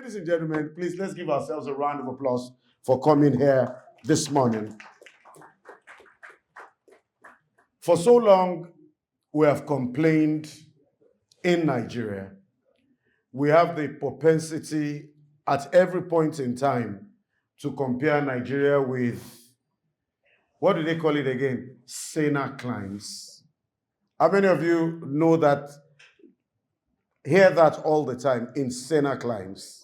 ladies and gentlemen, please let's give ourselves a round of applause for coming here this morning. For so long, we have complained in Nigeria. We have the propensity at every point in time to compare Nigeria with, what do they call it again? Sena climes. How many of you know that, hear that all the time, in Sena climes?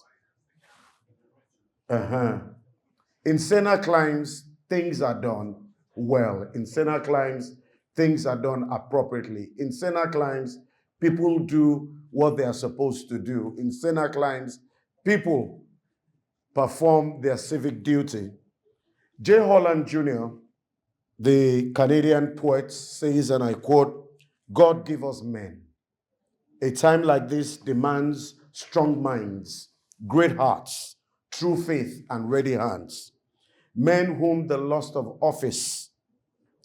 In Sena climes, things are done well. In Sena climes, things are done appropriately. In Sena climes, people do what they are supposed to do. In Sena climes, people perform their civic duty. J. Holland Jr., the Canadian poet, says, and I quote, "God give us men. A time like this demands strong minds, great hearts, true faith, and ready hands. Men whom the lust of office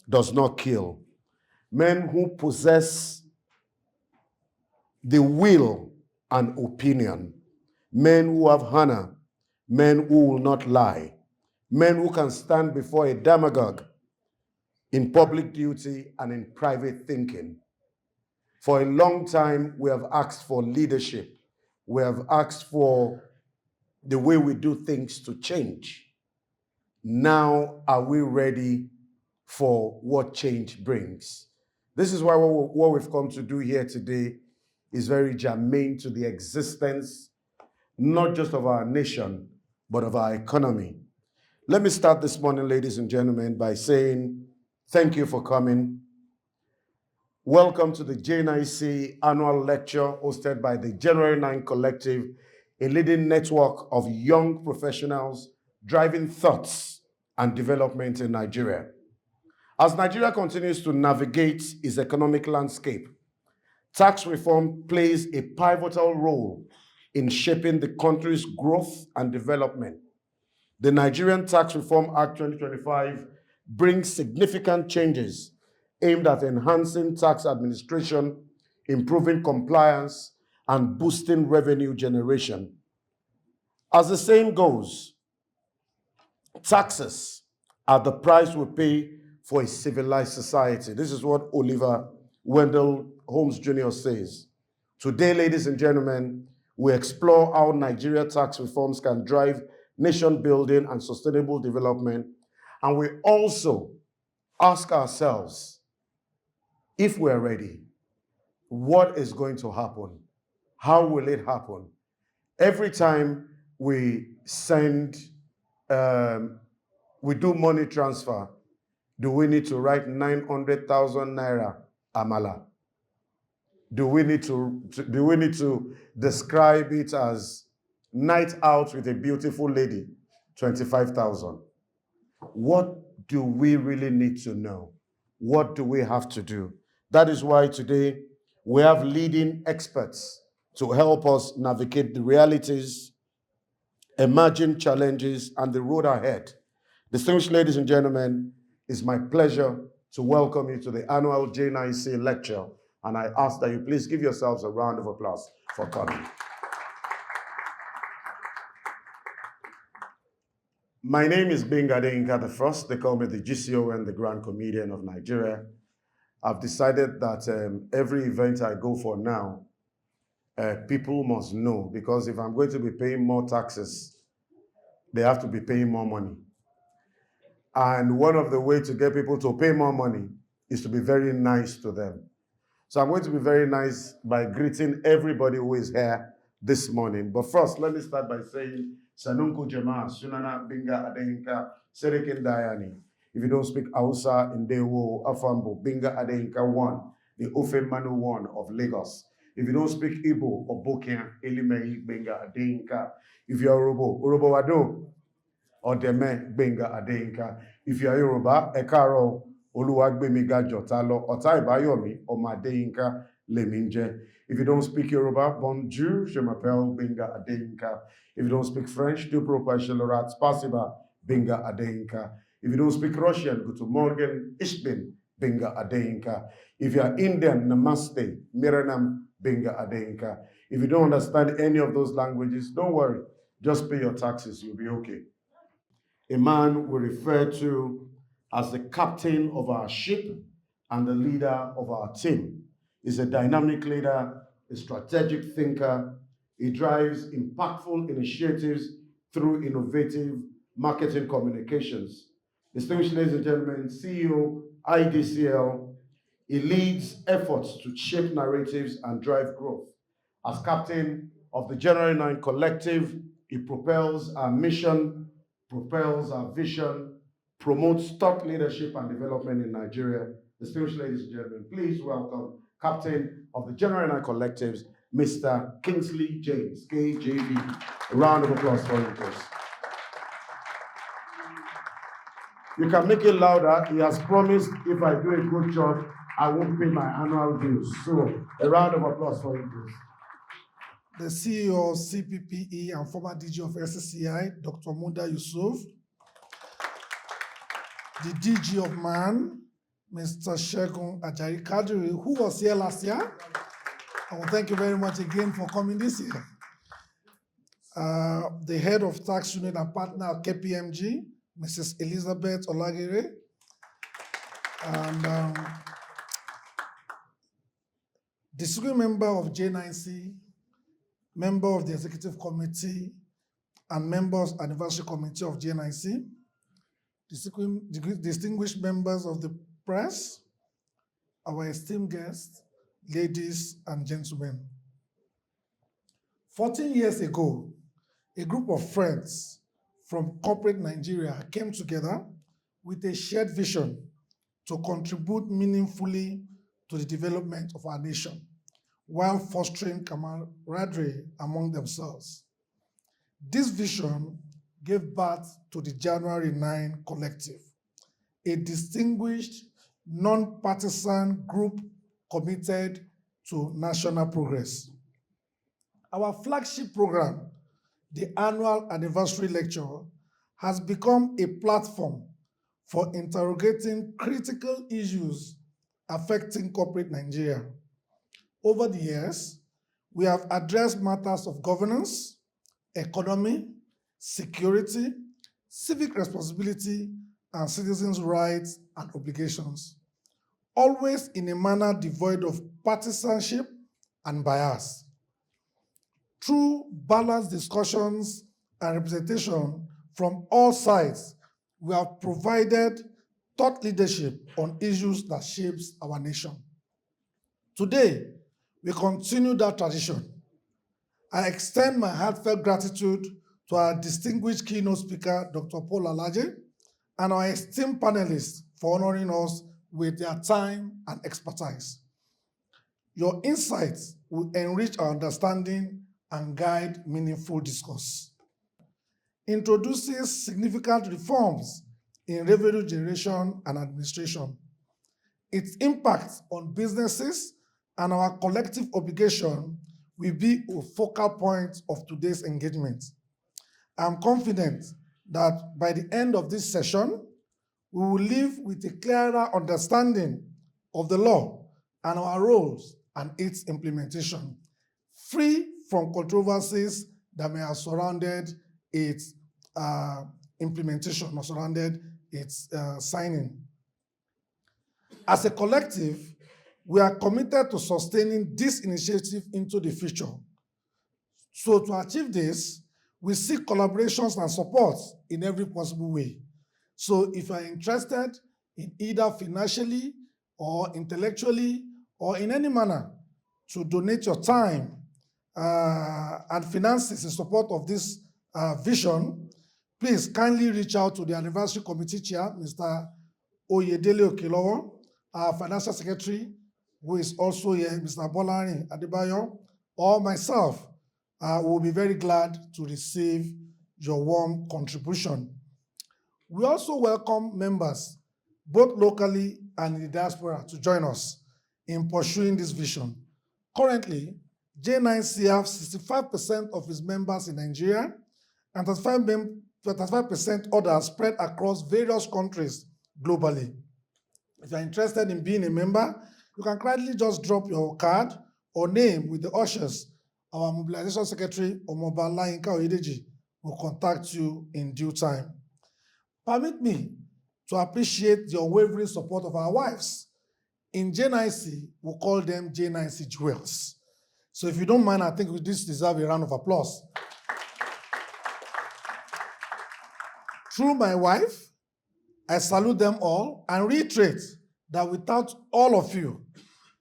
does not kill. Men who possess the will and opinion. Men who have honor. Men who will not lie. Men who can stand before a demagogue in public duty and in private thinking." For a long time, we have asked for leadership. We have asked for the way we do things to change. Now, are we ready for what change brings? This is why what we've come to do here today is very germane to the existence, not just of our nation, but of our economy. Let me start this morning, ladies and gentlemen, by saying thank you for coming. Welcome to the J9C Annual Lecture hosted by the January 9 Collective, a leading network of young professionals driving thoughts and development in Nigeria. As Nigeria continues to navigate its economic landscape, tax reform plays a pivotal role in shaping the country's growth and development. The Nigerian Tax Reform Act 2025 brings significant changes aimed at enhancing tax administration, improving compliance, and boosting revenue generation. As the saying goes, taxes are the price we pay for a civilized society. This is what Oliver Wendell Holmes Jr. says. Today, ladies and gentlemen, we explore how Nigeria tax reforms can drive nation building and sustainable development. And we also ask ourselves, if we're ready, what is going to happen? How will it happen? Every time we do money transfer, do we need to write 900,000 naira amala? Do we need to describe it as night out with a beautiful lady, 25,000? What do we really need to know? What do we have to do? That is why today we have leading experts to help us navigate the realities, emerging challenges, and the road ahead. Distinguished ladies and gentlemen, it's my pleasure to welcome you to the annual J9C Lecture, and I ask that you please give yourselves a round of applause for coming. My name is Benga Adeyinka the First. They call me the GCON, the Grand Comedian of Nigeria. I've decided that every event I go for now, people must know, because if I'm going to be paying more taxes, they have to be paying more money. And one of the ways to get people to pay more money is to be very nice to them. So I'm going to be very nice by greeting everybody who is here this morning. But first, let me start by saying, Sanunku Jema, Sunana Binga Adeyinka, Serikin Dayani. If you don't speak Hausa, Ndewo, Afambo, Binga Adeyinka 1, the Ofe Manu 1 of Lagos. If you don't speak Igbo or Bokian, Elimei, Binga Adeyinka. If you are Urobo Wado, or Deme, Binga Adeyinka. If you are Yoruba, Ekaro, Oluwagbemiga Jotalo, Otai Bayomi, or Madeyinka Leminje. If you don't speak Yoruba, bonjour, je m'appelle Binga Adeyinka. If you don't speak French, du propagielorat spasiba, Binga Adeyinka. If you don't speak Russian, guten Morgen, ich bin Binga Adeyinka. If you are Indian, Namaste, Miranam Binga Adeyinka. If you don't understand any of those languages, don't worry. Just pay your taxes, you'll be okay. A man we refer to as the captain of our ship and the leader of our team. He's a dynamic leader, a strategic thinker. He drives impactful initiatives through innovative marketing communications. Distinguished ladies and gentlemen, CEO, IDCL, he leads efforts to shape narratives and drive growth. As captain of the January 9 Collective, he propels our mission, propels our vision, promotes thought leadership and development in Nigeria. Distinguished ladies and gentlemen, please welcome captain of the January 9 Collectives, Mr. Kingsley James, KJB. A round of applause for him, please. You can make it louder. He has promised if I do a good job, I won't pay my annual dues. So a round of applause for him, please. The CEO of CPPE and former DG of SCCI, Dr. Muda Yusuf. The DG of MAN, Mr. Shegun Ajari Kadri, who was here last year. I will thank you very much again for coming this year. The head of tax unit and partner at KPMG, Mrs. Elizabeth Olagere. And distinguished member of J9C, member of the executive committee, and members anniversary committee of J9C, distinguished members of the press, our esteemed guests, ladies and gentlemen. 14 years ago, a group of friends from corporate Nigeria came together with a shared vision to contribute meaningfully to the development of our nation while fostering camaraderie among themselves. This vision gave birth to the January 9 Collective, a distinguished, non-partisan group committed to national progress. Our flagship program, the Annual Anniversary Lecture, has become a platform for interrogating critical issues affecting corporate Nigeria. Over the years, we have addressed matters of governance, economy, security, civic responsibility, and citizens' rights and obligations, always in a manner devoid of partisanship and bias. Through balanced discussions and representation from all sides, we have provided thought leadership on issues that shapes our nation. Today, we continue that tradition. I extend my heartfelt gratitude to our distinguished keynote speaker, Dr. Paul Alaje, and our esteemed panelists for honoring us with their time and expertise. Your insights will enrich our understanding and guide meaningful discourse. Introduces significant reforms in revenue generation and administration. Its impact on businesses and our collective obligation will be a focal point of today's engagement. I'm confident that by the end of this session, we will leave with a clearer understanding of the law and our roles and its implementation, free from controversies that may have surrounded its implementation or surrounded its signing. As a collective, we are committed to sustaining this initiative into the future. So to achieve this, we seek collaborations and support in every possible way. So if you are interested in either financially or intellectually or in any manner to donate your time and finances in support of this vision, please kindly reach out to the anniversary committee chair, Mr. Oyedele Okelowo, our financial secretary, who is also here, Mr. Bolari Adebayo, or myself. Will be very glad to receive your warm contribution. We also welcome members, both locally and in the diaspora, to join us in pursuing this vision. Currently, J9C has 65% of its members in Nigeria and 35% others spread across various countries globally. If you're interested in being a member, you can kindly just drop your card or name with the ushers, our mobilization secretary, Omoba Layinka Oyedeji, will contact you in due time. Permit me to appreciate the unwavering support of our wives. In J9C, we call them J9C jewels. So if you don't mind, I think this deserves a round of applause. Through my wife, I salute them all and reiterate that without all of you,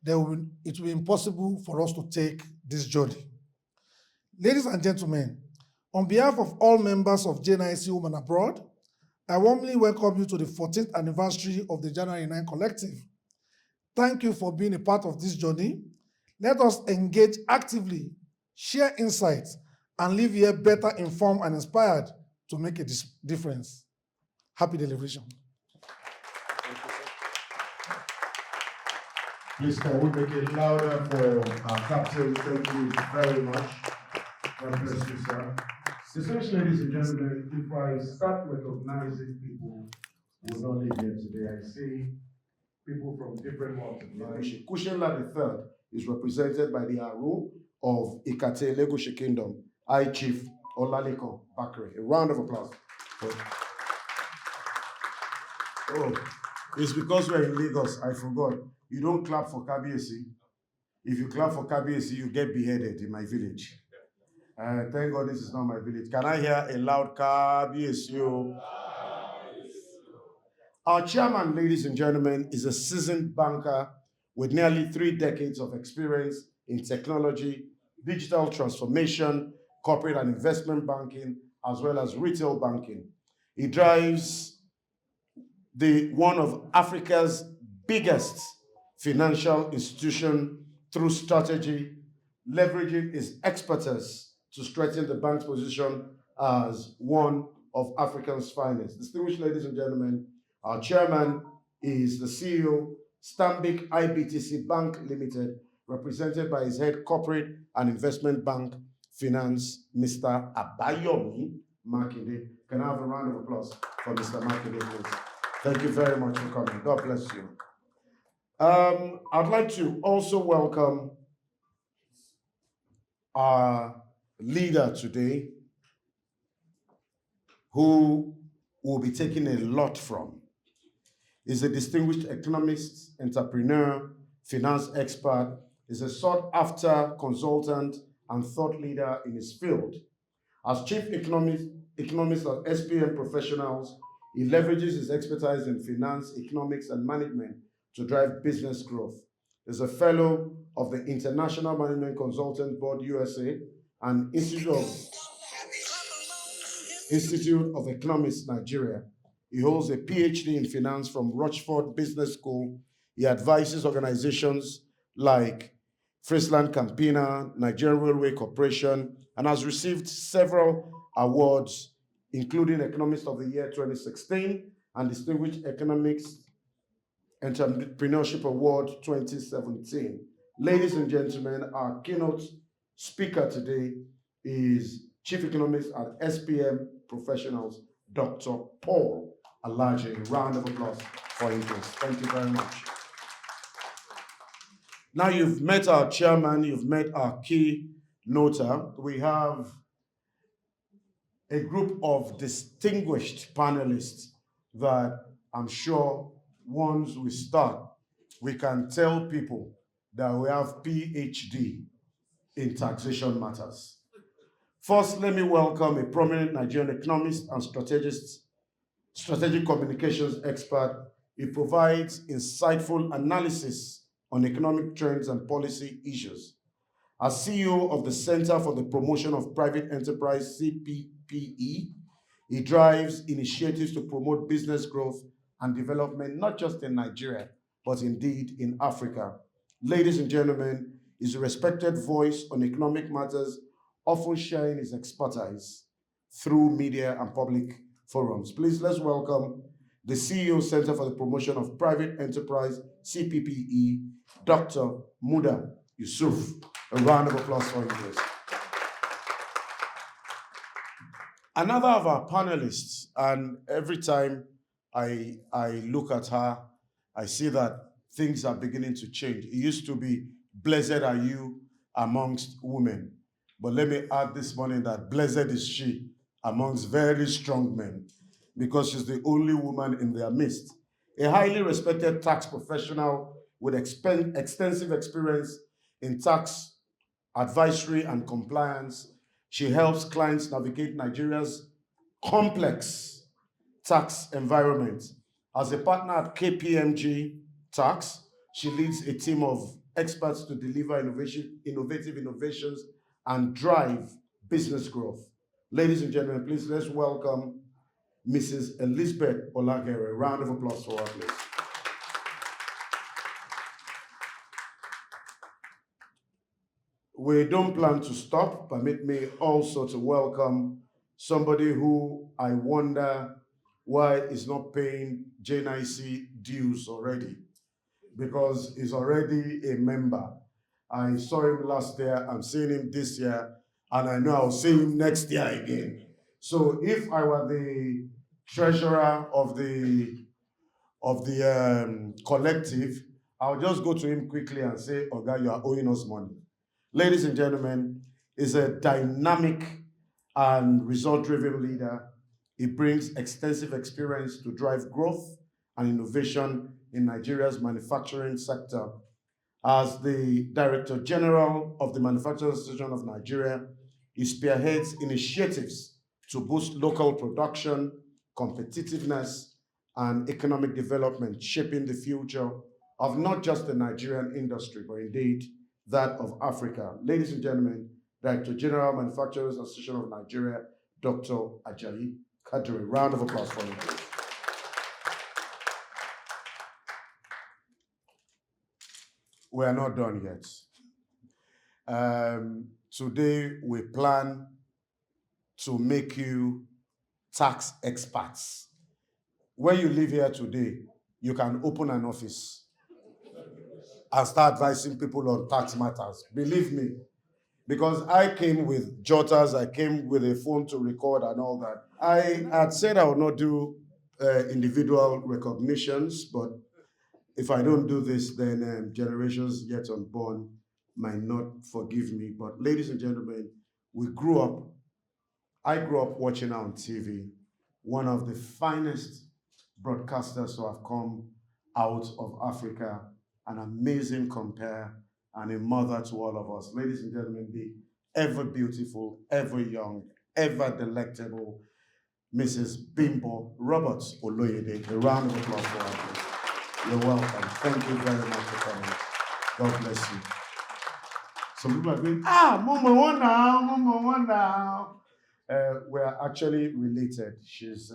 it will be impossible for us to take this journey. Ladies and gentlemen, on behalf of all members of J9C Women Abroad, I warmly welcome you to the 14th anniversary of the J9 Collective. Thank you for being a part of this journey. Let us engage actively, share insights, and leave here better informed and inspired to make a difference. Happy deliberation. Please, can we make it louder for our captain? Thank you very much. God bless you, sir. Distinguished ladies and gentlemen, if I start recognizing people who will not live here today, I see people from different walks of life. Kushenla III is represented by the Aru of Ikate Legoshi Kingdom, High Chief Olaliko Bakre. A round of applause. Oh, it's because we're in Lagos, I forgot. You don't clap for Kabiesi. If you clap for Kabiesi, you get beheaded in my village. Thank God this is not my village. Can I hear a loud Kabiesi? Our chairman, ladies and gentlemen, is a seasoned banker with nearly 3 decades of experience in technology, digital transformation, corporate and investment banking, as well as retail banking. He drives one of Africa's biggest financial institution through strategy, leveraging his expertise to strengthen the bank's position as one of Africa's finest. Distinguished ladies and gentlemen, our chairman is the CEO, Stanbic IBTC Bank Limited, represented by his head corporate and investment bank finance, Mr. Abayomi Makinde. Can I have a round of applause for Mr. Makinde, please? Thank you very much for coming. God bless you. I'd like to also welcome our leader today, who will be taking a lot from. He's a distinguished economist, entrepreneur, finance expert. He's a sought-after consultant and thought leader in his field. As chief economist at SPM Professionals, he leverages his expertise in finance, economics, and management to drive business growth. He's a fellow of the International Management Consultant Board USA and Institute of Economics Nigeria. He holds a PhD in finance from Rochford Business School. He advises organizations like Friesland Campina, Nigerian Railway Corporation, and has received several awards, including Economist of the Year 2016 and Distinguished Economics Entrepreneurship Award 2017. Ladies and gentlemen, our keynote speaker today is Chief Economist at SPM Professionals, Dr. Paul Alaje. Round of applause for him, please. Thank you very much. Now you've met our chairman, you've met our keynoter. We have a group of distinguished panelists that I'm sure once we start, we can tell people that we have PhD in taxation matters. First, let me welcome a prominent Nigerian economist and strategic communications expert. He provides insightful analysis on economic trends and policy issues. As CEO of the Center for the Promotion of Private Enterprise, CPPE, he drives initiatives to promote business growth and development, not just in Nigeria, but indeed in Africa. Ladies and gentlemen, he's a respected voice on economic matters, often sharing his expertise through media and public forums. Please, let's welcome the CEO, Center for the Promotion of Private Enterprise, CPPE, Dr. Muda Yusuf. A round of applause for him, please. Another of our panelists, and every time I look at her, I see that things are beginning to change. It used to be, blessed are you amongst women. But let me add this morning that blessed is she amongst very strong men because she's the only woman in their midst. A highly respected tax professional with extensive experience in tax advisory and compliance, she helps clients navigate Nigeria's complex tax environment. As a partner at KPMG Tax, she leads a team of experts to deliver innovative innovations and drive business growth. Ladies and gentlemen, please let's welcome Mrs. Elizabeth Olagere. Round of applause for her, please. We don't plan to stop. Permit me also to welcome somebody who I wonder why is not paying J9C dues already, because he's already a member. I saw him last year, I'm seeing him this year, and I know I'll see him next year again. So if I were the treasurer of the collective, I'll just go to him quickly and say, Oga, you are owing us money. Ladies and gentlemen, is a dynamic and result-driven leader. He brings extensive experience to drive growth and innovation in Nigeria's manufacturing sector. As the Director General of the Manufacturers Association of Nigeria, he spearheads initiatives to boost local production, competitiveness, and economic development, shaping the future of not just the Nigerian industry, but indeed that of Africa. Ladies and gentlemen, Director General, Manufacturers Association of Nigeria, Dr. Ajayi Kadri. Round of applause for him, please. We are not done yet. Today, we plan to make you tax experts. When you live here today, you can open an office and start advising people on tax matters. Believe me, because I came with jotters, I came with a phone to record and all that. I had said I would not do individual recognitions, but if I don't do this, then generations yet unborn might not forgive me. But ladies and gentlemen, I grew up watching on TV, one of the finest broadcasters who have come out of Africa, an amazing compare and a mother to all of us. Ladies and gentlemen, the ever beautiful, ever young, ever delectable Mrs. Bimbo Roberts Oloyede. A round of applause for her, please. You're welcome. Thank you very much for coming. God bless you. Some people are going, Mama, one now, Mama, one now. We're actually related. She's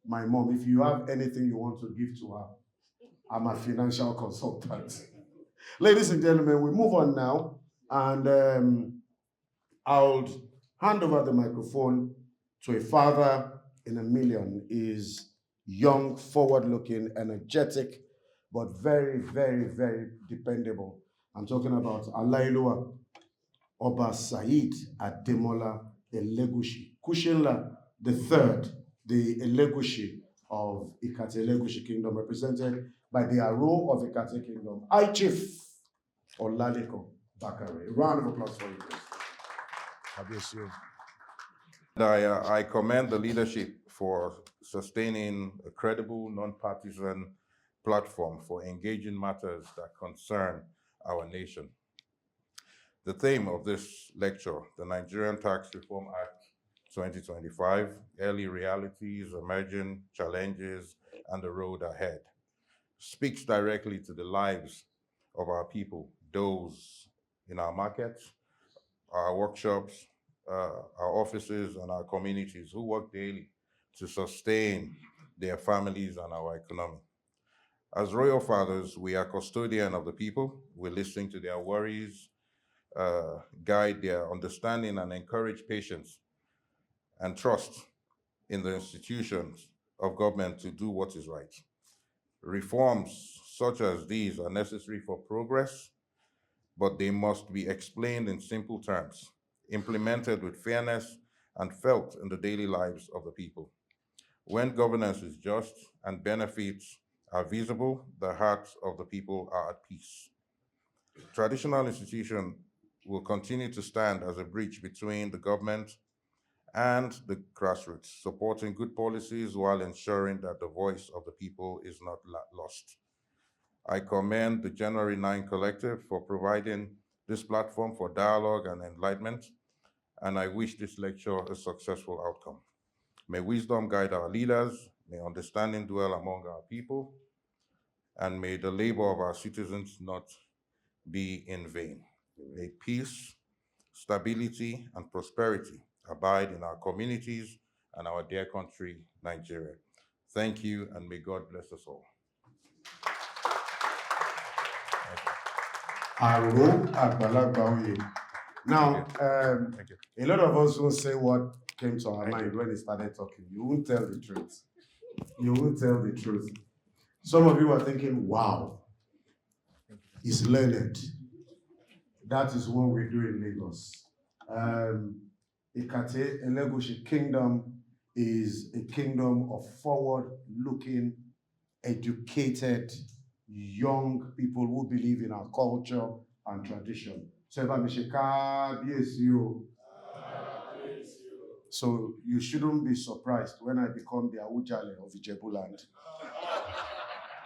my mom. If you have anything you want to give to her, I'm a financial consultant. Ladies and gentlemen, we move on now, and I'll hand over the microphone to a father in a million. Is young, forward-looking, energetic, but very, very, very dependable. I'm talking about Alailua Oba Said Ademola Elegushi, Kushinla the third, the Elegushi of Ikate Elegushi Kingdom, represented by the Aro of Ikate Kingdom, I Chief Oladeko Bakare. A round of applause for you, please. God bless you. I commend the leadership for sustaining a credible, non-partisan platform for engaging matters that concern our nation. The theme of this lecture, the Nigerian Tax Reform Act 2025, Early Realities, Emerging Challenges, and the Road Ahead, speaks directly to the lives of our people, those in our markets, our workshops, our offices, and our communities who work daily to sustain their families and our economy. As royal fathers, we are custodian of the people. We listen to their worries, guide their understanding, and encourage patience and trust in the institutions of government to do what is right. Reforms such as these are necessary for progress, but they must be explained in simple terms, implemented with fairness, and felt in the daily lives of the people. When governance is just and benefits are visible, the hearts of the people are at peace. Traditional institutions will continue to stand as a bridge between the government and the grassroots, supporting good policies while ensuring that the voice of the people is not lost. I commend the January 9 Collective for providing this platform for dialogue and enlightenment, and I wish this lecture a successful outcome. May wisdom guide our leaders, may understanding dwell among our people, and may the labor of our citizens not be in vain. May peace, stability, and prosperity abide in our communities and our dear country, Nigeria. Thank you, and may God bless us all. Aro Agbalagbaoye. Now, Thank you. a lot of us will say what came to our mind when he started talking. You won't tell the truth. You won't tell the truth. Some of you are thinking, wow, he's learned. That is what we do in Lagos. Ikate Elegushi Kingdom is a kingdom of forward-looking, educated, young people who believe in our culture and tradition. So you shouldn't be surprised when I become the Awujale of Ijebuland.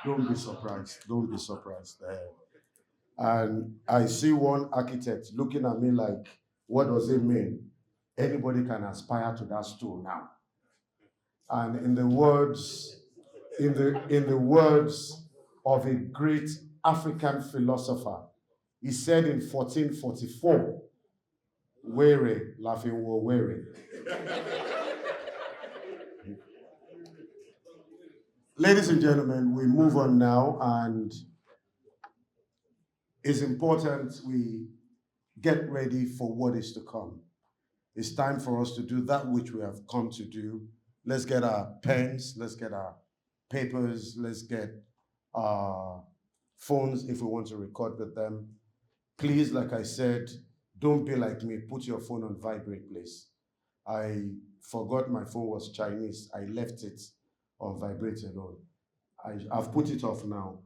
Don't be surprised. Don't be surprised. And I see one architect looking at me like, what does it mean? Anybody can aspire to that stool now. And in the words of a great African philosopher, he said in 1444, Were laughing wo were. Ladies and gentlemen, we move on now, and it's important we get ready for what is to come. It's time for us to do that which we have come to do. Let's get our pens, let's get our papers, let's get our phones if we want to record with them. Please, like I said, don't be like me. Put your phone on vibrate, please. I forgot my phone was Chinese. I left it on vibrate alone. I've put it off now.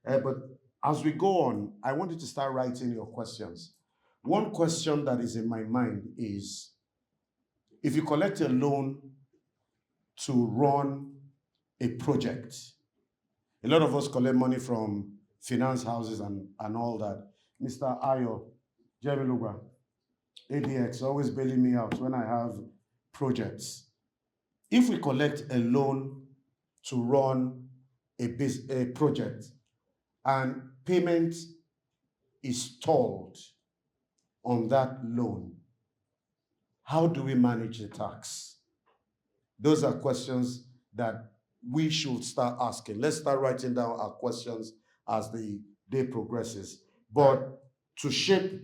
But as we go on, I want you to start writing your questions. One question that is in my mind is, if you collect a loan to run a project, a lot of us collect money from finance houses and all that. Mr. Ayo, Jerry Luga, ADX, always bailing me out when I have projects. If we collect a loan to run a project and payment is stalled on that loan, how do we manage the tax? Those are questions that we should start asking. Let's start writing down our questions as the day progresses. But to shape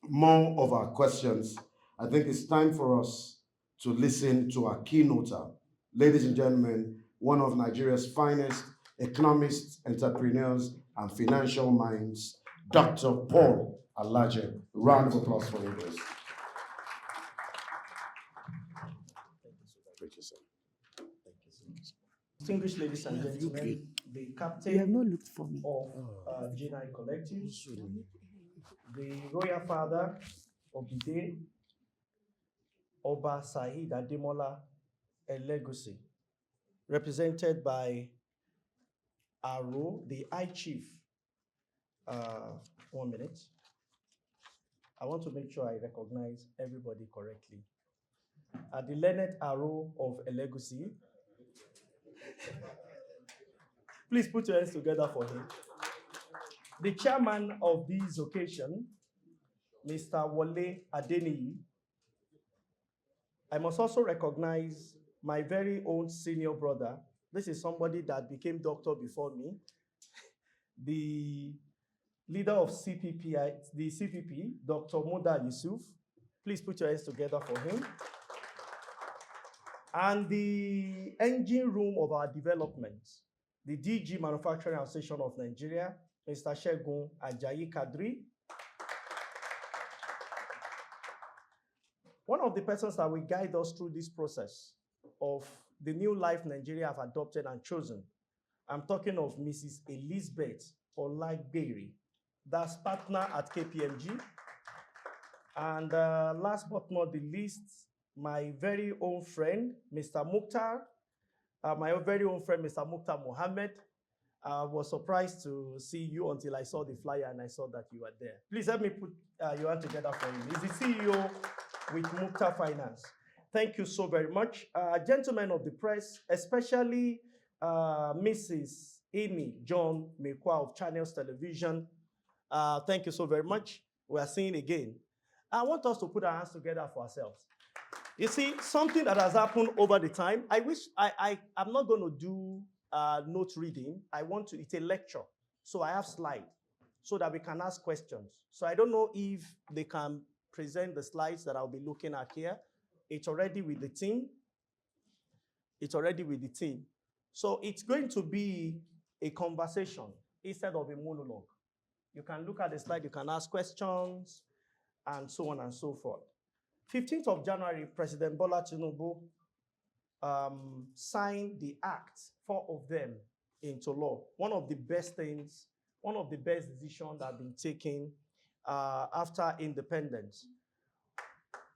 more of our questions, I think it's time for us to listen to our keynoter. Ladies and gentlemen, one of Nigeria's finest economists, entrepreneurs, and financial minds, Dr. Paul Alaje. Round of applause for him, please. Distinguished ladies and gentlemen, the captain of J9 Collective, the royal father of the day, Oba Saheed Ademola Elegushi, represented by Aro, the High Chief. 1 minute. I want to make sure I recognize everybody correctly. The learned Aro of Elegushi. Please put your hands together for him. The chairman of this occasion, Mr. Wole Adeniyi. I must also recognize my very own senior brother. This is somebody that became doctor before me. The leader of the CPP, Dr. Muda Yusuf. Please put your hands together for him. And the engine room of our development, the DG Manufacturing Association of Nigeria, Mr. Shegun Ajayi Kadri. One of the persons that will guide us through this process of the new life Nigeria have adopted and chosen, I'm talking of Mrs. Elizabeth Olagberi, that's partner at KPMG. And last but not the least, my very own friend, Mr. Mukhtar, my very own friend, Mr. Mukhtar Mohammed. I was surprised to see you until I saw the flyer and I saw that you were there. Please help me put your hand together for him. He's the CEO with Mukhtar Finance. Thank you so very much. Gentlemen of the press, especially Mrs. Amy John Mekwa of Channels Television, thank you so very much. We are seeing again. I want us to put our hands together for ourselves. You see, something that has happened over the time, I wish I'm not going to do note reading. It's a lecture. So I have slides so that we can ask questions. So I don't know if they can present the slides that I'll be looking at here. It's already with the team. It's already with the team. So it's going to be a conversation instead of a monologue. You can look at the slide, you can ask questions, and so on and so forth. 15th of January, President Bola Tinubu signed the act, 4 of them, into law. One of the best things, one of the best decisions that have been taken after independence.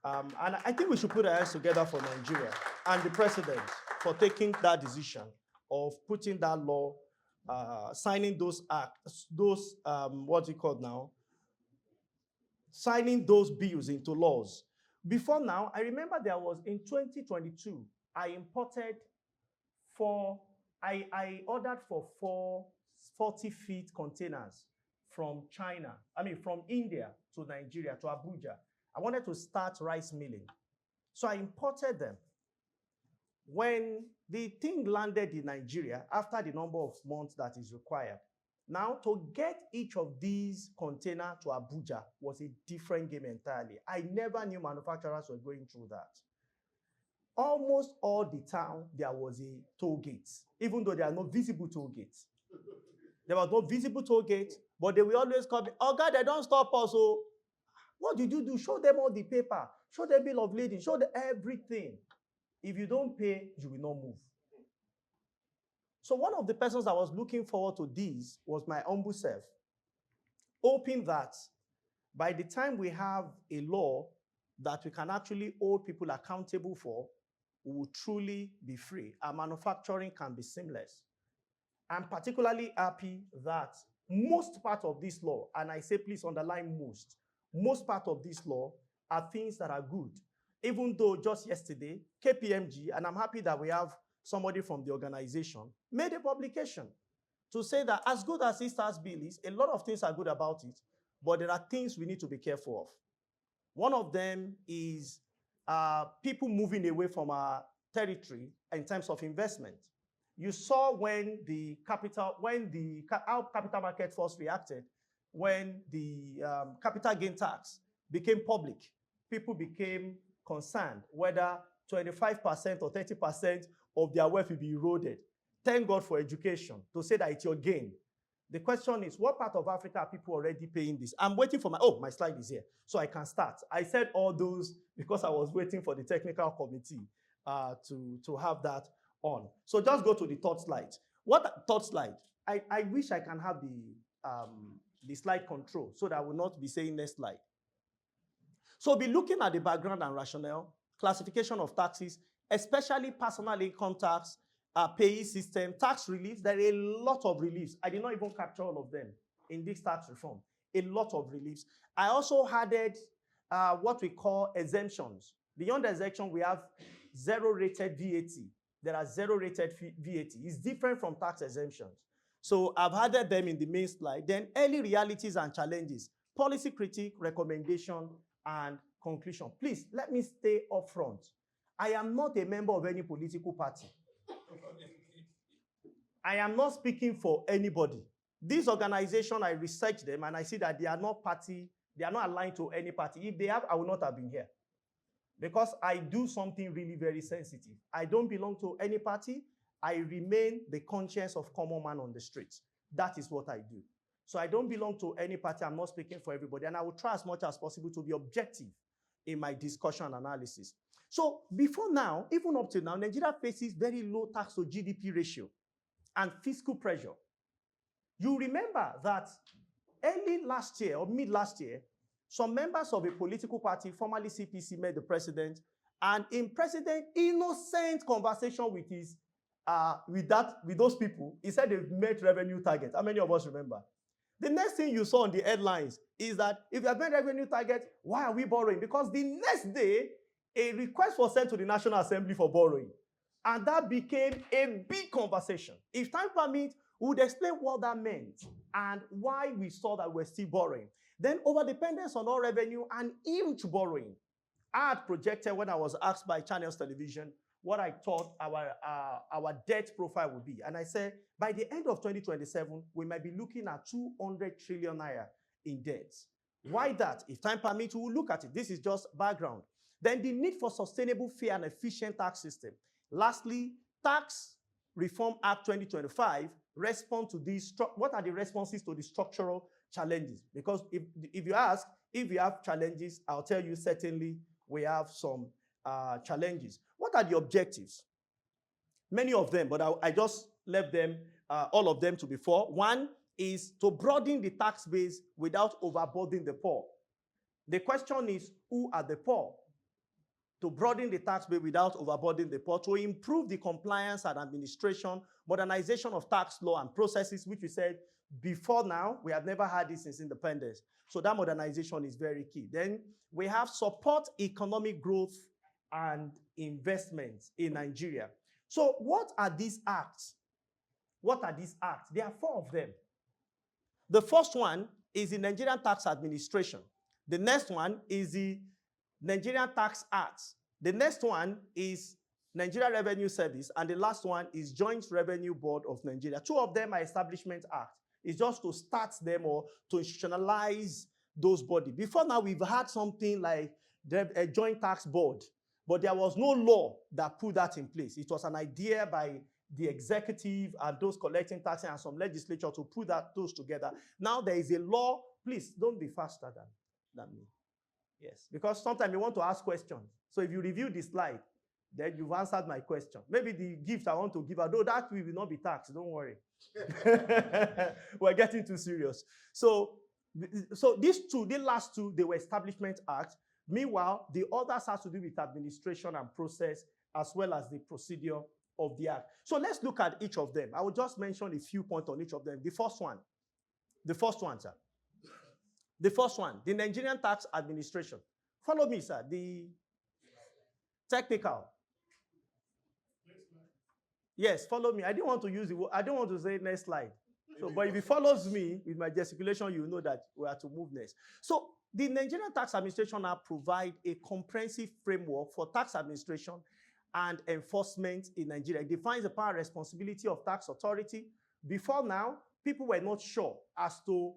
And I think we should put our hands together for Nigeria and the president for taking that decision of putting that law, signing those acts, those, what's it called now? Signing those bills into laws. Before now, I remember there was, in 2022, I ordered for 4 40-feet containers from from India to Nigeria, to Abuja. I wanted to start rice milling. So I imported them. When the thing landed in Nigeria, after the number of months that is required, now to get each of these containers to Abuja was a different game entirely. I never knew manufacturers were going through that. Almost all the town, there was a toll gate, even though there are no visible toll gates. There was no visible toll gate, but they will always call me, oh God, they don't stop us. So what did you do? Show them all the paper, show them bill of lading, show them everything. If you don't pay, you will not move. So one of the persons that was looking forward to this was my humble self, hoping that by the time we have a law that we can actually hold people accountable for, we will truly be free. Our manufacturing can be seamless. I'm particularly happy that most part of this law, and I say please underline most part of this law are things that are good. Even though just yesterday, KPMG, and I'm happy that we have somebody from the organization, made a publication to say that as good as Easter's bill is, a lot of things are good about it, but there are things we need to be careful of. One of them is people moving away from our territory in terms of investment. You saw when how capital market first reacted, when the capital gain tax became public, people became concerned whether 25% or 30% of their wealth will be eroded. Thank God for education to say that it's your gain. The question is, what part of Africa are people already paying this? I'm waiting for my slide is here, so I can start. I said all those because I was waiting for the technical committee to have that on. So just go to the third slide. What third slide? I wish I can have the slide control so that I will not be saying next slide. So be looking at the background and rationale, classification of taxes, especially personal income tax, payee system, tax reliefs. There are a lot of reliefs. I did not even capture all of them in this tax reform. A lot of reliefs. I also added what we call exemptions. Beyond the exemption, we have zero-rated VAT. There are zero-rated VAT. It's different from tax exemptions. So I've added them in the main slide. Then early realities and challenges, policy critique, recommendation, and conclusion. Please, let me stay up front. I am not a member of any political party. I am not speaking for anybody. This organization, I researched them and I see that they are not party, they are not aligned to any party. If they have, I would not have been here. Because I do something really very sensitive. I don't belong to any party. I remain the conscience of common man on the streets. That is what I do. So I don't belong to any party. I'm not speaking for everybody. And I will try as much as possible to be objective in my discussion analysis. So before now, even up to now, Nigeria faces very low tax to GDP ratio and fiscal pressure. You remember that early last year or mid last year, some members of a political party, formerly CPC, met the president And in President innocent conversation with his with those people, he said they've met revenue target. How many of us remember? The next thing you saw on the headlines is that if you have met revenue target, why are we borrowing? Because the next day, a request was sent to the National Assembly for borrowing. And that became a big conversation. If time permits, we would explain what that meant and why we saw that we're still borrowing. Then overdependence on all revenue and huge borrowing. I had projected when I was asked by Channels Television what I thought our debt profile would be. And I said, by the end of 2027, we might be looking at 200 trillion naira in debt. Why that? If time permits, we will look at it. This is just background. Then the need for sustainable, fair, and efficient tax system. Lastly, Tax Reform Act 2025 respond to these. What are the responses to the structural challenges? Because if you ask, if we have challenges, I'll tell you certainly we have some challenges. What are the objectives? Many of them, but I just left them, all of them to be four. One is to broaden the tax base without overburdening the poor. The question is, who are the poor? To broaden the tax base without overburdening the poor, to improve the compliance and administration, modernization of tax law and processes, which we said before now, we have never had this since independence. So that modernization is very key. Then we have support economic growth and investments in Nigeria. So what are these acts? What are these acts? There are four of them. The first one is the Nigerian Tax Administration. The next one is the Nigerian Tax Act. The next one is Nigeria Revenue Service. And the last one is Joint Revenue Board of Nigeria. Two of them are Establishment Act. It's just to start them or to institutionalize those bodies. Before now, we've had something like a Joint Tax Board, but there was no law that put that in place. It was an idea by the executive and those collecting taxes and some legislature to put those together. Now there is a law. Please don't be faster than me. Yes, because sometimes you want to ask questions. So if you review the slide, then you've answered my question. Maybe the gift I want to give, although that will not be taxed, don't worry. We're getting too serious. So these two, the last two, they were Establishment Act. Meanwhile, the others has to do with administration and process, as well as the procedure of the act. So let's look at each of them. I will just mention a few points on each of them. The first one, sir. The first one, the Nigerian Tax Administration. Follow me, sir. The technical. Yes, follow me. I didn't want to use the word. I don't want to say next slide. So, but if he follows me with my gesticulation, you know that we are to move next. So, the Nigerian Tax Administration now provide a comprehensive framework for tax administration and enforcement in Nigeria. It defines the power and responsibility of tax authority. Before now, people were not sure as to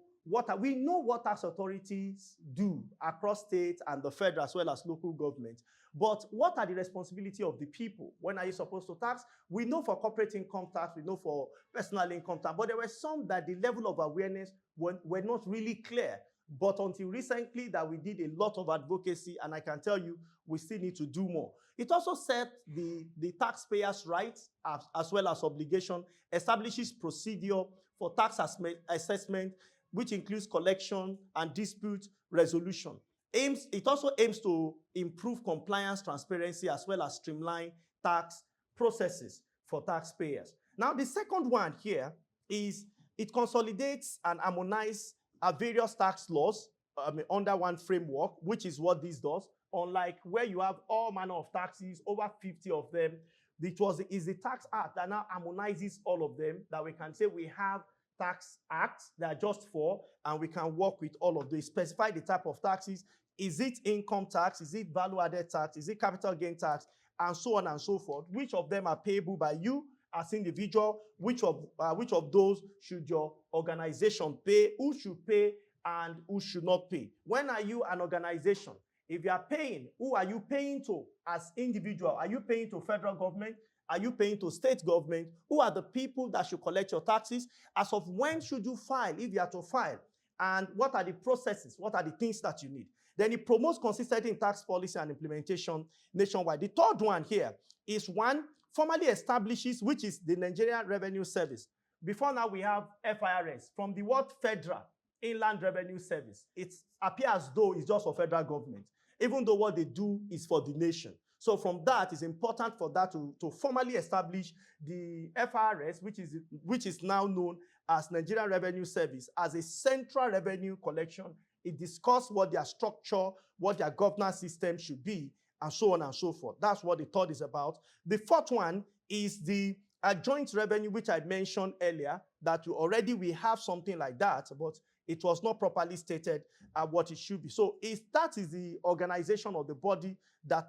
we know what tax authorities do across states and the federal as well as local government. But what are the responsibility of the people? When are you supposed to tax? We know for corporate income tax, we know for personal income tax, but there were some that the level of awareness were not really clear. But until recently that we did a lot of advocacy, and I can tell you, we still need to do more. It also set the taxpayers' rights as well as obligation, establishes procedure for tax assessment, which includes collection and dispute resolution. It also aims to improve compliance, transparency, as well as streamline tax processes for taxpayers. Now, the second one here is it consolidates and harmonizes various tax laws under one framework, which is what this does. Unlike where you have all manner of taxes, over 50 of them, is the Tax Act that now harmonizes all of them, that we can say we have tax acts that are just for, and we can work with all of these, specify the type of taxes. Is it income tax? Is it value-added tax? Is it capital gain tax? And so on and so forth. Which of them are payable by you as individual? Which of those should your organization pay? Who should pay and who should not pay? When are you an organization? If you are paying, who are you paying to as individual? Are you paying to federal government? Are you paying to state government? Who are the people that should collect your taxes? As of when should you file, if you are to file? And what are the processes? What are the things that you need? Then it promotes consistency in tax policy and implementation nationwide. The third one here is one formally establishes, which is the Nigerian Revenue Service. Before now, we have FIRS. From the word federal, Inland Revenue Service, it appears as though it's just for federal government, even though what they do is for the nation. So from that, it's important for that to formally establish the FRS, which is now known as Nigerian Revenue Service, as a central revenue collection. It discussed what their structure, what their governance system should be, and so on and so forth. That's what the third is about. The fourth one is the joint revenue, which I mentioned earlier, that we have something like that, but it was not properly stated what it should be. So that is the organization of the body that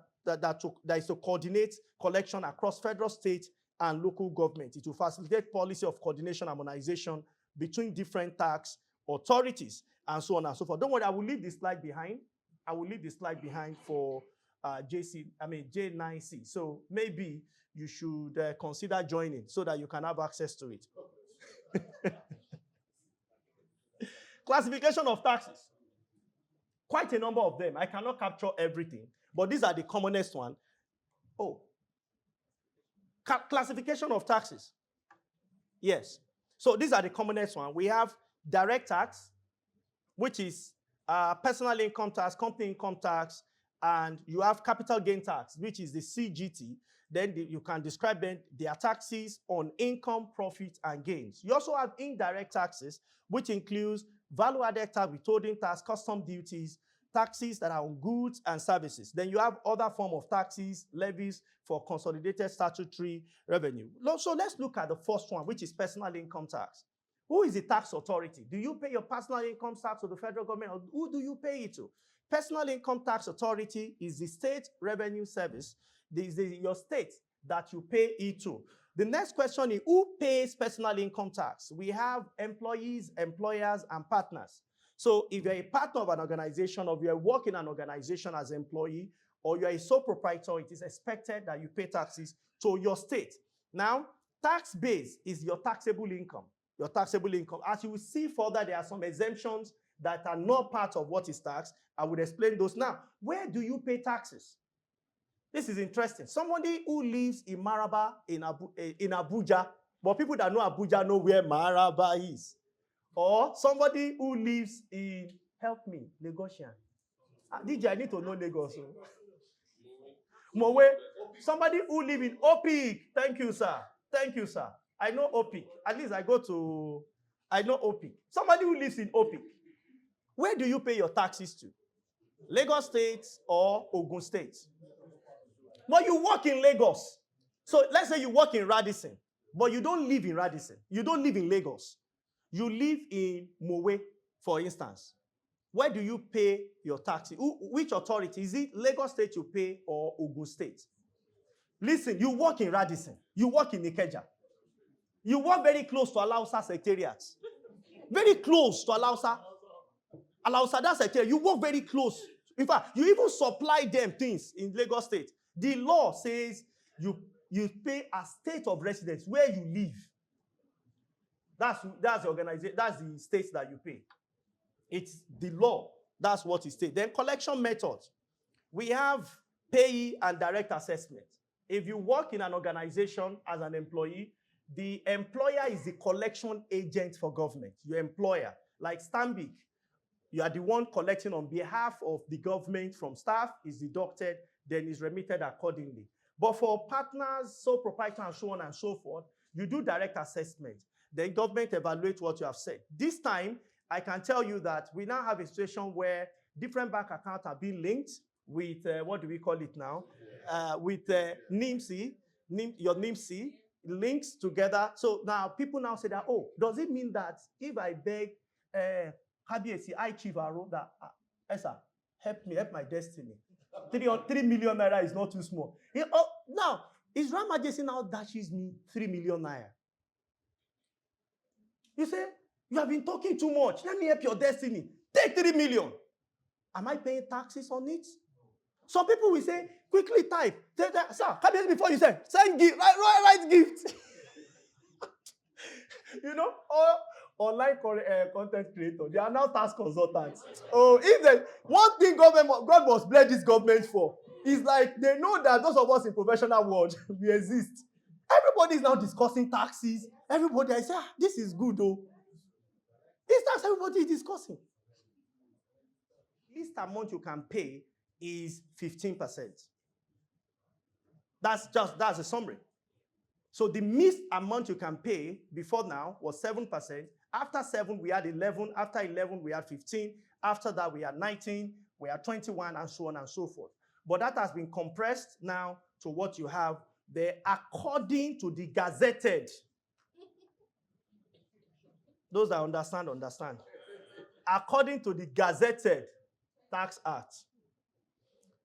is to coordinate collection across federal, state, and local government. It will facilitate policy of coordination, harmonization between different tax authorities, and so on and so forth. Don't worry, I will leave this slide behind. I will leave this slide behind for J9C. So maybe you should consider joining so that you can have access to it. Classification of taxes. Quite a number of them. I cannot capture everything, but these are the commonest one. Oh, classification of taxes. Yes. So these are the commonest one. We have direct tax, which is personal income tax, company income tax, and you have capital gain tax, which is the CGT. Then you can describe them. They are taxes on income, profit, and gains. You also have indirect taxes, which includes value-added tax, withholding tax, custom duties, taxes that are on goods and services. Then you have other form of taxes, levies for consolidated statutory revenue. So let's look at the first one, which is personal income tax. Who is the tax authority? Do you pay your personal income tax to the federal government, or who do you pay it to? Personal income tax authority is the state revenue service. This is your state that you pay it to. The next question is, who pays personal income tax? We have employees, employers, and partners. So if you're a partner of an organization, or you're working in an organization as an employee, or you're a sole proprietor, it is expected that you pay taxes to your state. Now, tax base is your taxable income. Your taxable income. As you will see further, there are some exemptions that are not part of what is taxed. I will explain those now. Where do you pay taxes? This is interesting. Somebody who lives in Maraba in Abuja, but people that know Abuja know where Maraba is. Or somebody who lives in, help me, Lagosian. DJ, I need to know Lagos. Mowe. Somebody who lives in Opik. Thank you, sir. Thank you, sir. I know Opik. At least I know Opik. Somebody who lives in Opik. Where do you pay your taxes to? Lagos State or Ogun State? But you work in Lagos. So let's say you work in Radisson, but you don't live in Radisson. You don't live in Lagos. You live in Mowe, for instance. Where do you pay your taxes? Which authority? Is it Lagos State you pay or Ogun State? Listen, you work in Radisson. You work in Ikeja. You work very close to Alausa Secretariat. Very close to Alausa. Alausa, that secretariat. You work very close. In fact, you even supply them things in Lagos State. The law says you pay a state of residence where you live. That's the organization, that's the state that you pay. It's the law. That's what it states. Then collection methods. We have payee and direct assessment. If you work in an organization as an employee, the employer is the collection agent for government. Your employer, like Stanbic, you are the one collecting on behalf of the government from staff, is deducted, then is remitted accordingly. But for partners, sole proprietor, and so on and so forth, you do direct assessment. Then government evaluates what you have said. This time, I can tell you that we now have a situation where different bank accounts are being linked with, what do we call it now? With NIMC, your NIMC links together. So now people now say that, oh, does it mean that if I beg Kabiesi, I Chief Aro, that, Esa, help me, help my destiny. 3 million naira is not too small. Now, His Royal Majesty now dashes me 3 million naira. You say, you have been talking too much. Let me help your destiny. Take 3 million. Am I paying taxes on it? Some people will say, quickly type. Sir, Kabiesi, before you say, send gift, write gift. You know, or online content creator, they are now tax consultants. Oh, if there's one thing God must bless this government for, is like they know that those of us in professional world, we exist. Everybody is now discussing taxes. Everybody, I say, this is good, though. This tax everybody is discussing. Least amount you can pay is 15%. That's a summary. So the missed amount you can pay before now was 7%. After 7, we had 11. After 11, we had 15. After that, we had 19. We had 21, and so on and so forth. But that has been compressed now to what you have there according to the gazetted. Those that understand, understand. According to the gazetted Tax Act.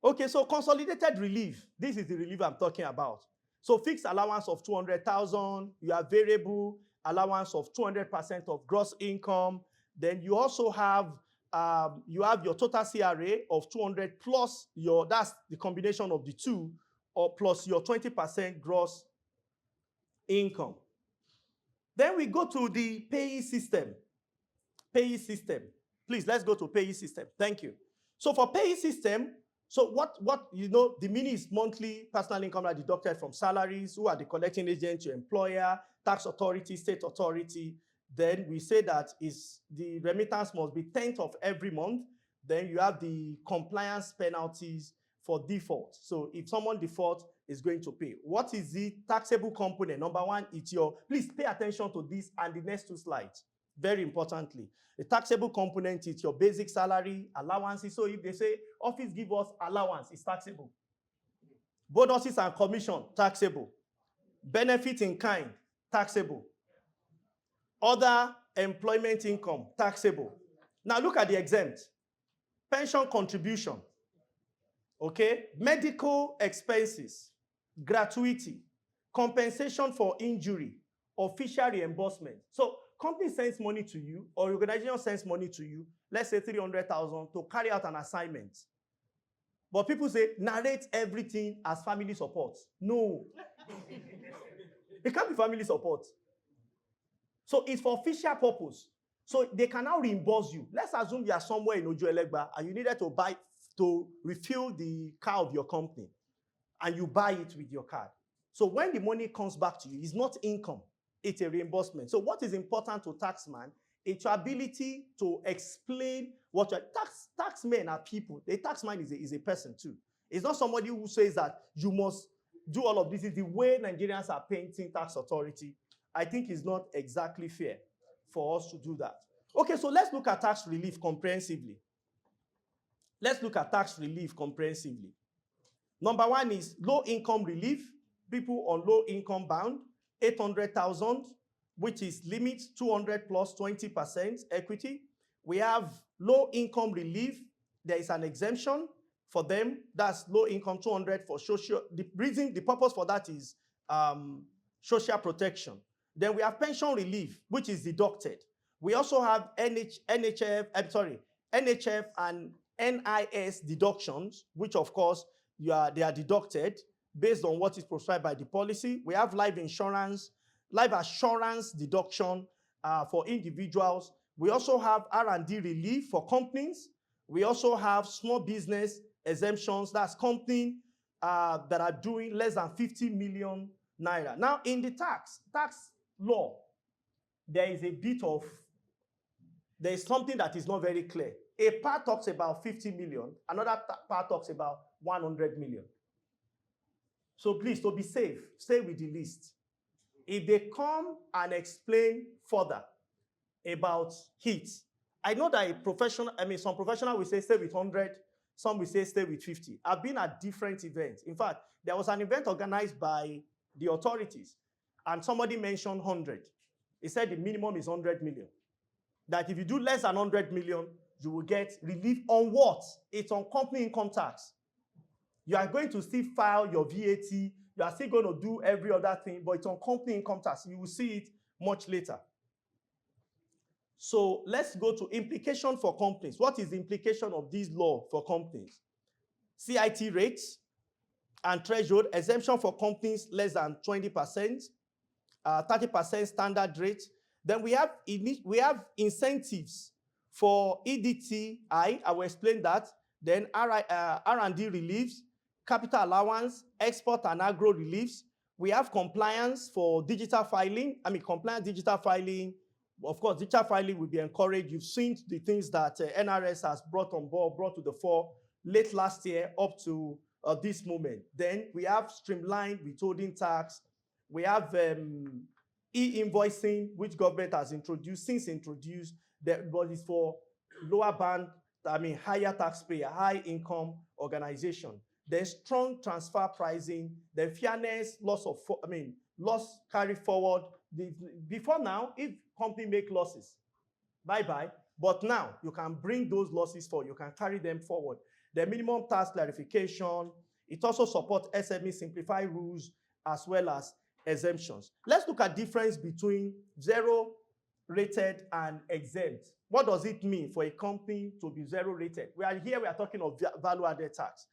Okay, so consolidated relief. This is the relief I'm talking about. So fixed allowance of 200,000, you have variable allowance of 200% of gross income. Then you also have your total CRA of 200 plus that's the combination of the two, or plus your 20% gross income. Then we go to the payee system. Payee system. Please, let's go to payee system. Thank you. So for payee system, so what the meaning is monthly personal income are deducted from salaries, who are the collecting agent, your employer, tax authority, state authority. Then we say that is the remittance must be 10th of every month. Then you have the compliance penalties for default. So if someone defaults, is going to pay. What is the taxable component? Number one, it's please pay attention to this and the next two slides. Very importantly, the taxable component is your basic salary, allowances. So if they say, office give us allowance, it's taxable. Bonuses and commission, taxable. Benefit in kind, taxable. Other employment income, taxable. Now look at the exempt. Pension contribution, okay? Medical expenses, gratuity, compensation for injury, official reimbursement. So company sends money to you, or organization sends money to you, let's say 300,000 to carry out an assignment. But people say, narrate everything as family support. No. It can't be family support. So it's for official purpose. So they can now reimburse you. Let's assume you are somewhere in Ojo-Elegba and you needed to refill the car of your company, and you buy it with your card. So when the money comes back to you, it's not income. It's a reimbursement. So what is important to taxman? It's your ability to explain what your taxmen are people. The taxman is a person too. It's not somebody who says that you must do all of this. Is the way Nigerians are painting tax authority. I think it's not exactly fair for us to do that. Okay, so let's look at tax relief comprehensively. Let's look at tax relief comprehensively. Number one is low income relief. People on low income bound. 800,000, which is limit 200 plus 20% equity. We have low income relief. There is an exemption for them. That's low income 200 for social. The purpose for that is social protection. Then we have pension relief, which is deducted. We also have NHF and NIS deductions, which of course they are deducted based on what is prescribed by the policy. We have life assurance deduction for individuals. We also have R&D relief for companies. We also have small business exemptions. That's companies that are doing less than 50 million naira. Now, in the tax law, there is something that is not very clear. A part talks about 50 million. Another part talks about 100 million. So please, to be safe, stay with the list. If they come and explain further about heat, I know that some professional will say stay with 100, some will say stay with 50. I've been at different events. In fact, there was an event organized by the authorities, and somebody mentioned 100. He said the minimum is 100 million. That if you do less than 100 million, you will get relief on what? It's on company income tax. You are going to still file your VAT. You are still going to do every other thing, but it's on company income tax. You will see it much later. So let's go to implication for companies. What is the implication of this law for companies? CIT rates and threshold, exemption for companies less than 20%, 30% standard rate. Then we have incentives for EDTI. I will explain that. Then R&D reliefs, capital allowance, export and agro reliefs. We have compliance for digital filing. Compliance digital filing. Of course, digital filing will be encouraged. You've seen the things that NRS has brought to the fore late last year up to this moment. Then we have streamlined withholding tax. We have e-invoicing, which government has introduced, but it's for lower band, higher taxpayer, high income organization. There's strong transfer pricing, the fairness, loss carry forward. Before now, if company make losses, bye-bye. But now you can bring those losses forward, you can carry them forward. The minimum tax clarification, it also supports SME simplified rules as well as exemptions. Let's look at difference between zero rated and exempt. What does it mean for a company to be zero rated? We are talking of value added tax.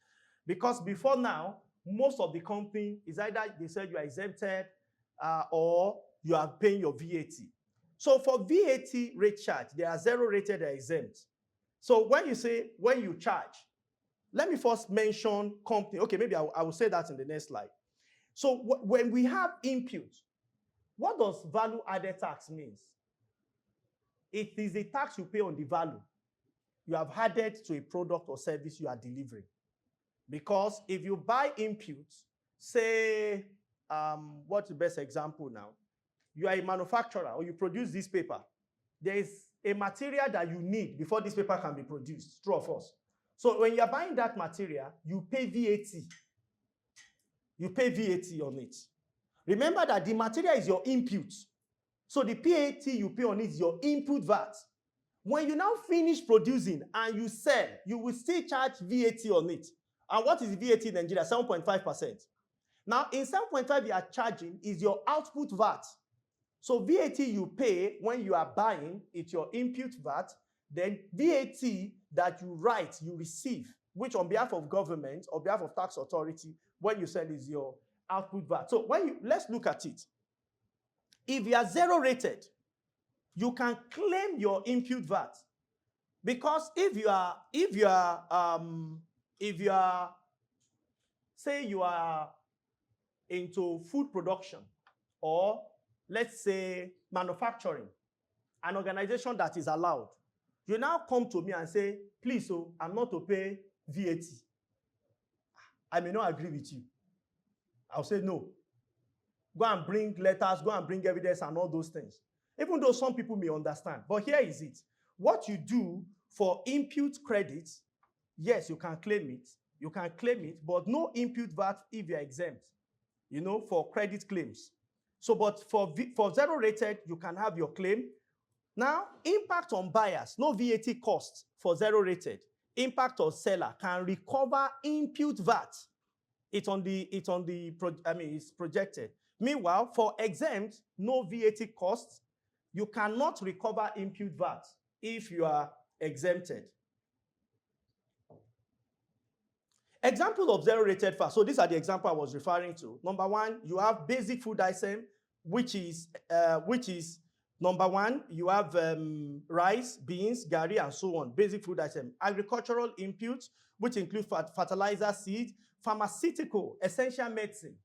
Because before now, most of the company is either they said you are exempted or you are paying your VAT. So for VAT rate charge, there are zero rated or exempt. So when you charge, let me first mention company. Okay, maybe I will say that in the next slide. So when we have input, what does value added tax means? It is a tax you pay on the value you have added to a product or service you are delivering. Because if you buy input, say, what's the best example now? You are a manufacturer or you produce this paper. There is a material that you need before this paper can be produced, true or false? So when you're buying that material, you pay VAT. You pay VAT on it. Remember that the material is your input. So the VAT you pay on it is your input VAT. When you now finish producing and you sell, you will still charge VAT on it. And what is VAT in Nigeria? 7.5%. Now, in 7.5 you are charging is your output VAT. So VAT you pay when you are buying, it's your input VAT. Then VAT that you write, you receive, which on behalf of government, or behalf of tax authority, when you sell is your output VAT. So let's look at it. If you are zero rated, you can claim your input VAT. Because if say you are into food production, or let's say manufacturing, an organization that is allowed, you now come to me and say, please, I'm not to pay VAT. I may not agree with you. I'll say no. Go and bring letters, go and bring evidence and all those things. Even though some people may understand. But here is it. What you do for input credits, yes, you can claim it. You can claim it, but no input VAT if you're exempt, for credit claims. So, but for zero rated, you can have your claim. Now, impact on buyers, no VAT cost for zero rated. Impact on seller can recover input VAT. It's projected. Meanwhile, for exempt, no VAT costs. You cannot recover input VAT if you are exempted. Example of zero rated VAT. So these are the example I was referring to. Number one, you have basic food item, which is number one, you have rice, beans, gari, and so on. Basic food item. Agricultural inputs, which include fertilizer, seed, pharmaceutical, essential medicine.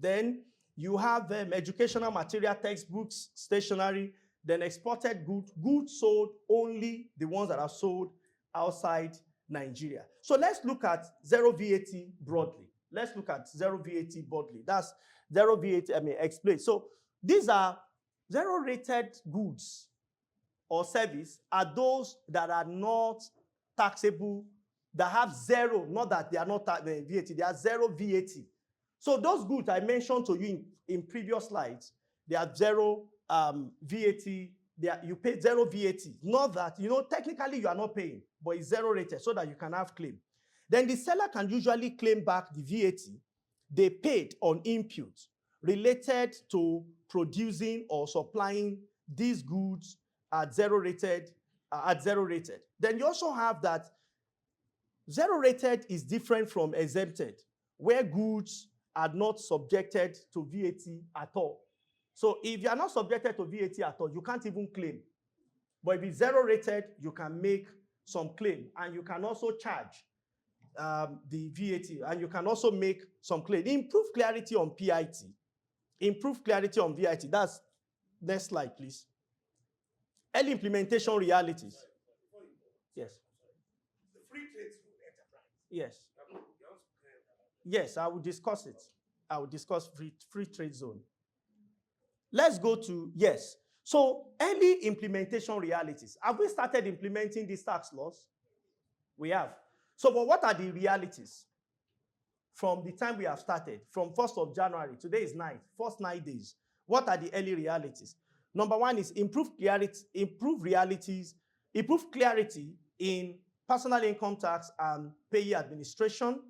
Then you have educational material, textbooks, stationery, then exported goods sold only the ones that are sold outside Nigeria. So let's look at zero VAT broadly. That's zero VAT, explain. So these are zero rated goods or service are those that are not taxable, that have zero, not that they are not VAT, they are zero VAT. So those goods I mentioned to you in previous slides, they are zero VAT, you pay zero VAT. Not that, technically you are not paying, but it's zero rated so that you can have claim. Then the seller can usually claim back the VAT they paid on input related to producing or supplying these goods at zero rated. Then you also have that zero rated is different from exempted, where goods are not subjected to VAT at all. So if you are not subjected to VAT at all, you can't even claim. But if it's zero rated, you can make some claim, and you can also charge the VAT, and you can also make some claim. Improve clarity on PIT. Improve clarity on VIT. That's next slide, please. Early implementation realities. Yes. The free trade zone enterprise. Yes. Yes, I will discuss it. I will discuss free trade zone. Let's go to, yes. So early implementation realities. Have we started implementing these tax laws? We have. So, but what are the realities? From the time we have started, from 1st of January, today is 9th, first 9 days. What are the early realities? Number one is improve clarity in personal income tax and payee administration,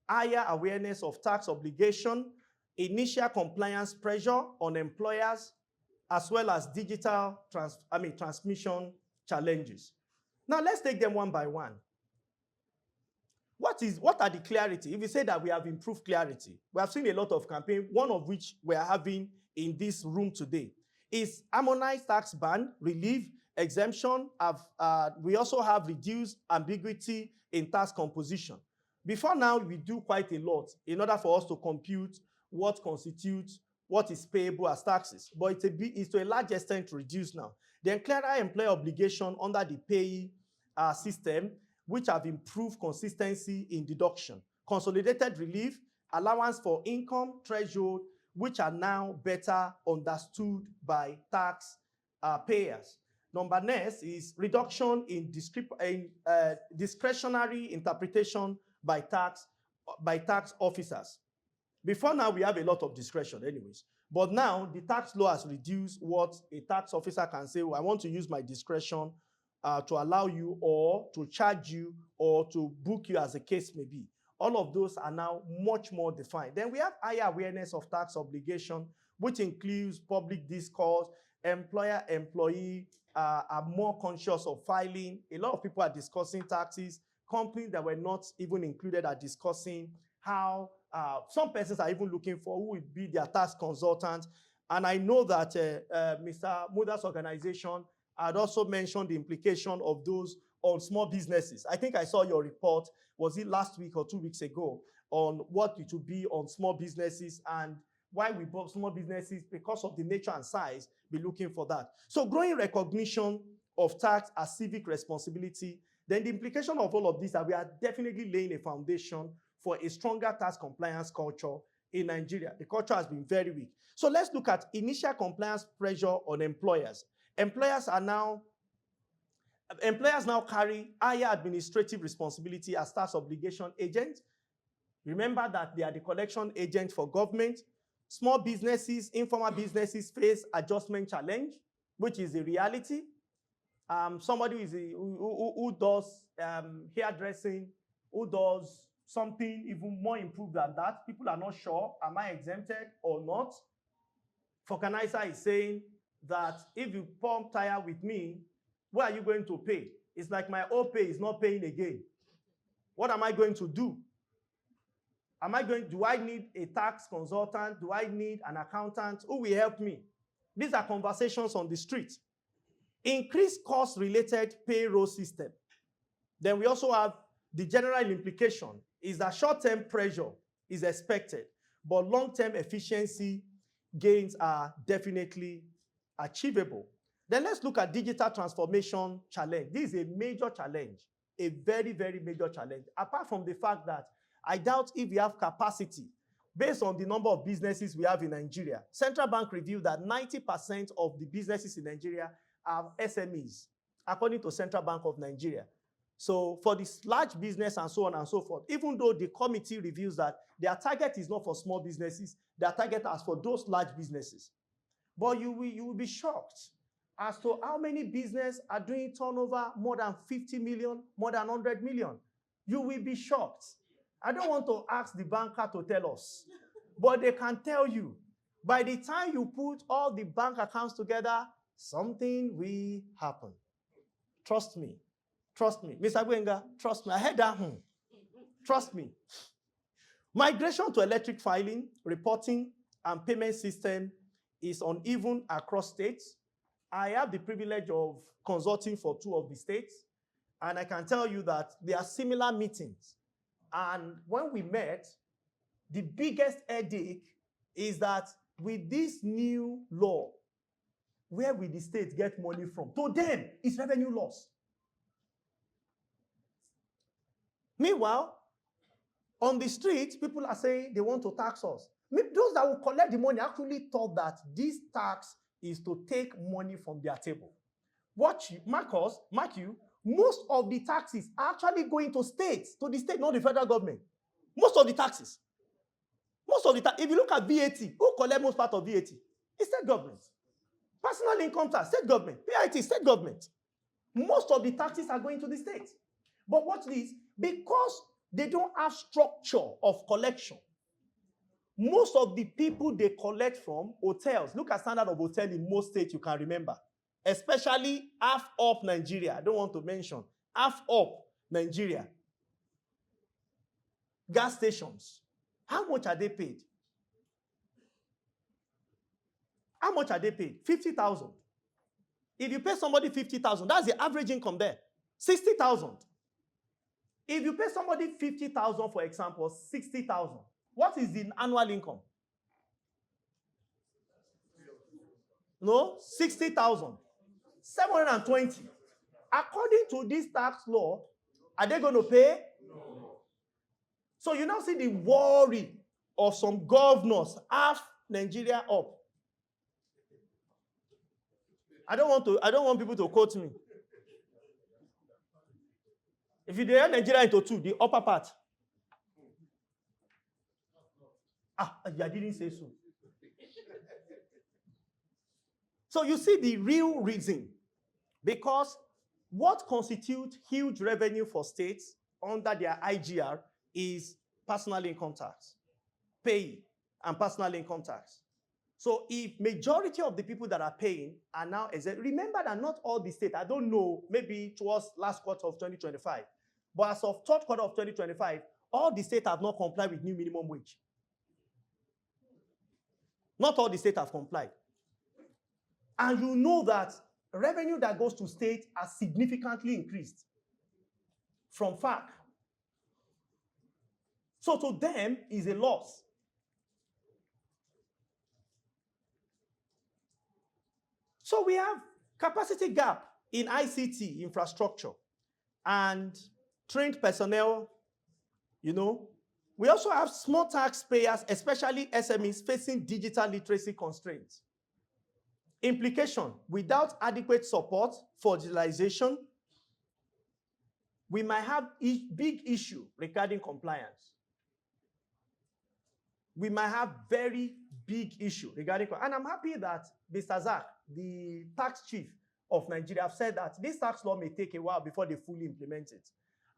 higher awareness of tax obligation, initial compliance pressure on employers, as well as digital transmission challenges. Now let's take them one by one. What are the clarity? If you say that we have improved clarity, we have seen a lot of campaigns, one of which we are having in this room today is harmonized tax ban, relief, exemption. We also have reduced ambiguity in tax composition. Before now, we do quite a lot in order for us to compute what constitutes what is payable as taxes, but it's to a large extent reduced now. Then clearer employer obligation under the payee system, which have improved consistency in deduction, consolidated relief, allowance for income threshold, which are now better understood by tax payers. Number next is reduction in discretionary interpretation by tax officers. Before now, we have a lot of discretion anyways. But now, the tax law has reduced what a tax officer can say, well, I want to use my discretion to allow you or to charge you or to book you as the case may be. All of those are now much more defined. Then we have higher awareness of tax obligation, which includes public discourse, employer-employee are more conscious of filing. A lot of people are discussing taxes. Companies that were not even included are discussing how some persons are even looking for who will be their tax consultant. And I know that Mr. Muda's organization had also mentioned the implication of those on small businesses. I think I saw your report, was it last week or 2 weeks ago, on what it would be on small businesses and why we bought small businesses, because of the nature and size, be looking for that. So growing recognition of tax as civic responsibility, then the implication of all of this that we are definitely laying a foundation for a stronger tax compliance culture in Nigeria. The culture has been very weak. So let's look at initial compliance pressure on employers. Employers now carry higher administrative responsibility as tax obligation agents. Remember that they are the collection agent for government. Small businesses, informal businesses face adjustment challenge, which is a reality. Somebody who does hairdressing, who does something even more improved than that, people are not sure, am I exempted or not? Vulcanizer is saying that if you pump tire with me, where are you going to pay? It's like my old pay is not paying again. What am I going to do? Do I need a tax consultant? Do I need an accountant? Who will help me? These are conversations on the street. Increased cost-related payroll system. Then we also have the general implication is that short-term pressure is expected, but long-term efficiency gains are definitely achievable. Then let's look at digital transformation challenge. This is a major challenge, a very, very major challenge. Apart from the fact that I doubt if we have capacity based on the number of businesses we have in Nigeria. Central Bank revealed that 90% of the businesses in Nigeria are SMEs, according to Central Bank of Nigeria. So for this large business and so on and so forth, even though the committee reveals that their target is not for small businesses, their target is for those large businesses. But you will be shocked as to how many businesses are doing turnover more than 50 million, more than 100 million. You will be shocked. I don't want to ask the banker to tell us, but they can tell you. By the time you put all the bank accounts together, something will happen. Trust me. Trust me. Mr. Gwenga, trust me. I heard that. Trust me. Migration to electric filing, reporting, and payment system is uneven across states. I have the privilege of consulting for 2 of the states, and I can tell you that there are similar meetings. And when we met, the biggest headache is that with this new law, where will the state get money from? To them, it's revenue loss. Meanwhile, On the street, people are saying they want to tax us. Those that will collect the money actually thought that this tax is to take money from their table. Mark you, most of the taxes are actually going to states, to the state, not the federal government. Most of the taxes. If you look at VAT, who collect most part of VAT? It's state government. Personal income tax, state government. PIT, state government. Most of the taxes are going to the state. But watch this, because they don't have structure of collection, most of the people they collect from hotels, look at standard of hotel in most states you can remember, especially half up Nigeria. I don't want to mention half up Nigeria. Gas stations, how much are they paid? How much are they paid? 50,000. If you pay somebody 50,000, that's the average income there. 60,000. If you pay somebody 50,000, for example, 60,000, what is the annual income? No, 60,000. 720. According to this tax law, are they going to pay? No. So you now see the worry of some governors half Nigeria up. I don't want people to quote me. If you divide Nigeria into two, the upper part. I didn't say so. So you see the real reason. Because what constitutes huge revenue for states under their IGR is personal income tax, pay, and personal income tax. So if majority of the people that are paying are now exempt, remember that not all the states, I don't know, maybe towards last quarter of 2025, but as of third quarter of 2025, all the states have not complied with new minimum wage. Not all the states have complied. And you know that revenue that goes to states has significantly increased from FAC. So to them is a loss. So we have capacity gap in ICT infrastructure and trained personnel, you know. We also have small taxpayers, especially SMEs, facing digital literacy constraints. Implication, without adequate support for digitalization, we might have a big issue regarding compliance. We might have very big issue regarding, and I'm happy that Mr. Zach, the tax chief of Nigeria, have said that this tax law may take a while before they fully implement it.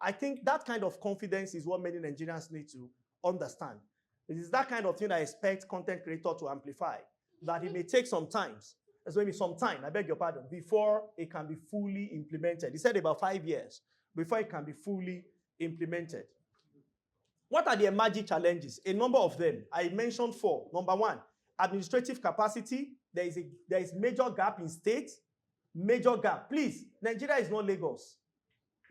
I think that kind of confidence is what many Nigerians need to understand. It is that kind of thing I expect content creator to amplify, that it may take some time. There's maybe some time, I beg your pardon, before it can be fully implemented. He said about 5 years before it can be fully implemented. What are the emerging challenges? A number of them. I mentioned 4. Number 1, administrative capacity. There is major gap in states. Major gap. Please, Nigeria is not Lagos.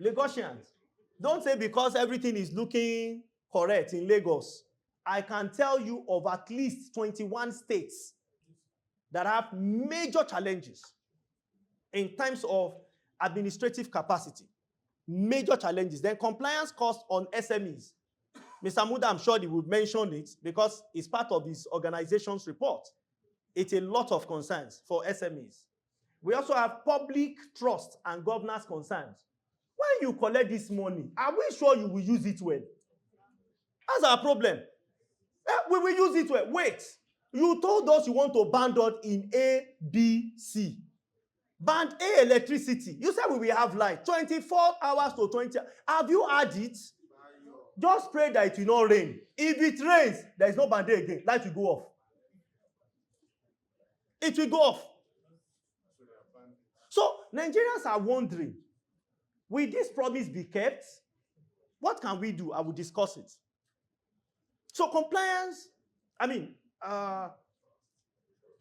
Lagosians, don't say because everything is looking correct in Lagos. I can tell you of at least 21 states that have major challenges in terms of administrative capacity. Major challenges. Then compliance costs on SMEs. Mr. Muda, I'm sure he would mention it because it's part of his organization's report. It's a lot of concerns for SMEs. We also have public trust and governance concerns. When you collect this money, are we sure you will use it well? That's our problem. We will use it well. Wait. You told us you want to ban dot in A, B, C. Band A, electricity. You said we will have light. 24 hours to 20 hours. Have you had it? Just pray that it will not rain. If it rains, there is no band A again. Light will go off. It will go off. So Nigerians are wondering, will this promise be kept? What can we do? I will discuss it. So compliance,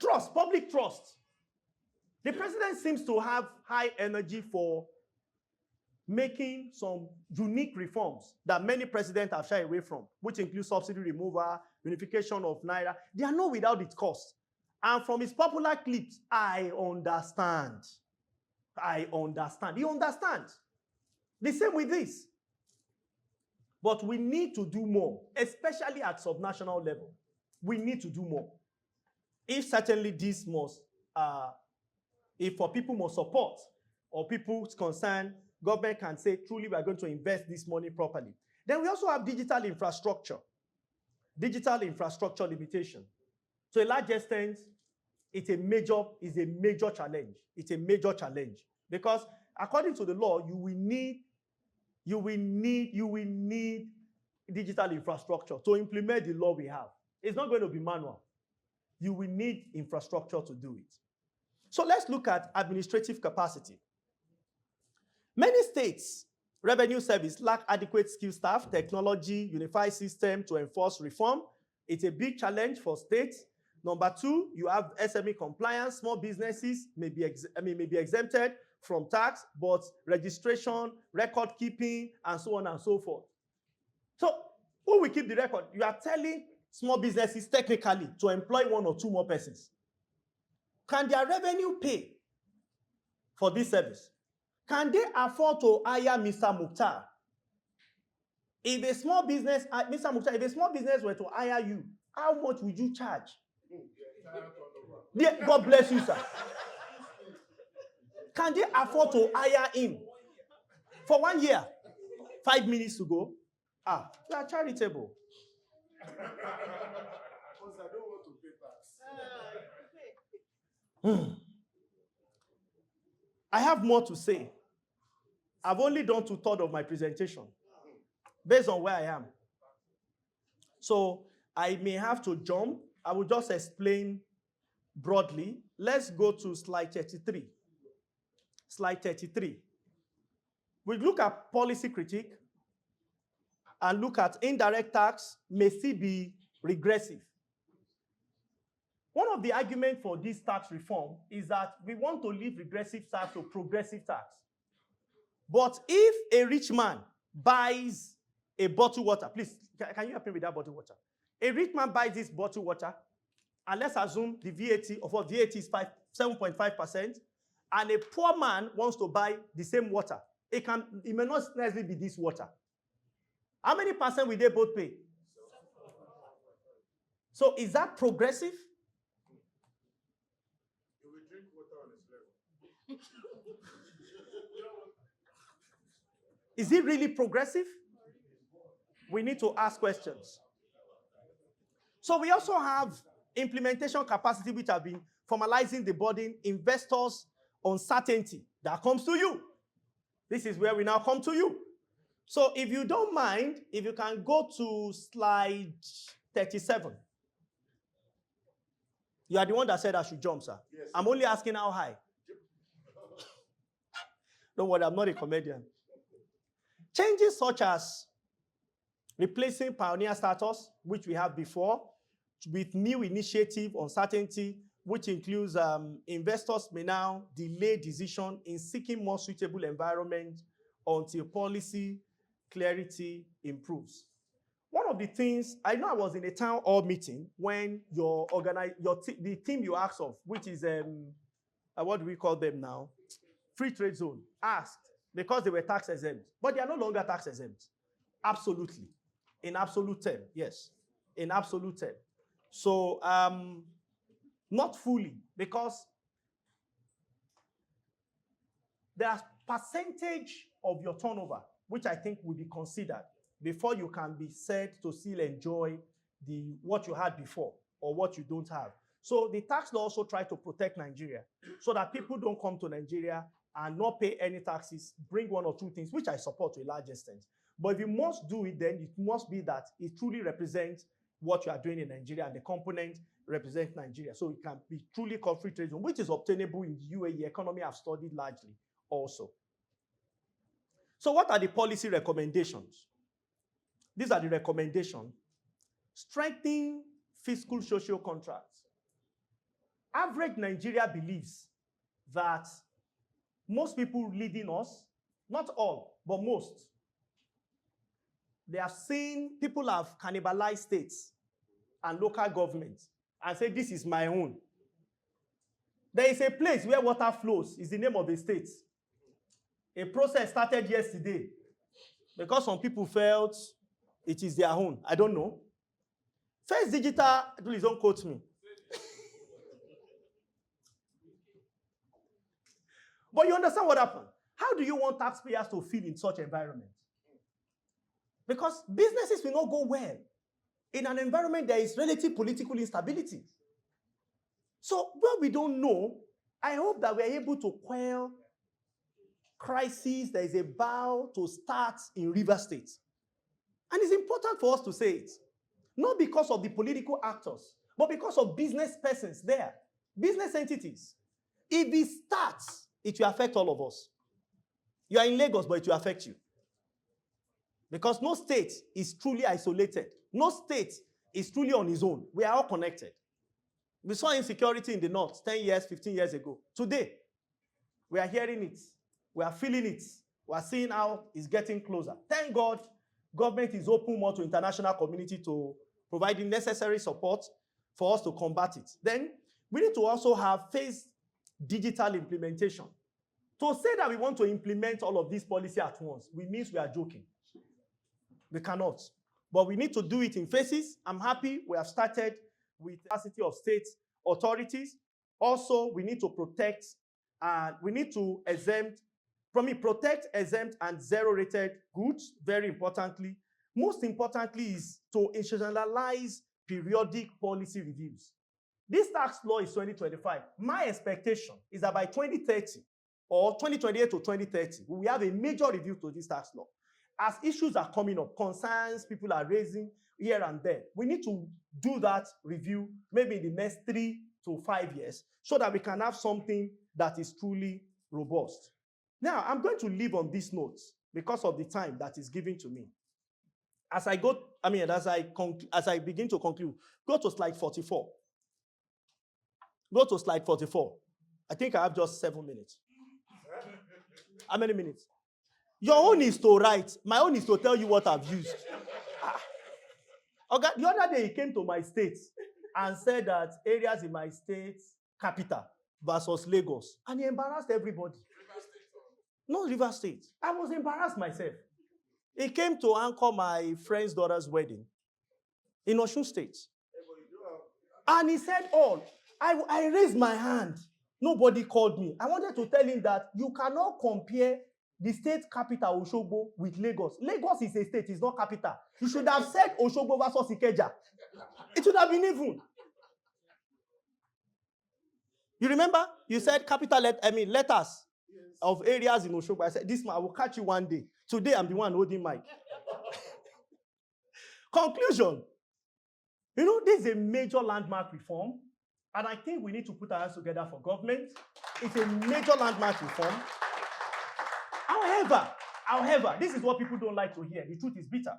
trust, public trust. The president seems to have high energy for making some unique reforms that many presidents have shied away from, which include subsidy removal, unification of Naira. They are not without its cost. And from his popular clips, I understand. He understands. The same with this. But we need to do more, especially at subnational level. We need to do more. If certainly this must, if for people must support or people's concern, government can say, truly, we are going to invest this money properly. Then we also have digital infrastructure limitation. To a large extent, it's a major challenge. It's a major challenge because according to the law, you will need digital infrastructure to implement the law we have. It's not going to be manual. You will need infrastructure to do it. So let's look at administrative capacity. Many states' revenue service lack adequate skilled staff, technology, unified system to enforce reform. It's a big challenge for states. Number two, you have SME compliance. Small businesses may be exempted from tax, but registration, record keeping, and so on and so forth. So who will keep the record? You are telling small businesses technically to employ 1 or 2 more persons. Can their revenue pay for this service? Can they afford to hire Mr. Mukhtar? If a small business, Mr. Mukhtar, if a small business were to hire you, how much would you charge? God bless you, sir. Can they afford to hire him for 1 year? 5 minutes to go? They are charitable. Because I don't want to pay tax. I have more to say. I've only done 2/3 of my presentation based on where I am. So I may have to jump. I will just explain broadly. Let's go to slide 33. Slide 33. We look at policy critique and look at indirect tax may still be regressive. One of the arguments for this tax reform is that we want to leave regressive tax to progressive tax. But if a rich man buys a bottled water, please, can you help me with that bottled water? A rich man buys this bottled water, and let's assume the VAT of what VAT is 7.5%, and a poor man wants to buy the same water. It may not necessarily be this water. How many percent will they both pay? So is that progressive? You will drink water on its level. Is it really progressive? We need to ask questions. So we also have implementation capacity, which have been formalizing the burden, investors' uncertainty. That comes to you. This is where we now come to you. So if you don't mind, if you can go to slide 37. You are the one that said I should jump, sir. Yes. I'm only asking how high. Don't worry, I'm not a comedian. Changes such as replacing pioneer status, which we have before, with new initiative uncertainty, which includes investors may now delay decision in seeking more suitable environment until policy clarity improves. One of the things, I know I was in a town hall meeting when the team you asked of, which is, what do we call them now? Free trade zone, asked, because they were tax exempt, but they are no longer tax exempt. Absolutely. In absolute term, yes. In absolute term. So, not fully, because there's percentage of your turnover, which I think will be considered before you can be said to still enjoy what you had before or what you don't have. So the tax law also try to protect Nigeria so that people don't come to Nigeria and not pay any taxes, bring 1 or 2 things, which I support to a large extent. But if you must do it, then it must be that it truly represents what you are doing in Nigeria and the component represents Nigeria. So it can be truly called free trade zone, which is obtainable in the UAE economy I've studied largely also. So what are the policy recommendations? These are the recommendations. Strengthening fiscal social contracts. Average Nigeria believes that most people leading us, not all, but most, they have seen people have cannibalized states and local governments and say, this is my own. There is a place where water flows, is the name of the state. A process started yesterday because some people felt it is their own. I don't know. First Digital, please don't quote me. But you understand what happened? How do you want taxpayers to feel in such environment? Because businesses will not go well in an environment there is relative political instability. So when we don't know, I hope that we are able to quell crisis that is about to start in Rivers State. And it's important for us to say it. Not because of the political actors, but because of business persons there, business entities. If it starts, it will affect all of us. You are in Lagos, but it will affect you. Because no state is truly isolated. No state is truly on its own. We are all connected. We saw insecurity in the north 10 years, 15 years ago. Today, we are hearing it. We are feeling it. We are seeing how it's getting closer. Thank God, government is open more to international community to provide the necessary support for us to combat it. Then, we need to also have phased digital implementation. To say that we want to implement all of these policies at once, we means we are joking. We cannot. But we need to do it in phases. I'm happy we have started with the capacity of state authorities. Also, we need to protect and we need to protect, exempt, and zero-rated goods, very importantly. Most importantly is to institutionalize periodic policy reviews. This tax law is 2025. My expectation is that by 2030 or 2028 to 2030, we will have a major review to this tax law. As issues are coming up, concerns people are raising here and there, we need to do that review maybe in the next 3 to 5 years so that we can have something that is truly robust. Now, I'm going to leave on these notes because of the time that is given to me. As I begin to conclude, go to slide 44. Go to slide 44. I think I have just 7 minutes. How many minutes? Your own is to write. My own is to tell you what I've used. Okay, the other day he came to my state and said that areas in my state capital versus Lagos. And he embarrassed everybody. Not River State. I was embarrassed myself. He came to anchor my friend's daughter's wedding in Osun State. And he said, I raised my hand. Nobody called me. I wanted to tell him that you cannot compare the state capital, Osogbo, with Lagos. Lagos is a state, it's not capital. You should have said Osogbo versus Ikeja. It would have been even. You remember? You said letters of areas in Osogbo. I said, this man, I will catch you one day. Today, I'm the one holding mic. Conclusion. You know, this is a major landmark reform. And I think we need to put our hands together for government. It's a major landmark reform. However, this is what people don't like to hear. The truth is bitter.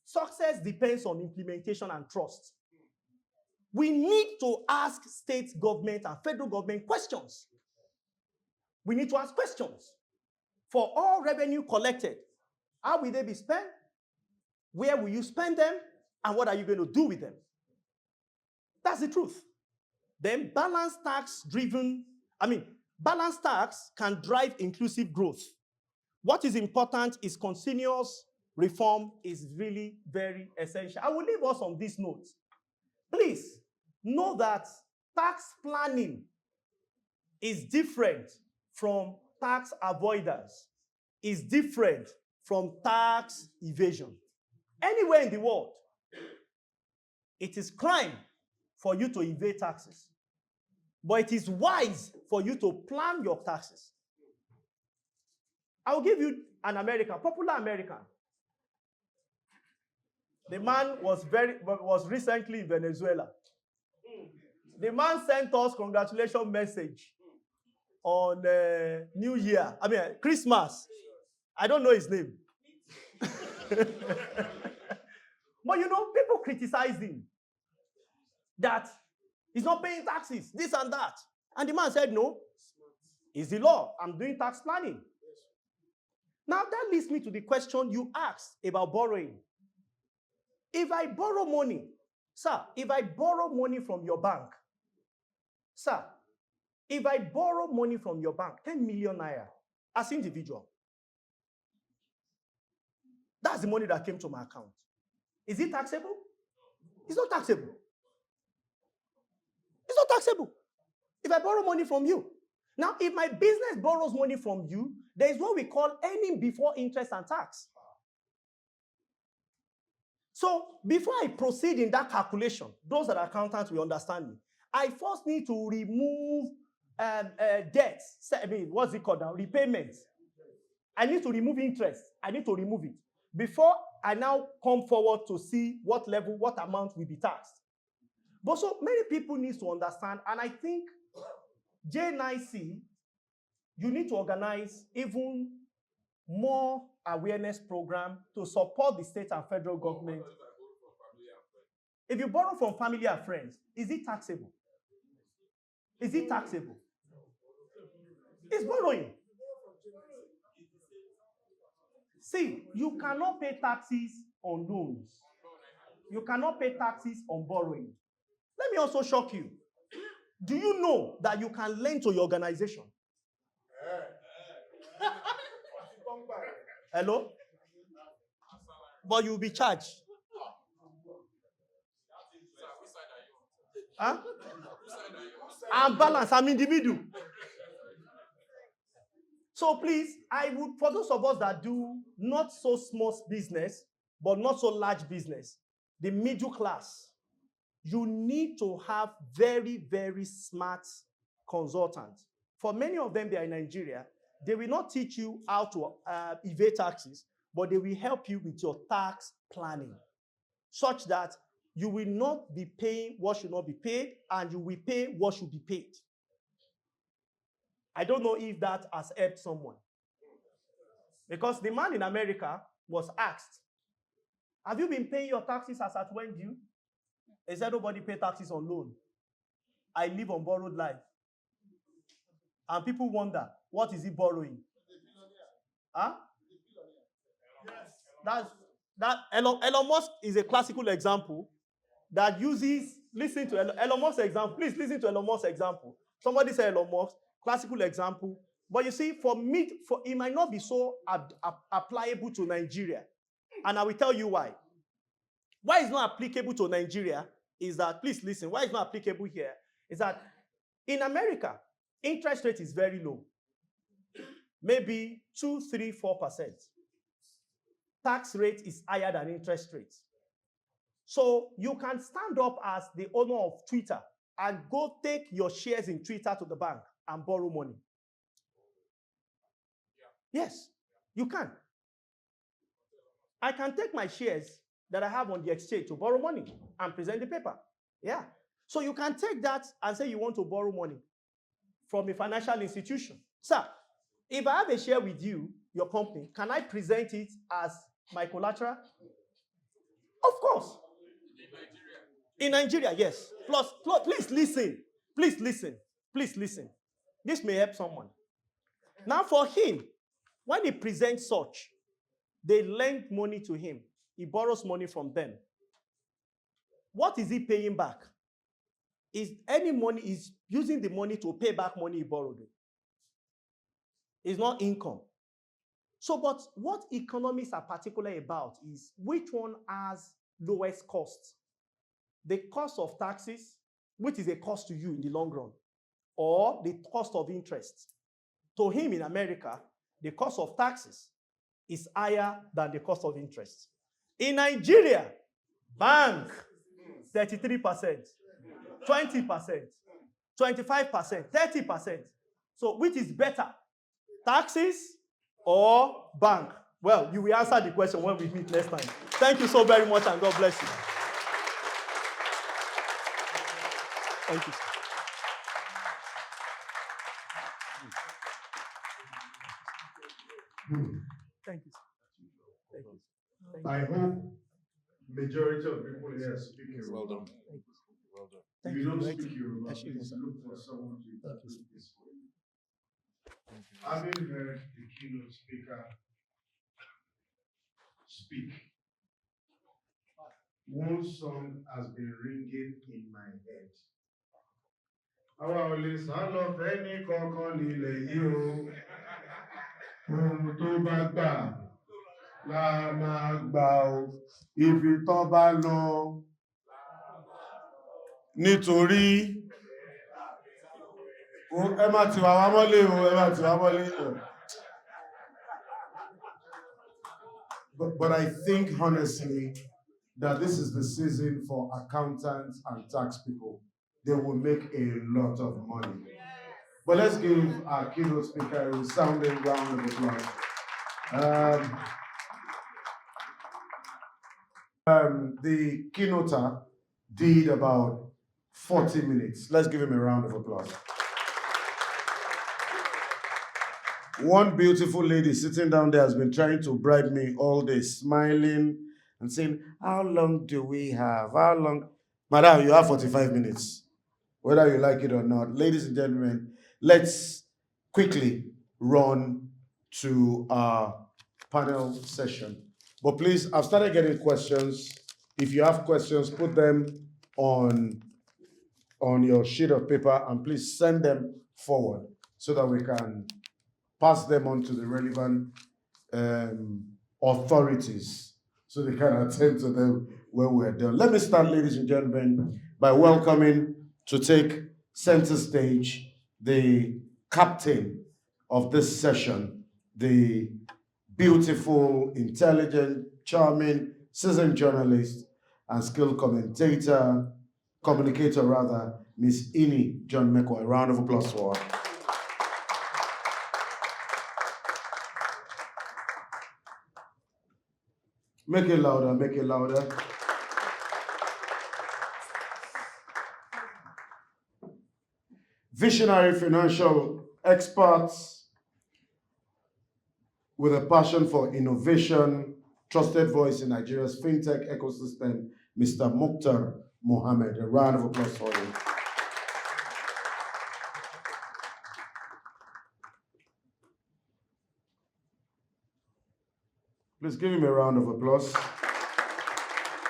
Success depends on implementation and trust. We need to ask state government and federal government questions. We need to ask questions. For all revenue collected, how will they be spent? Where will you spend them? And what are you going to do with them? That's the truth. Then balanced tax can drive inclusive growth. What is important is continuous reform is really very essential. I will leave us on this note. Please know that tax planning is different from tax avoidance, is different from tax evasion. Anywhere in the world, it is crime for you to evade taxes. But it is wise for you to plan your taxes. I'll give you an popular American. The man was recently in Venezuela. The man sent us congratulations message on New Year. Christmas. I don't know his name. But you know, people criticized him that he's not paying taxes, this and that. And the man said, no, it's the law. I'm doing tax planning. Now that leads me to the question you asked about borrowing. If I borrow money from your bank, 10 million naira as individual, that's the money that came to my account. Is it taxable? It's not taxable. It's not taxable. If I borrow money from you. Now, if my business borrows money from you, there is what we call earning before interest and tax. So before I proceed in that calculation, those that are accountants will understand me. I first need to remove debts. I mean, what's it called now? Repayments. I need to remove interest. I need to remove it before I now come forward to see what level, what amount will be taxed. But so many people need to understand, and I think J9C, you need to organize even more awareness program to support the state and federal government. If you borrow from family and friends, is it taxable? Is it taxable? It's borrowing. See, you cannot pay taxes on loans. You cannot pay taxes on borrowing. Let me also shock you. Do you know that you can lend to your organization? Hello? But you'll be charged. Huh? I'm balanced. I'm in the middle. So please, I would, for those of us that do not so small business, but not so large business, the middle class, you need to have very, very smart consultants. For many of them, they are in Nigeria. They will not teach you how to evade taxes, but they will help you with your tax planning, such that you will not be paying what should not be paid, and you will pay what should be paid. I don't know if that has helped someone. Because the man in America was asked, have you been paying your taxes as at when due? He said, nobody pay taxes on loan. I live on borrowed life. And people wonder, what is he borrowing? Huh? That Elon Musk is a classical example that uses, listen to Elon Musk's example. Please listen to Elon Musk's example. Somebody said Elon Musk, classical example. But you see, for me, it might not be so applicable to Nigeria. And I will tell you why. Why it's not applicable to Nigeria is that, please listen, why it's not applicable here is that in America, interest rate is very low. Maybe 2, 3, 4%. Tax rate is higher than interest rates. So you can stand up as the owner of Twitter and go take your shares in Twitter to the bank and borrow money. Yes, you can. I can take my shares that I have on the exchange to borrow money and present the paper. Yeah. So you can take that and say you want to borrow money from a financial institution. Sir, if I have a share with you, your company, can I present it as my collateral? Of course. In Nigeria, yes. Plus, please listen. Please listen. Please listen. This may help someone. Now for him, when he presents such, they lend money to him. He borrows money from them. What is he paying back? Is any money, is using the money to pay back money he borrowed. It's not income. So, but what economists are particular about is which one has lowest cost. The cost of taxes, which is a cost to you in the long run, or the cost of interest. To him in America, the cost of taxes is higher than the cost of interest. In Nigeria, bank, 33%, 20%, 25%, 30%. So which is better, taxes or bank? Well, you will answer the question when we meet next time. Thank you so very much, and God bless you. Thank you. Thank you. Thank you. I hope majority of people here speak Yoruba. Well done. Thank you. Well done. If you don't speak Yoruba, please look for someone to interpret this for you. Having heard the keynote speaker speak, one song has been ringing in my head. Àwa ò lè sá lọ fẹ́ni kankan nílẹ̀ yìí o. Ohun tó bá gbà la máa gbà ó, ibi tán bá lọ. Nítorí ẹ má tì wá mọ́lé o, ẹ má tì wá mọ́lé o. But I think honestly that this is the season for accountants and tax people. They will make a lot of money. But let's give our keynote speaker a resounding round of applause. The keynoter did about 40 minutes. Let's give him a round of applause. One beautiful lady sitting down there has been trying to bribe me all day, smiling and saying, how long do we have? How long? Madam, you have 45 minutes, whether you like it or not. Ladies and gentlemen, let's quickly run to our panel session. But please, I've started getting questions. If you have questions, put them on your sheet of paper and please send them forward so that we can pass them on to the relevant authorities so they can attend to them when we're done. Let me start, ladies and gentlemen, by welcoming to take center stage the captain of this session, the beautiful, intelligent, charming, seasoned journalist and skilled communicator rather, Miss Ini John Mekwa. A round of applause for her. Make it louder, make it louder. Visionary financial experts with a passion for innovation, trusted voice in Nigeria's fintech ecosystem, Mr. Mukhtar Mohammed. A round of applause for him. Please give him a round of applause.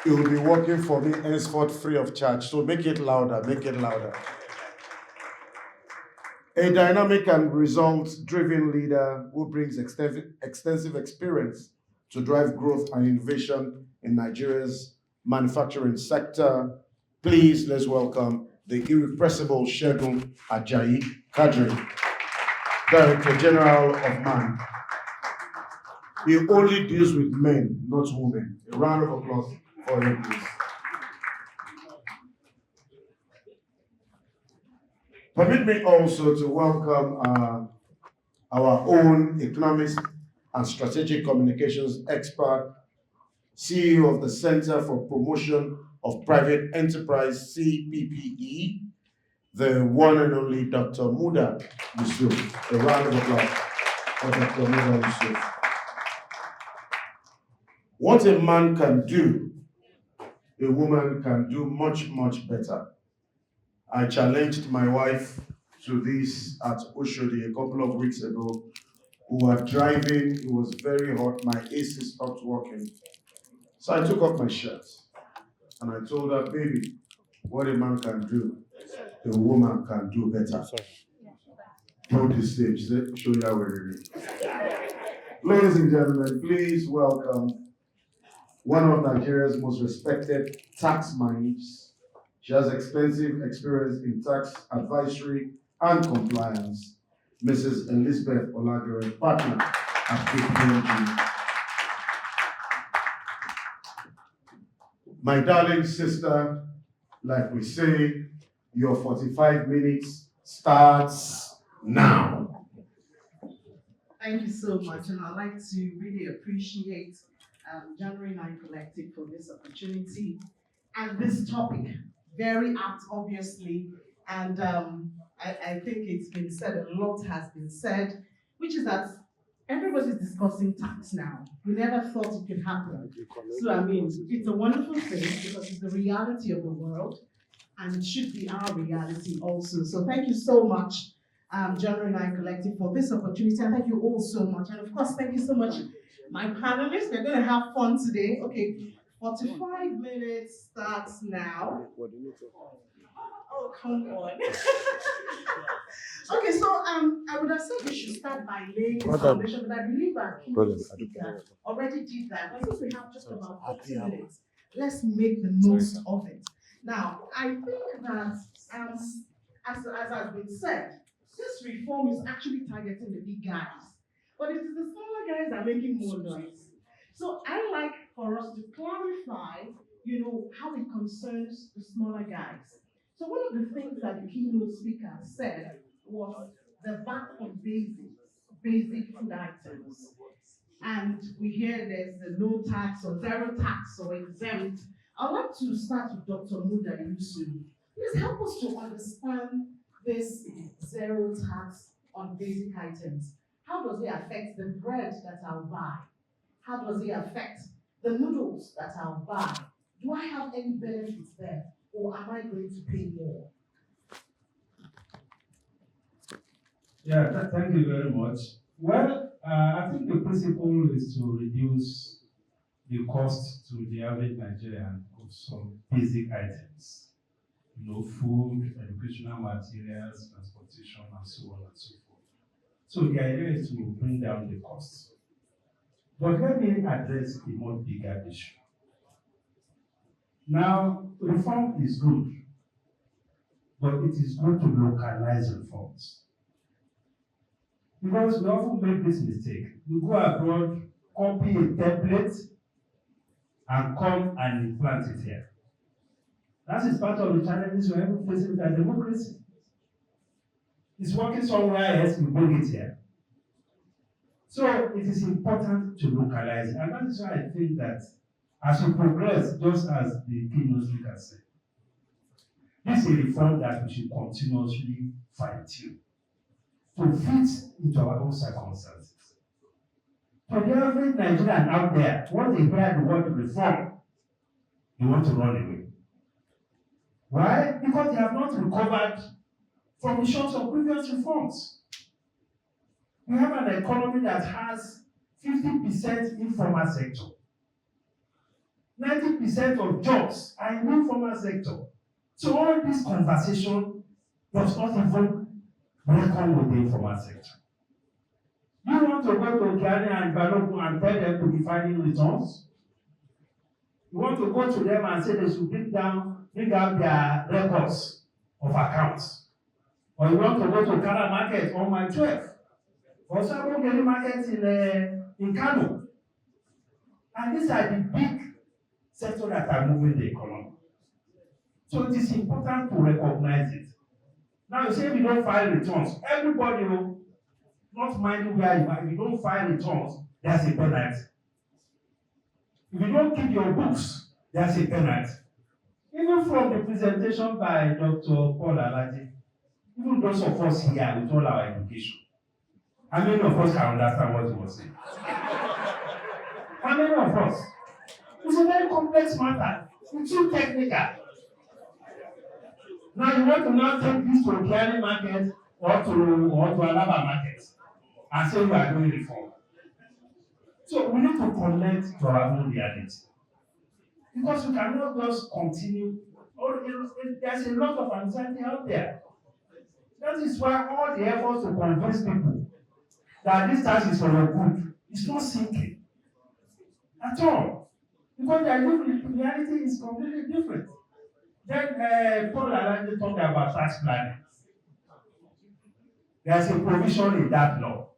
He will be working for me henceforth free of charge. So make it louder, make it louder. A dynamic and results-driven leader who brings extensive experience to drive growth and innovation in Nigeria's manufacturing sector. Please, let's welcome the irrepressible Segun Ajayi Kadri, Director General of MAN. He only deals with men, not women. A round of applause for him, please. Permit me also to welcome our own economist and strategic communications expert, CEO of the Center for Promotion of Private Enterprise, CPPE, the one and only Dr. Muda Yusuf. A round of applause for Dr. Muda Yusuf. What a man can do, a woman can do much, much better. I challenged my wife to this at Oshodi a couple of weeks ago. We were driving, it was very hot, my AC stopped working. So I took off my shirt and I told her, baby, what a man can do, a woman can do better. On the stage, show you how we're ready. Ladies and gentlemen, please welcome one of Nigeria's most respected tax minds. She has extensive experience in tax advisory and compliance. Mrs. Elizabeth Olagere, partner at KPMG. My darling sister, like we say, your 45 minutes starts now. Thank you so much, and I'd like to really appreciate J9C Collective for this opportunity and this topic. Very apt, obviously, and I think it's been said, a lot has been said, which is that everybody's discussing tax now. We never thought it could happen. So, I mean, it's a wonderful thing because it's the reality of the world, and it should be our reality also. So thank you so much, J9C Collective, for this opportunity, and thank you all so much. And of course, thank you so much, my panelists. We're going to have fun today. Okay, 45 minutes starts now. Oh, come on. Okay, so I would have said we should start by laying the foundation, but I believe our keynote speaker already did that. I think we have just about 40 minutes. Let's make the most of it. Now, I think that as has been said, this reform is actually targeting the big guys, but it is the smaller guys that are making more noise. So I like for us to clarify, how it concerns the smaller guys. So one of the things that the keynote speaker said was the VAT on basic food items. And we hear there's the no tax or zero tax or exempt. I'd like to start with Dr. Muda Yusuf. Please help us to understand this zero tax on basic items. How does it affect the bread that I'll buy? How does it affect the noodles that I'll buy? Do I have any benefits there, or am I going to pay more? Yeah, thank you very much. Well, I think the principle is to reduce the cost to the average Nigerian of some basic items. Food, educational materials, transportation, and so on and so forth. So the idea is to bring down the costs. But let me address a more bigger issue. Now, reform is good, but it is good to localize reforms. Because we often make this mistake. We go abroad, copy a template, and come and implant it here. That is part of the challenges we're facing with our democracy. It's working somewhere else, we bring it here. So it is important to localize it. And that is why I think that as we progress, just as the keynote speaker said, this is a reform that we should continuously fine-tune to fit into our own circumstances. For the average Nigerian out there, once they hear the word reform, they want to run away. Why? Because they have not recovered from the shocks of previous reforms. We have an economy that has 50% informal sector. 90% of jobs are in the informal sector. So all this conversation does not even reckon with the informal sector. You want to go to Kiani and Balogun and tell them to be filing returns? You want to go to them and say they should bring out their records of accounts? Or you want to go to Kara Market on my 12? Or Sabongeli Market in Kano? And these are the big sectors that are moving the economy. So it is important to recognize it. Now you say we don't file returns. Everybody will not mind where you are. If you don't file returns, there's a penalty. If you don't keep your books, there's a penalty. Even from the presentation by Dr. Paul Alaji, even those of us here with all our education, how many of us can understand what he was saying? How many of us? It's a very complex matter. It's too technical. Now you want to now take this to a clearing market or to Alaba market and say you are doing reform. So we need to connect to our own reality. Because we cannot just continue. There's a lot of anxiety out there. That is why all the efforts to convince people that this tax is for your good is not sinking at all. Because the reality is completely different. Then Paul Alandi talked about tax planning. There's a provision in that law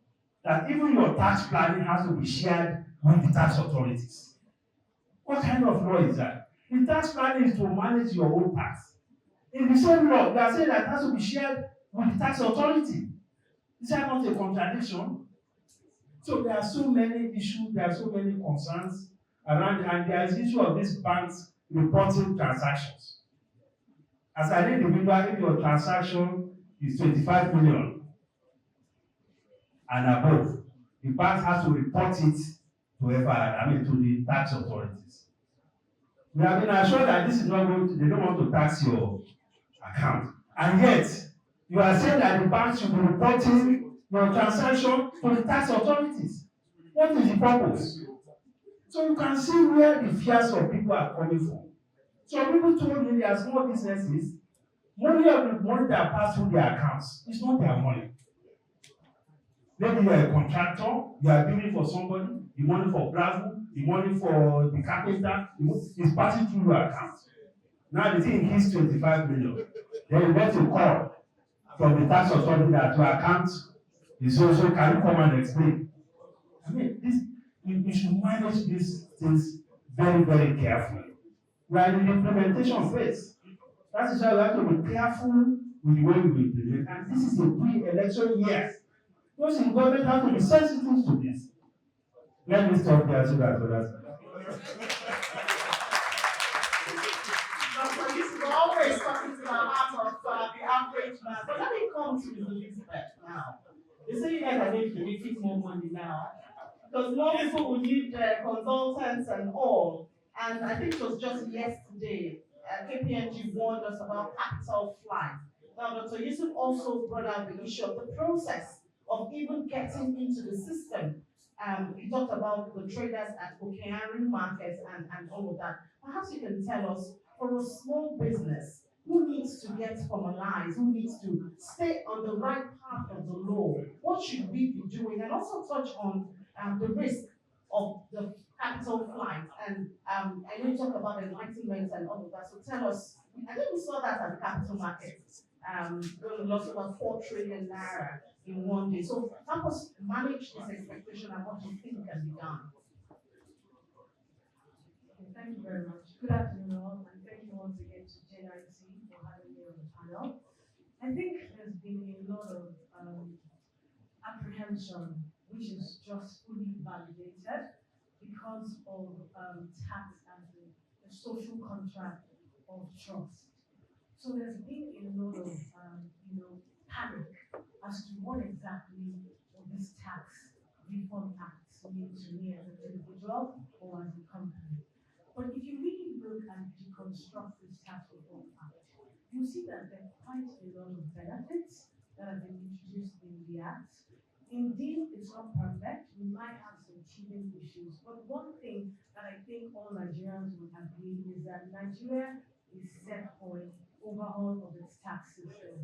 that even your tax planning has to be shared with the tax authorities. What kind of law is that? The tax planning is to manage your own tax. In the same law, they are saying that it has to be shared with the tax authority. Is that not a contradiction? So there are so many issues, there are so many concerns around, and there is the issue of these banks reporting transactions. As an individual, if your transaction is 25 million and above, the bank has to report it to the tax authorities. We have been assured that this is not going to, they don't want to tax your account. And yet, you are saying that the bank should be reporting your transaction to the tax authorities. What is the purpose? So you can see where the fears of people are coming from. So people told me there are small businesses Money of the money that pass through their accounts is not their money. Maybe you are a contractor, you are building for somebody, the money for gravel, the money for the carpenter, is passing through your account. Now the thing hits 25 million. Then you get a call from the tax authority that your account is also, can you come and explain? I mean, this you should manage these things very, very carefully. We are in the implementation phase. That is why we have to be careful with the way we implement. And this is a pre-election year. Those in government have to be sensitive to this. Let me stop there so that others. Dr. Yusuf, we're always talking to the heart of the average man. But let me come to Elizabeth now. They say you guys are going to be making more money now. Because more people will need consultants and all. And I think it was just yesterday, KPMG warned us about capital flight. Now, Dr. Yusuf also brought out the issue of the process of even getting into the system. He talked about the traders at Okeari markets and all of that. Perhaps you can tell us, for a small business, who needs to get formalized, who needs to stay on the right path of the law, what should we be doing? And also touch on the risk of the capital flight. And I know you talk about enlightenment and all of that. So tell us, I think we saw that at the capital market. We lost about 4 trillion naira in one day. So help us manage this expectation and what you think can be done. Thank you very much. Good afternoon, all, and thank you once again to J9C for having me on the panel. I think there's been a lot of apprehension, which is just fully validated because of tax as the social contract of trust. So there's been a lot of panic as to what exactly will this tax reform act mean to me as an individual or as a company. But if you really look and deconstruct this tax reform act, you see that there are quite a lot of benefits that have been introduced in the act. Indeed, it's not perfect. We might have some teething issues, but one thing that I think all Nigerians would agree is that Nigeria is set for an overhaul of its tax system.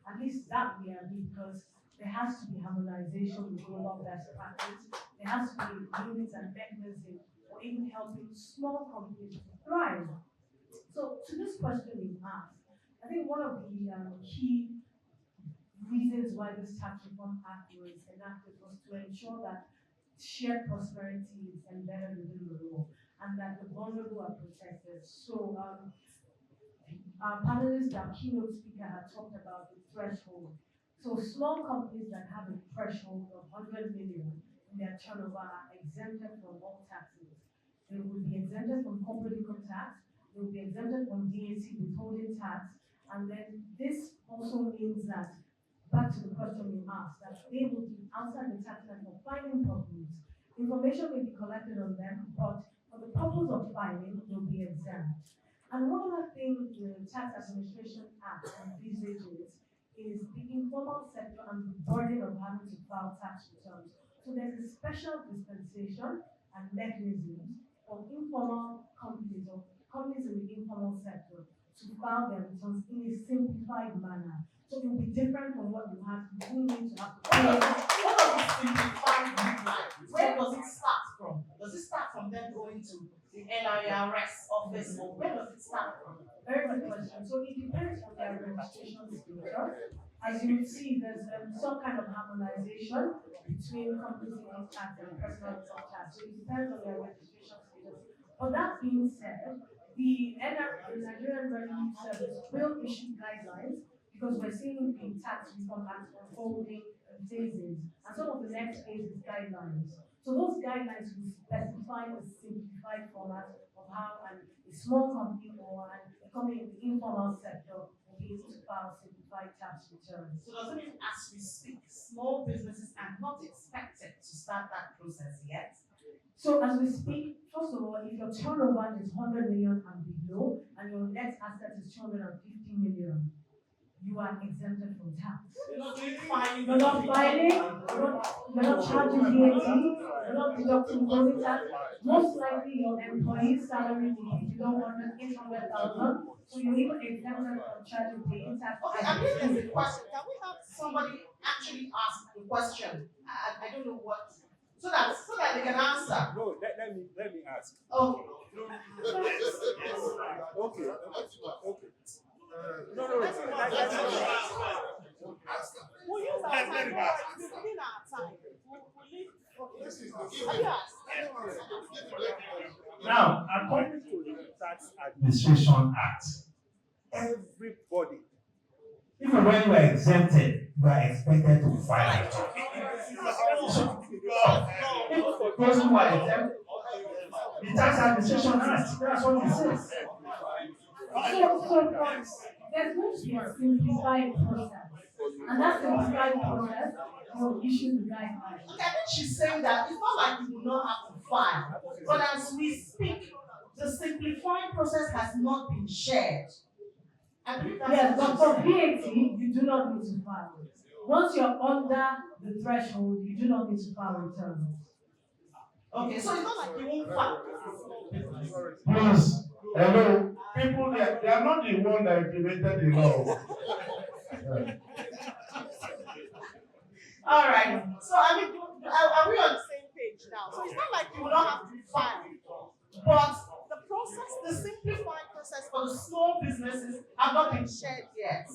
At least that we agree, because there has to be harmonization with global best practice. There has to be units and mechanisms for even helping small companies to thrive. So to this question you asked, I think one of the key reasons why this tax reform act was enacted was to ensure that shared prosperity is embedded within the law and that the vulnerable are protected. So our panelist, our keynote speaker, had talked about the threshold. So small companies that have a threshold of 100 million in their turnover are exempted from all taxes. They will be exempted from corporate income tax, they will be exempted from VAT withholding tax, and then this also means that, back to the question you asked, that they will be outside the tax net for filing purposes. Information may be collected on them, but for the purpose of filing, they'll be exempt. And one other thing the Tax Administration Act envisages is the informal sector and the burden of having to file tax returns. So there's a special dispensation and mechanisms for informal companies or companies in the informal sector to file their returns in a simplified manner. So it will be different from what you have to do. Need to have to pay. What does it simplified look like? Where does it start from? Does it start from them going to the NIRS office, or where does it start from? Very good question. So it depends on their registration status. As you would see, there's some kind of harmonization between companies income tax and personal income tax. So it depends on their registration status. But that being said, the Nigerian Revenue Service will issue guidelines because we're seeing the tax reform act unfolding in phases. And some of the next phase is guidelines. So those guidelines will specify a simplified format of how a small company or a company in the informal sector will be able to file simplified tax returns. So does it mean as we speak, small businesses are not expected to start that process yet? So as we speak, first of all, if your turnover is 100 million and below, and your net asset is 250 million, you are exempted from tax. You're not doing filing. You're not filing, you're not charging VAT, you're not deducting withholding tax. Most likely your employee's salary will be below 800,000, so you're even exempted from charging paying tax. Okay, I think there's a question. Can we have somebody actually ask the question? I don't know what, so that they can answer. No, let me ask. Okay. Okay. No. We'll use our time. Don't worry, it's within our time. We'll leave. Okay. Have you asked? Now, according to the Tax Administration Act, everybody, even when you are exempted, you are expected to file it. Those who are exempted, the Tax Administration Act, that's what it says. So there's going to be a simplified process, and that simplified process will issue the guidelines. Okay, I think she's saying that it's not like you will not have to file, but as we speak, the simplified process has not been shared. I believe that's Yes, what but she's for saying. VAT, you do not need to file. Once you're under the threshold, you do not need to file returns. Okay, so it's not like you won't file. Please, hello, people, they are not the one that implemented the law. All right. So I mean, are we on the same page now? So it's not like you will not have to file, but the process, the simplified process for the small businesses have not been shared yet.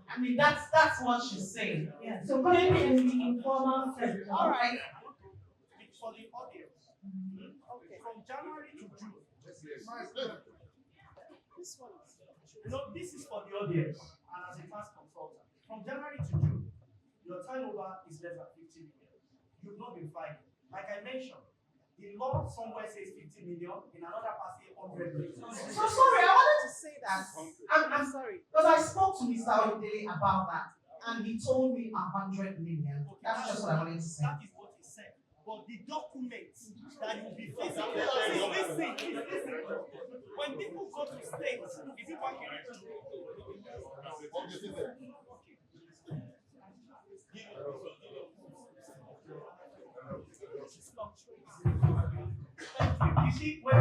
I mean, that's what she's saying. Yeah, so currently in the informal sector. All right. For the audience, Okay. from January to June, This one is. this is for the audience and as a tax consultant. From January to June, your turnover is less than 50 million. You've not been filing. Like I mentioned, the law somewhere says 50 million, in another part says 100 million. So sorry, I wanted to say that. I'm sorry. Because I spoke to Mr. Oyedele about that, and he told me 100 million. That's just what I wanted to say. That is what he said. But the documents that you will be facing, listen. When people go to states, is it one You see, when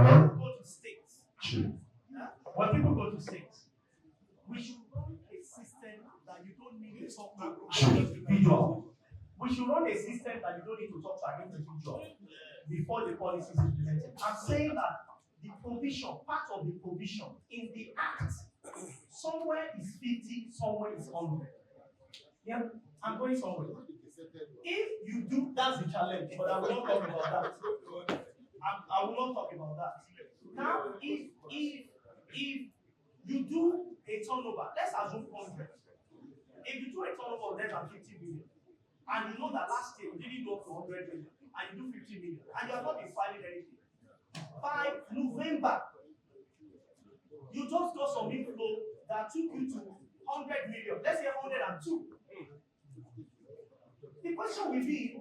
people go to states, we should run a system that you don't need to talk to an individual. We should run a system that you don't need to talk to an individual before the policy is implemented. I'm saying that the provision, part of the provision in the act, somewhere is 50, somewhere is 100. Yep, I'm going somewhere. If you do, that's the challenge, but I will not talk about that. I will not talk about that. Now, if you do a turnover, let's assume 100. If you do a turnover of less than 50 million, and you know that last year you didn't go up to 100 million, and you do 50 million, and you have not been filing anything, by November, you just got some inflow that took you to 100 million, let's say 102. The question will be,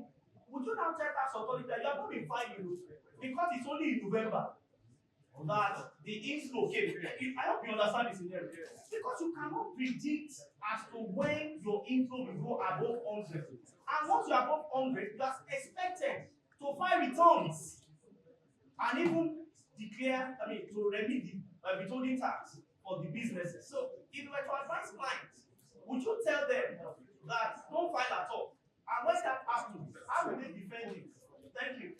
would you now tell tax authority that you have not been filing because it's only in November that the inflow came? I hope you understand this in there. Because you cannot predict as to when your inflow will go above 100. And once you are above 100, you are expected to file returns and even declare, to remit the withholding tax for the businesses. So if you were to advise clients, would you tell them that don't file at all? And when that happens, how will they defend it? Thank you.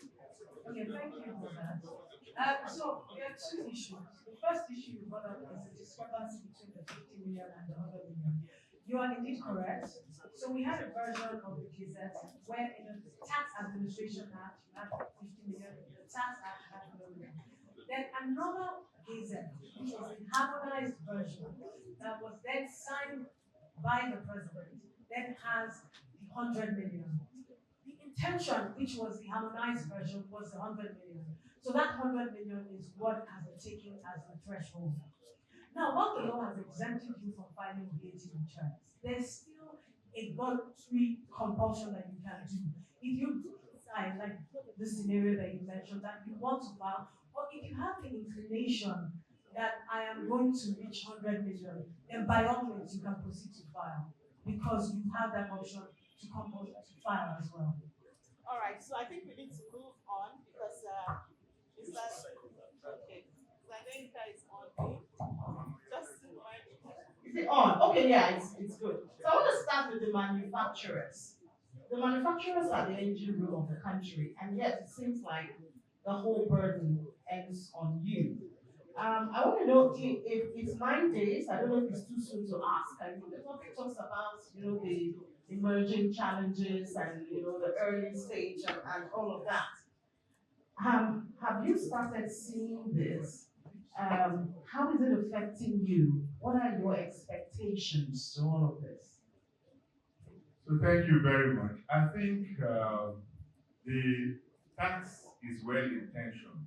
Okay, thank you for that. So there are two issues. The first issue you brought up is the discrepancy between the 50 million and the 100 million. You are indeed correct. So we had a version of the Gazette where in the Tax Administration Act you had 50 million, in the Tax Act you had 100 million. Then another Gazette, which was a harmonized version that was then signed by the president, then has the 100 million. The intention, which was the harmonized version, was the 100 million. So that 100 million is what has been taken as the threshold. Now, while the law has exempted you from filing VAT returns, there's still a voluntary compulsion that you can do. If you do decide, like the scenario that you mentioned, that you want to file, or if you have the inclination that I am going to reach 100 million, then by all means you can proceed to file because you have that option to compel to file as well. All right, so I think we need to move on because is that okay? So I think that is on. Just to remind you. Is it on? Okay, yeah, it's good. So I want to start with the manufacturers. The manufacturers are the engine room of the country, and yet it seems like the whole burden ends on you. I want to know if it's 9 days. I don't know if it's too soon to ask. I mean, the topic talks about the emerging challenges and the early stage and all of that. Have you started seeing this? How is it affecting you? What are your expectations to all of this? So thank you very much. I think the tax is well intentioned.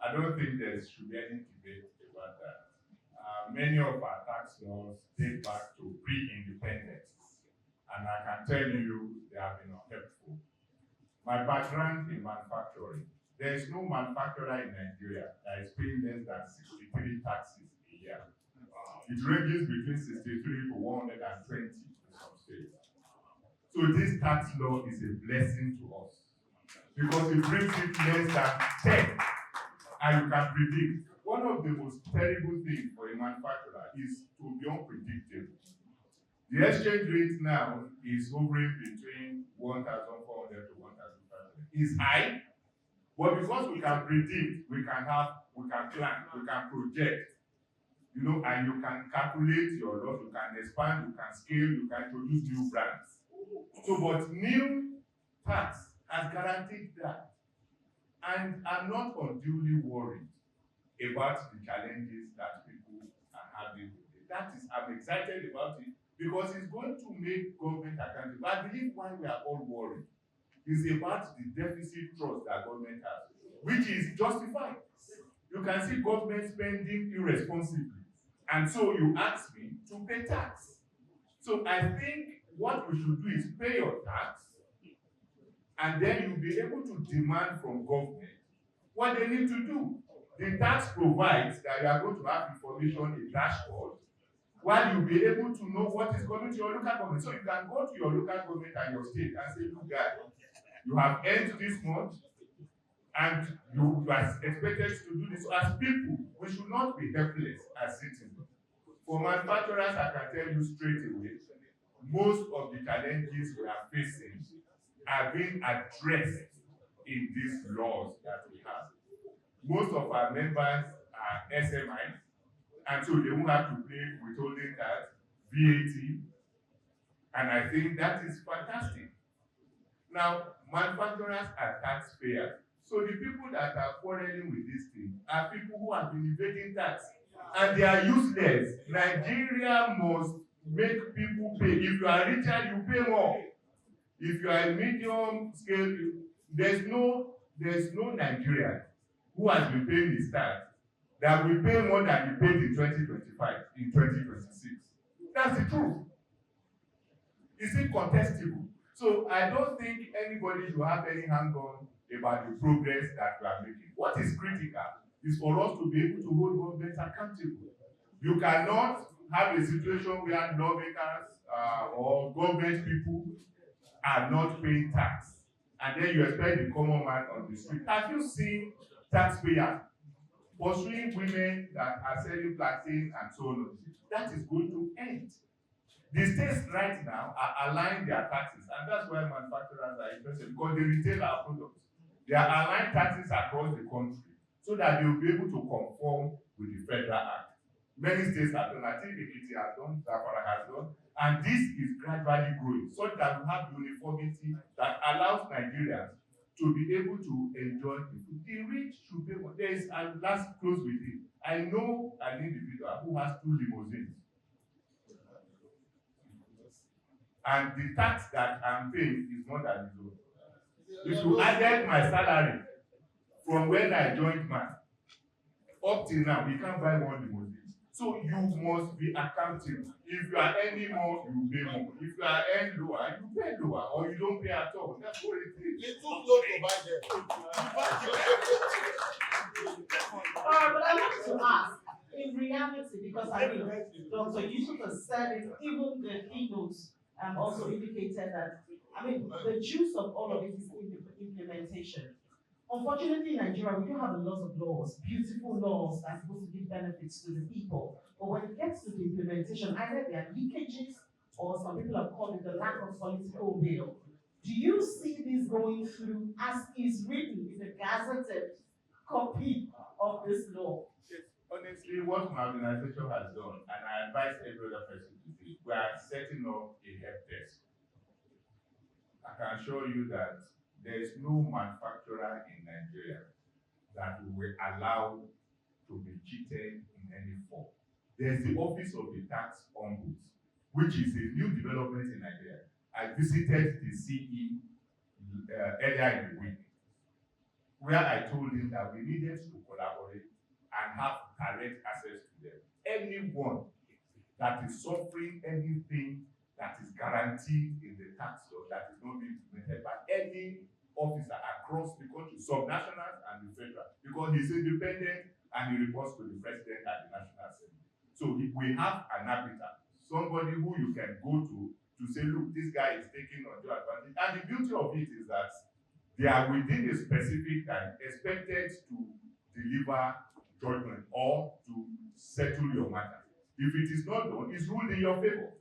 I don't think there should be any debate about that. Many of our tax laws date back to pre-independence, and I can tell you they have been unhelpful. My background in manufacturing, there is no manufacturer in Nigeria that is paying less than 63 taxes a year. It ranges between 63 to 120 in some states. So this tax law is a blessing to us because it brings it less than 10, and you can predict. One of the most terrible things for a manufacturer is to be unpredictable. The exchange rate now is hovering between 1,400 to 1,500. It's high, but because we can predict, we can plan, we can project, and you can calculate your loss, you can expand, you can scale, you can introduce new brands. So, but new tax has guaranteed that. And I'm not unduly worried about the challenges that people are having with it. I'm excited about it because it's going to make government accountable. I believe why we are all worried is about the deficit trust that government has, which is justified. You can see government spending irresponsibly. And so you ask me to pay tax. So I think what we should do is pay your tax, and then you'll be able to demand from government what they need to do. The tax provides that you are going to have information, a dashboard, while you'll be able to know what is coming to your local government. So you can go to your local government and your state and say, look guys, you have earned this much, and you are expected to do this. So as people, we should not be helpless as citizens. For manufacturers, I can tell you straight away, most of the challenges we are facing are being addressed in these laws that we have. Most of our members are SMIs, and so they won't have to pay withholding tax, VAT, and I think that is fantastic. Now, manufacturers are taxpayers. So the people that are quarreling with this thing are people who have been evading tax, and they are useless. Nigeria must make people pay. If you are richer, you pay more. If you are a medium scale, there's no Nigerian who has been paying his tax that will pay more than he paid in 2025, in 2026. That's the truth. It's incontestable. So I don't think anybody should have any hang-on about the progress that we are making. What is critical is for us to be able to hold government accountable. You cannot have a situation where lawmakers or government people are not paying tax, and then you expect the common man on the street. Have you seen taxpayers pursuing women that are selling plantain and so on? That is going to end. The states right now are aligning their taxes, and that's why manufacturers are interested, because they retail our products. They are aligning taxes across the country so that they will be able to conform with the federal act. Many states have done, I think Ekiti has done, Zamfara has done, and this is gradually growing so that we have uniformity that allows Nigerians to be able to enjoy the food. The rich should pay more. There is, and last close with it. I know an individual who has 2 limousines. And the tax that I'm paying is more than his own. If you added my salary from when I joined MAN up till now, we can't buy 1 limousine. So you must be accountable. If you are earning more, you pay more. If you are earning lower, you pay lower, or you don't pay at all. That's what it is. It's too low to buy them. But I want to ask, in reality, because I mean, Dr. Yusuf has said it, even the keynotes also indicated that I mean, the juice of all of it is implementation. Unfortunately, in Nigeria, we do have a lot of laws, beautiful laws that are supposed to give benefits to the people. But when it gets to the implementation, either there are leakages or some people have called it the lack of political will. Do you see this going through as is written in the gazetted copy of this law? Yes, honestly, what my organization has done, and I advise every other person to do, we are setting up a help desk. I can assure you that there is no manufacturer in Nigeria that we will allow to be cheated in any form. There's the Office of the Tax Ombuds, which is a new development in Nigeria. I visited the CE earlier in the week, where I told him that we needed to collaborate and have direct access to them. Anyone that is suffering anything that is guaranteed in the tax law that is not being implemented by any officer across the country, subnational and the federal, because he's independent and he reports to the president at the National Assembly. So if we have an arbiter, somebody who you can go to say, look, this guy is taking undue advantage. And the beauty of it is that they are within a specific time expected to deliver judgment or to settle your matter. If it is not done, it's ruled in your favor.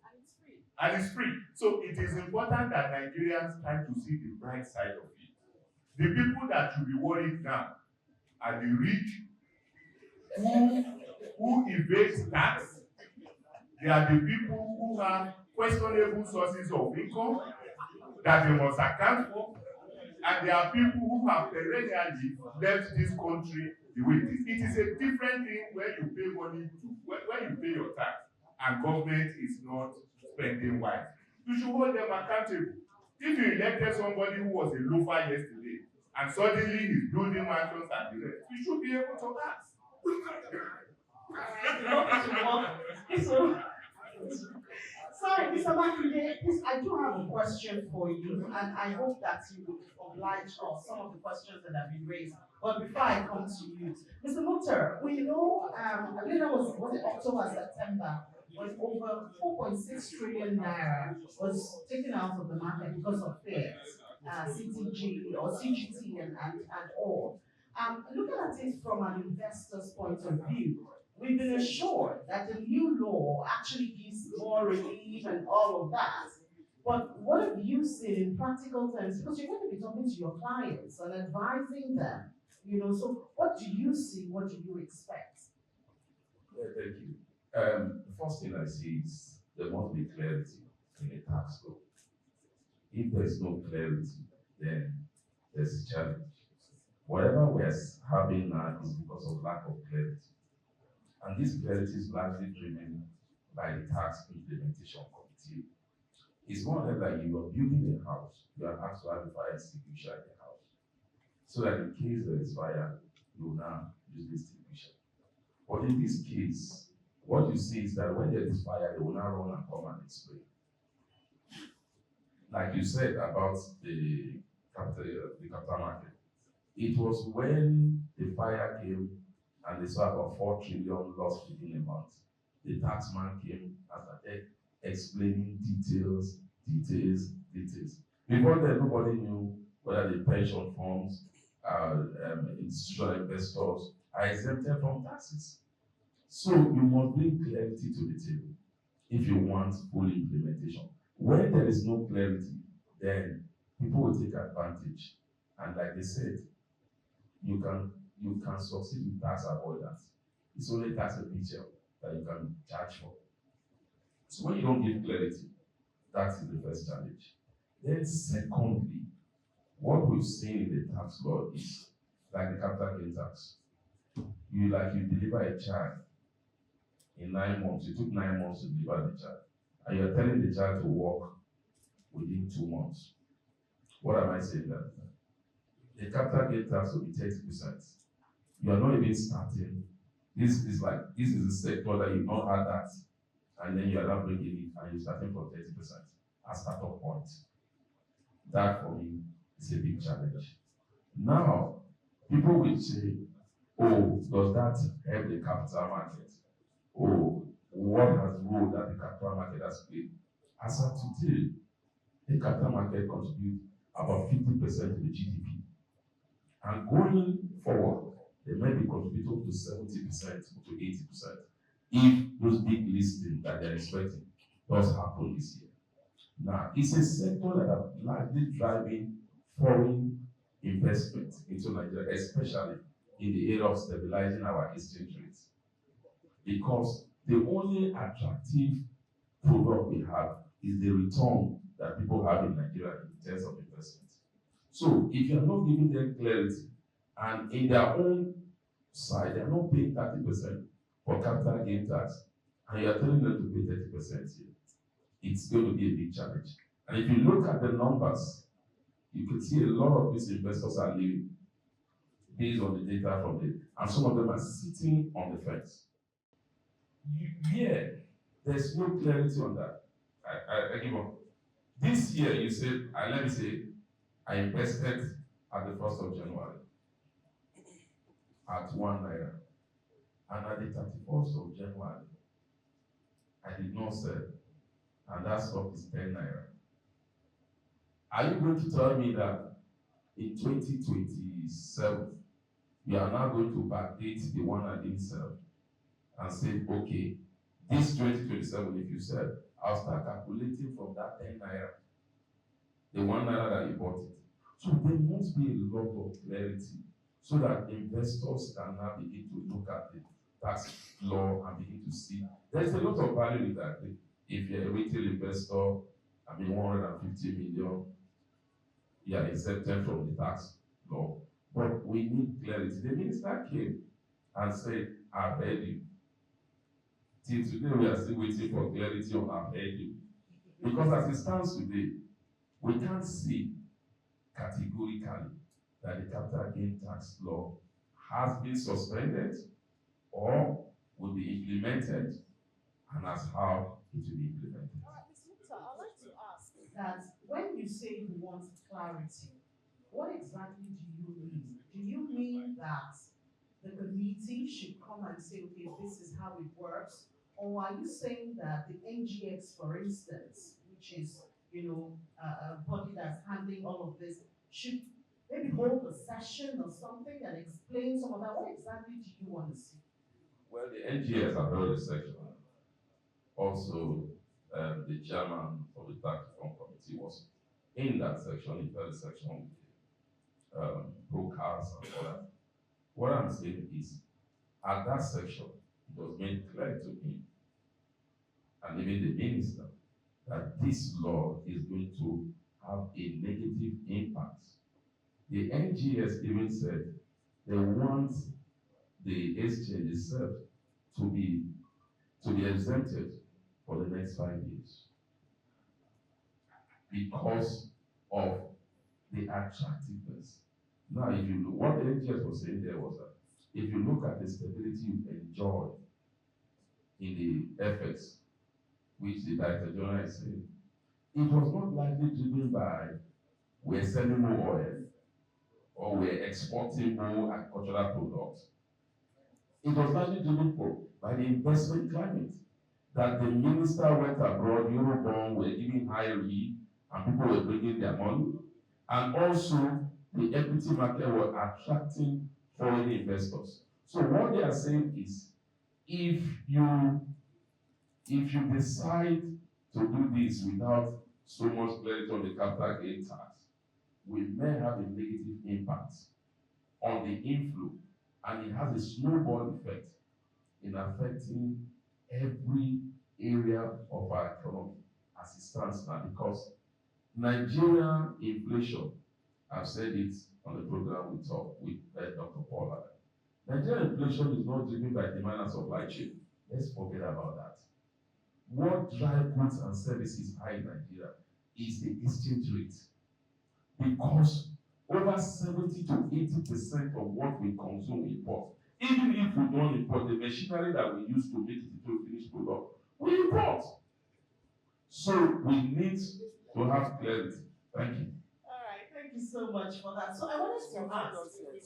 And it's free. So it is important that Nigerians try to see the bright side of it. The people that should be worried now are the rich who evade tax. They are the people who have questionable sources of income that they must account for. And there are people who have perennially left this country the way it is. It is a different thing when you pay money to, when you pay your tax and government is not spending wise. You should hold them accountable. If you elected somebody who was a loafer yesterday and suddenly he's building mansions and the rest, you should be able to ask. Sorry, Mr. Makinde, please, I do have a question for you, and I hope that you will oblige us some of the questions that have been raised. But before I come to you, Mr. Mutter, we know, I think that was it October, September, when over 4.6 trillion naira was taken out of the market because of fears, CTG or CGT and all. Looking at it from an investor's point of view, we've been assured that the new law actually gives more relief and all of that. But what have you seen in practical terms? Because you're going to be talking to your clients and advising them, so what do you see? What do you expect? Yeah, thank you. The first thing I see is there must be clarity in the tax law. If there's no clarity, then there's a challenge. Whatever we're having now is because of lack of clarity. And this clarity is largely driven by the tax implementation committee. It's more or less like you are building a house, you are asked to have a fire extinguisher in the house. So that in case there is fire, you will now use the extinguisher. But in this case, what you see is that when there is fire, they will now run and come and explain. Like you said about the capital market, it was when the fire came and they saw about 4 trillion lost within a month. The taxman came and started explaining details. Before then, nobody knew whether the pension funds, institutional investors are exempted from taxes. So you must bring clarity to the table if you want full implementation. When there is no clarity, then people will take advantage. And like they said, you can succeed in tax avoidance. It's only tax evasion that you can charge for. So when you don't give clarity, that is the first challenge. Then secondly, what we've seen in the tax law is like the capital gain tax. You deliver a child in 9 months. You took 9 months to deliver the child, and you're telling the child to work within 2 months. What am I saying that? The capital gain tax will be 30%. You are not even starting. This is a sector that you've not had that, and then you are not bringing it, and you're starting from 30% as startup point. That for me is a big challenge. Now, people will say, oh, does that help the capital market? Oh, what has role that the capital market has played? As of today, the capital market contributes about 50% to the GDP. And going forward, they may be contributing to 70% to 80% if those big listings that they're expecting does happen this year. Now, it's a sector that are largely driving foreign investment into Nigeria, especially in the area of stabilizing our exchange rates. Because the only attractive product we have is the return that people have in Nigeria in terms of investment. So if you're not giving them clarity, and in their own side, they're not paying 30% for capital gain tax, and you're telling them to pay 30% here, it's going to be a big challenge. And if you look at the numbers, you can see a lot of these investors are leaving based on the data from the, and some of them are sitting on the fence. Yeah, there's no clarity on that. I give up. This year, you said, let me say, I invested at the 1st of January at 1 naira. And at the 31st of January, I did not sell. And that stock is 10 naira. Are you going to tell me that in 2027, we are now going to backdate the one I didn't sell and say, okay, this 2027, if you sell, I'll start calculating from that 10 naira, the 1 naira that you bought it. So there must be a lot of clarity so that investors can now begin to look at the tax law and begin to see. There's a lot of value in that. If you're a retail investor, 150 million, you are exempted from the tax law. But we need clarity. The minister came and said, I've heard you. Till today, we are still waiting for clarity on I've heard you. Because as it stands today, we can't see categorically that the capital gain tax law has been suspended or will be implemented, and as how it will be implemented. So I'd like to ask that when you say you want clarity, what exactly do you mean? Do you mean that the committee should come and say, okay, this is how it works? Or are you saying that the NGX, for instance, which is, a body that's handling all of this, should maybe hold a session or something that explains some of that? What exactly do you want to see? Well, the NGS have held a section. Also, the chairman of the tax reform committee was in that section. He held a section with brokers and all that. What I'm saying is, at that section, it was made clear to him and even the minister that this law is going to have a negative impact. The NGS even said they want the exchange itself to be exempted for the next 5 years because of the attractiveness. Now, if you look, what the NGS was saying there was that if you look at the stability you enjoy in the FX, which the Director General is saying, it was not likely driven by we're selling more oil or we're exporting more agricultural products. It was largely driven by the investment climate. That the minister went abroad, Eurobond were giving high yield, and people were bringing their money. And also, the equity market was attracting foreign investors. So what they are saying is, if you decide to do this without so much clarity on the capital gain tax, we may have a negative impact on the inflow, and it has a snowball effect in affecting every area of our economy as it stands now, because Nigerian inflation, I've said it on the program we talked with Dr. Paula. Nigerian inflation is not driven by demand and supply chain. Let's forget about that. What drives goods and services high in Nigeria is the exchange rate. Because over 70 to 80% of what we consume we import. Even if we don't import, the machinery that we use to make it into a finished product, we import. So we need to have clarity. Thank you. All right, thank you so much for that. So I wanted to ask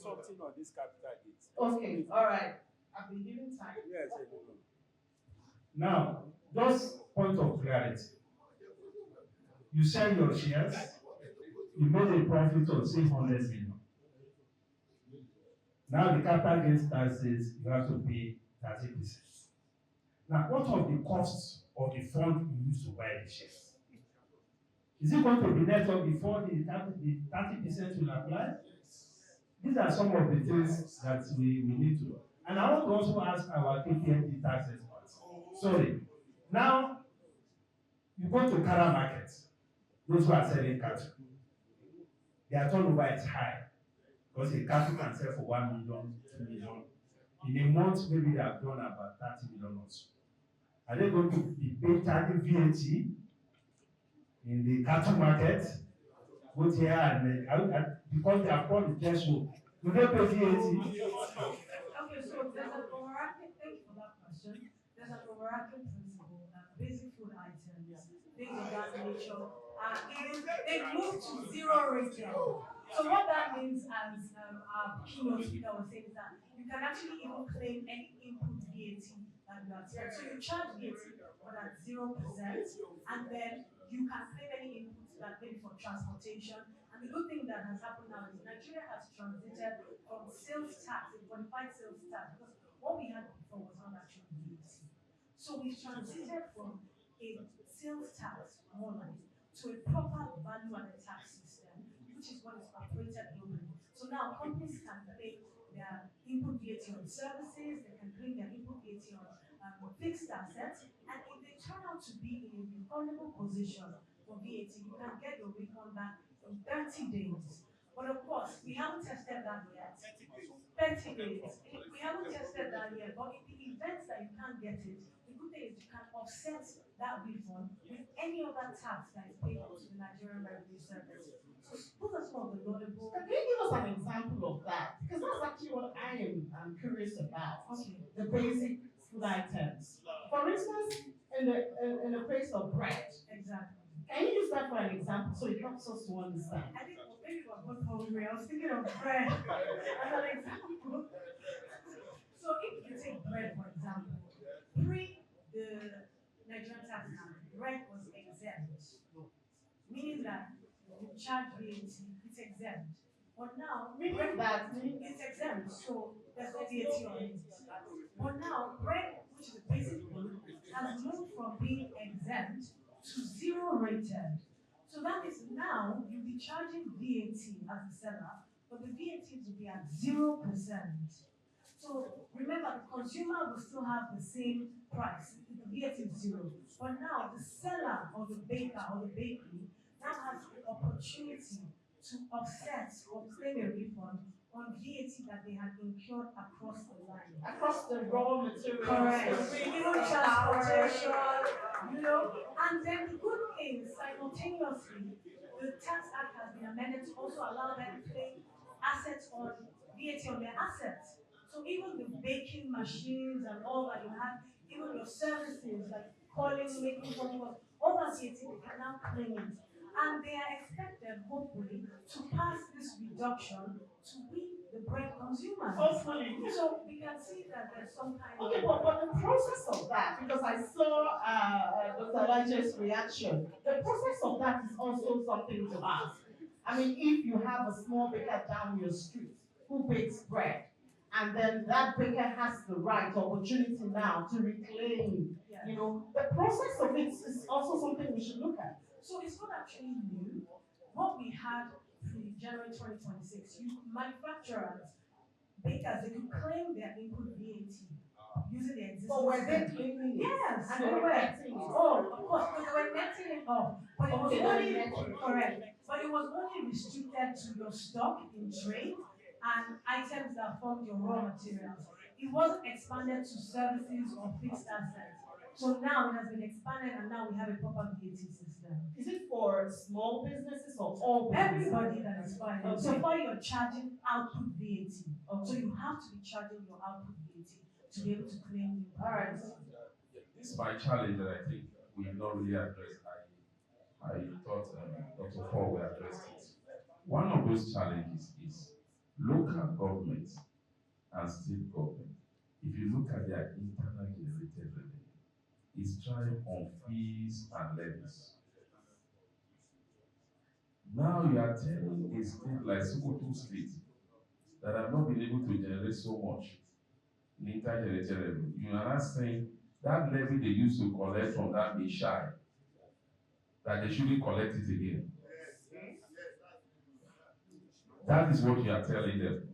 something on this capital gains. Okay, all right. I've been given time. Yes. Now, just point of clarity. you sell your shares, you made a profit of say 100 million. Now the capital gains tax says you have to pay 30%. Now, what of the costs of the fund you use to buy the shares? Is it going to be net up before the 30% will apply? These are some of the things that we need to. And I want to also ask our KPMG tax experts. Sorry. Now, you go to Kara market, those who are selling cattle. Their turnover is high because a cattle can sell for 1 million, 2 million. In a month, maybe they have done about 30 million or so. Are they going to be charging VAT in the cattle market, both here and because they have crossed the threshold? Do they pay VAT? Okay, so there's an overarching, thank you for that question. There's an overarching principle that basic food items, things of that nature, they move to zero retail. So what that means, as our keynote speaker was saying, is that you can actually even claim any input VAT that you have spent. So you charge VAT, but at 0%, and then you can claim any inputs that maybe for transportation. And the good thing that has happened now is Nigeria has transited from sales tax, a qualified sales tax, because what we had before was not actually VAT. So we've transited from a sales tax, more like, to a proper value-added tax system, which is what is operated globally. So now companies can claim their input VAT on services, they can claim their input VAT on fixed assets, and if they turn out to be in a refundable position for VAT, you can get your refund back in 30 days. But of course, we haven't tested that yet. 30 days. We haven't tested that yet, but in the event that you can't get it, the good thing is you can offset that refund with any other tax that is payable to the Nigerian Revenue Service. So those are some of the notable. Can you give us an example of that? Because that's actually what I am curious about. Okay. The basic food items. For instance, in the place of bread. Exactly. Can you use that for an example so it helps us to understand? I think maybe it was both hungry. I was thinking of bread as an example. So if you take bread, for example, pre the Nigerian tax act, bread was exempt, meaning that you charge VAT, it's exempt. But now, Meaning that it's exempt, so there's no VAT on it. But now, bread, which is a basic food, has moved from being exempt to zero rated. So that means now you'll be charging VAT as a seller, but the VAT will be at 0%. So remember, the consumer will still have the same price. The VAT is zero. But now the seller or the baker or the bakery now has the opportunity to offset or claim a refund on VAT that they had incurred across the line. across the raw materials, Correct. the Even transportation, and then the good thing is simultaneously, the Tax Act has been amended to also allow them to claim assets on VAT on their assets. So even the baking machines and all that you have, even your services like calling, making phone calls, all that VAT, they can now claim it. And they are expected, hopefully, to pass this reduction to we, the bread consumers. hopefully. So we can see that there's some kind Okay, of. but the process of that, because I saw Dr. Elijah's reaction, the process of that is also something to ask. I mean, if you have a small baker down your street who bakes bread, and then that baker has the right opportunity now to reclaim, Yeah. the process of it is also something we should look at. So it's not actually new. What we had pre-January 2026, manufacturers, bakers, they could claim their input VAT using the existing. But were they system. claiming it? Yes, And they they were were. getting it. Oh, of course, because they were netting it off. But it was Okay, they were only netting it. correct. But it was only restricted to your stock in trade and items that formed your raw materials. It wasn't expanded to services or fixed assets. So now it has been expanded and now we have a proper VAT system. Is it for small businesses or all businesses? Everybody that is filing. Okay. So far you're charging output VAT. So you have to be charging your output VAT to be able to claim the. All right. This is my challenge that I think we have not really addressed. I thought Dr. Paul will address it. One of those challenges is local government and state government. If you look at their internal generated revenue, it's trying on fees and levies. Now you are telling a state like Sokoto State that have not been able to generate so much in intergenerated revenue. You are not saying that levy they used to collect from that Mishai, that they shouldn't collect it again. That is what you are telling them.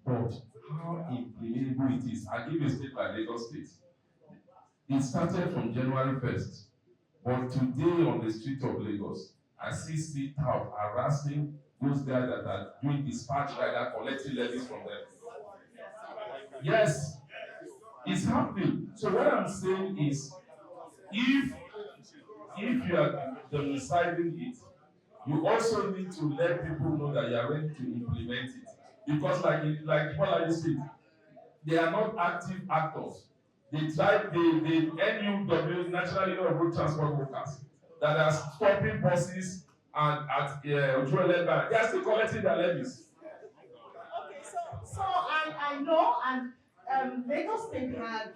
But how implementable it is, I give a state like Lagos State. It started from January 1st, but today on the street of Lagos, I see street out harassing those guys that are doing dispatch rider collecting levies from them. Yes, it's happening. So what I'm saying is, if you are deciding it, you also need to let people know that you are ready to implement it. Because like Paula said, they are not active actors. They try the NUW, National Union of Road Transport Workers, that are stopping buses and at Ojuele Bank. They are still collecting their levies. Okay, so I know, and Lagos State had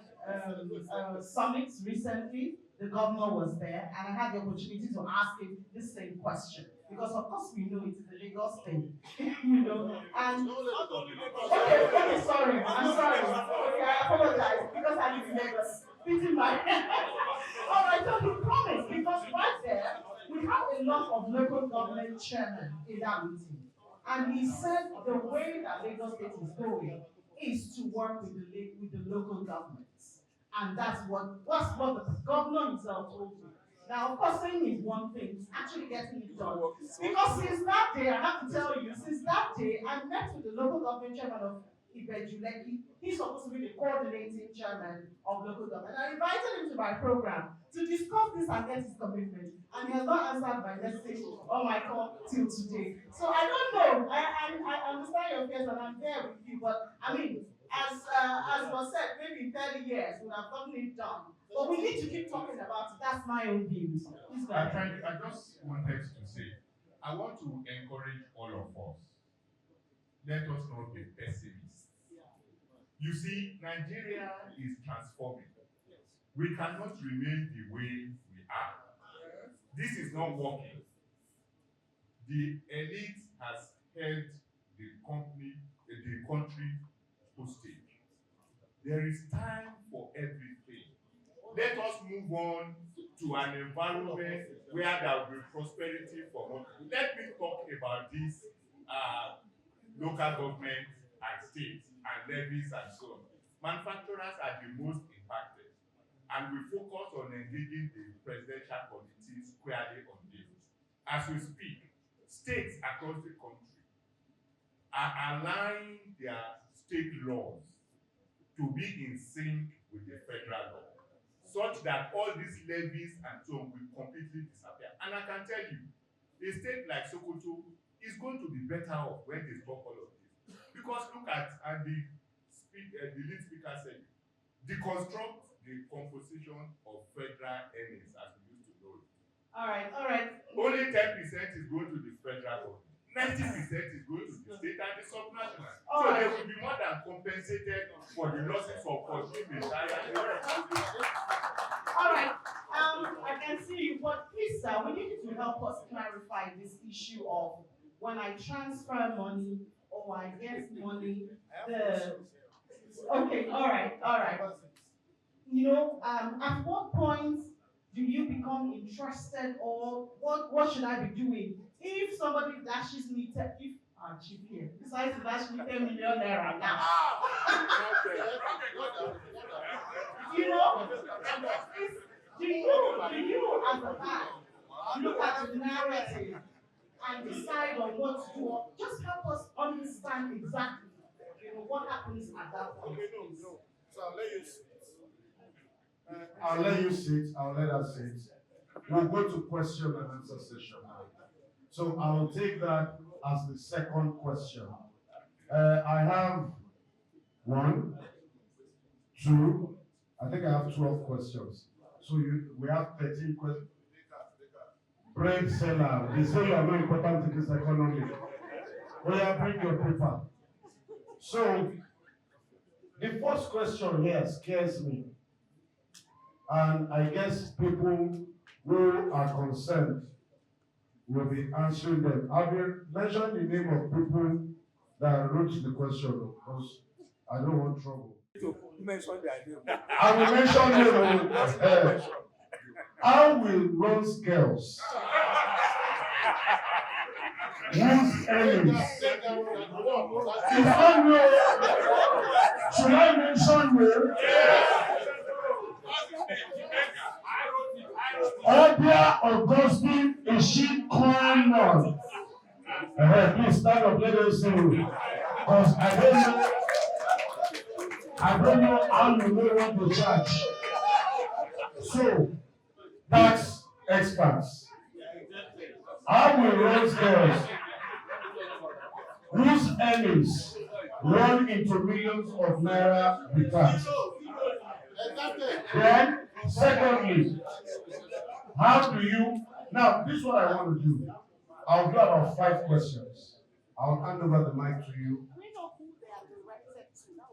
summits recently. The governor was there, and I had the opportunity to ask him the same question because, of course, we know it's the Lagos State, you know. And okay, sorry, I'm sorry. Okay, I apologize because I live in Lagos. Pity my. All right, so he promised because right there we have a lot of local government chairmen in that meeting. And he said the way that Lagos State is going is to work with the local governments. And that's what the governor himself told me. Now, of course, saying is one thing, it's actually getting it done. Because since that day, I have to tell you, since that day, I met with the local government chairman of Ibejuleki. He's supposed to be the coordinating chairman of local government. I invited him to my program to discuss this and get his commitment. And he has not answered my message or my call till today. So I don't know. I understand your fears and I'm there with you. But I mean, as was said, maybe in 30 years we'll have gotten it done. But we need to keep talking about it. That's my own views. I just wanted to say, I want to encourage all of us. Let us not be pessimists. You see, Nigeria is transforming. We cannot remain the way we are. This is not working. The elite has held the country hostage. There is time for everything. Let us move on to an environment where there will be prosperity for all. Let me talk about this local government and states and levies and so on. Manufacturers are the most impacted, and we focus on engaging the presidential committee squarely on this. As we speak, states across the country are aligning their state laws to be in sync with the federal law, such that all these levies and so on will completely disappear. And I can tell you, a state like Sokoto is going to be better off when they stop all of this. Because look at, and the lead speaker said, deconstruct the composition of federal earnings as we used to know it. All right. Only 10% is going to the federal government. 90% is going to the state and the subnational. So they will be more than compensated for the losses of consuming. All right. I can see you, but please, sir, we need you to help us clarify this issue of when I transfer money or I get money, okay, all right. You know, at what point do you become interested, or what should I be doing if somebody dashes me chief here decides to dash me 10 million naira now? You know, do you as a man look at the narrative and decide on what to do? Just help us understand exactly, what happens at that point. Okay, no. So I'll let you sit. I'll let her sit. We'll go to question and answer session now. So I'll take that as the second question. I have 1, 2, I think I have 12 questions. So we have 13 questions. Bread seller, they say you are not important to this economy. Oh yeah, bring your paper. So the first question here scares me. And I guess people who are concerned will be answering them. I will mention the name of people that wrote the question because I don't want trouble. To mention their name. I will mention them. How will Rose girls whose enemies? If I know, should I mention them? Obia Augustine Ishikonon. Please stand up, let us see you. Because I don't know how you know what to charge. So, tax experts. How will Rose girls whose earnings run into millions of naira be taxed? Then, secondly, how do you, now this is what I want to do. I'll do about 5 questions. I'll hand over the mic to you.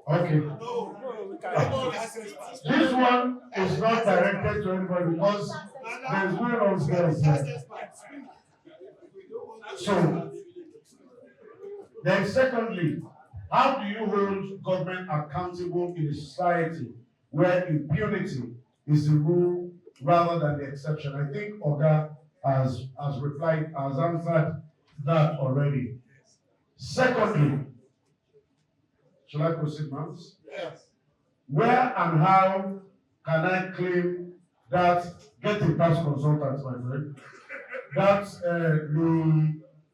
Okay. This one is not directed to anybody because there's no Rose girls here. So, then secondly, how do you hold government accountable in a society where impunity is the rule rather than the exception? I think Oga has answered that already. Secondly, shall I proceed, ma'am? Yes. Where and how can I claim that, get a tax consultant, my friend, that's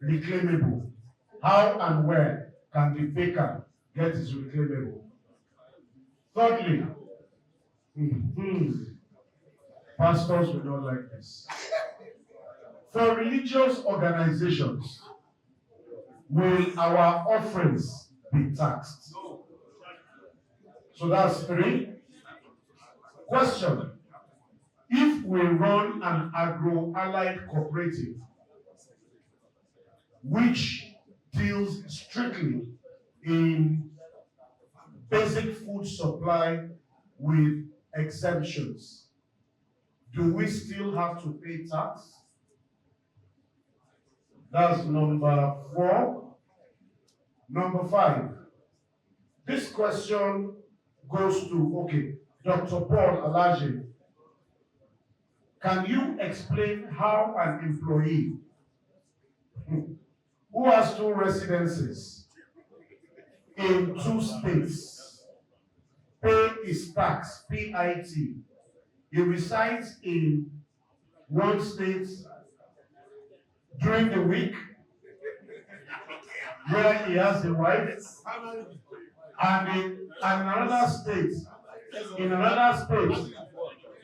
reclaimable? How and where can the baker get his reclaimable? Thirdly, pastors will not like this. For religious organizations, will our offerings be taxed? So that's 3. Question: if we run an agro-allied cooperative which deals strictly in basic food supply with exemptions, do we still have to pay tax? That's number 4. Number 5. This question goes to, okay, Dr. Paul Alaje. Can you explain how an employee who has 2 residences in 2 states pay his tax, PIT? He resides in 1 state during the week where he has a wife, and in another state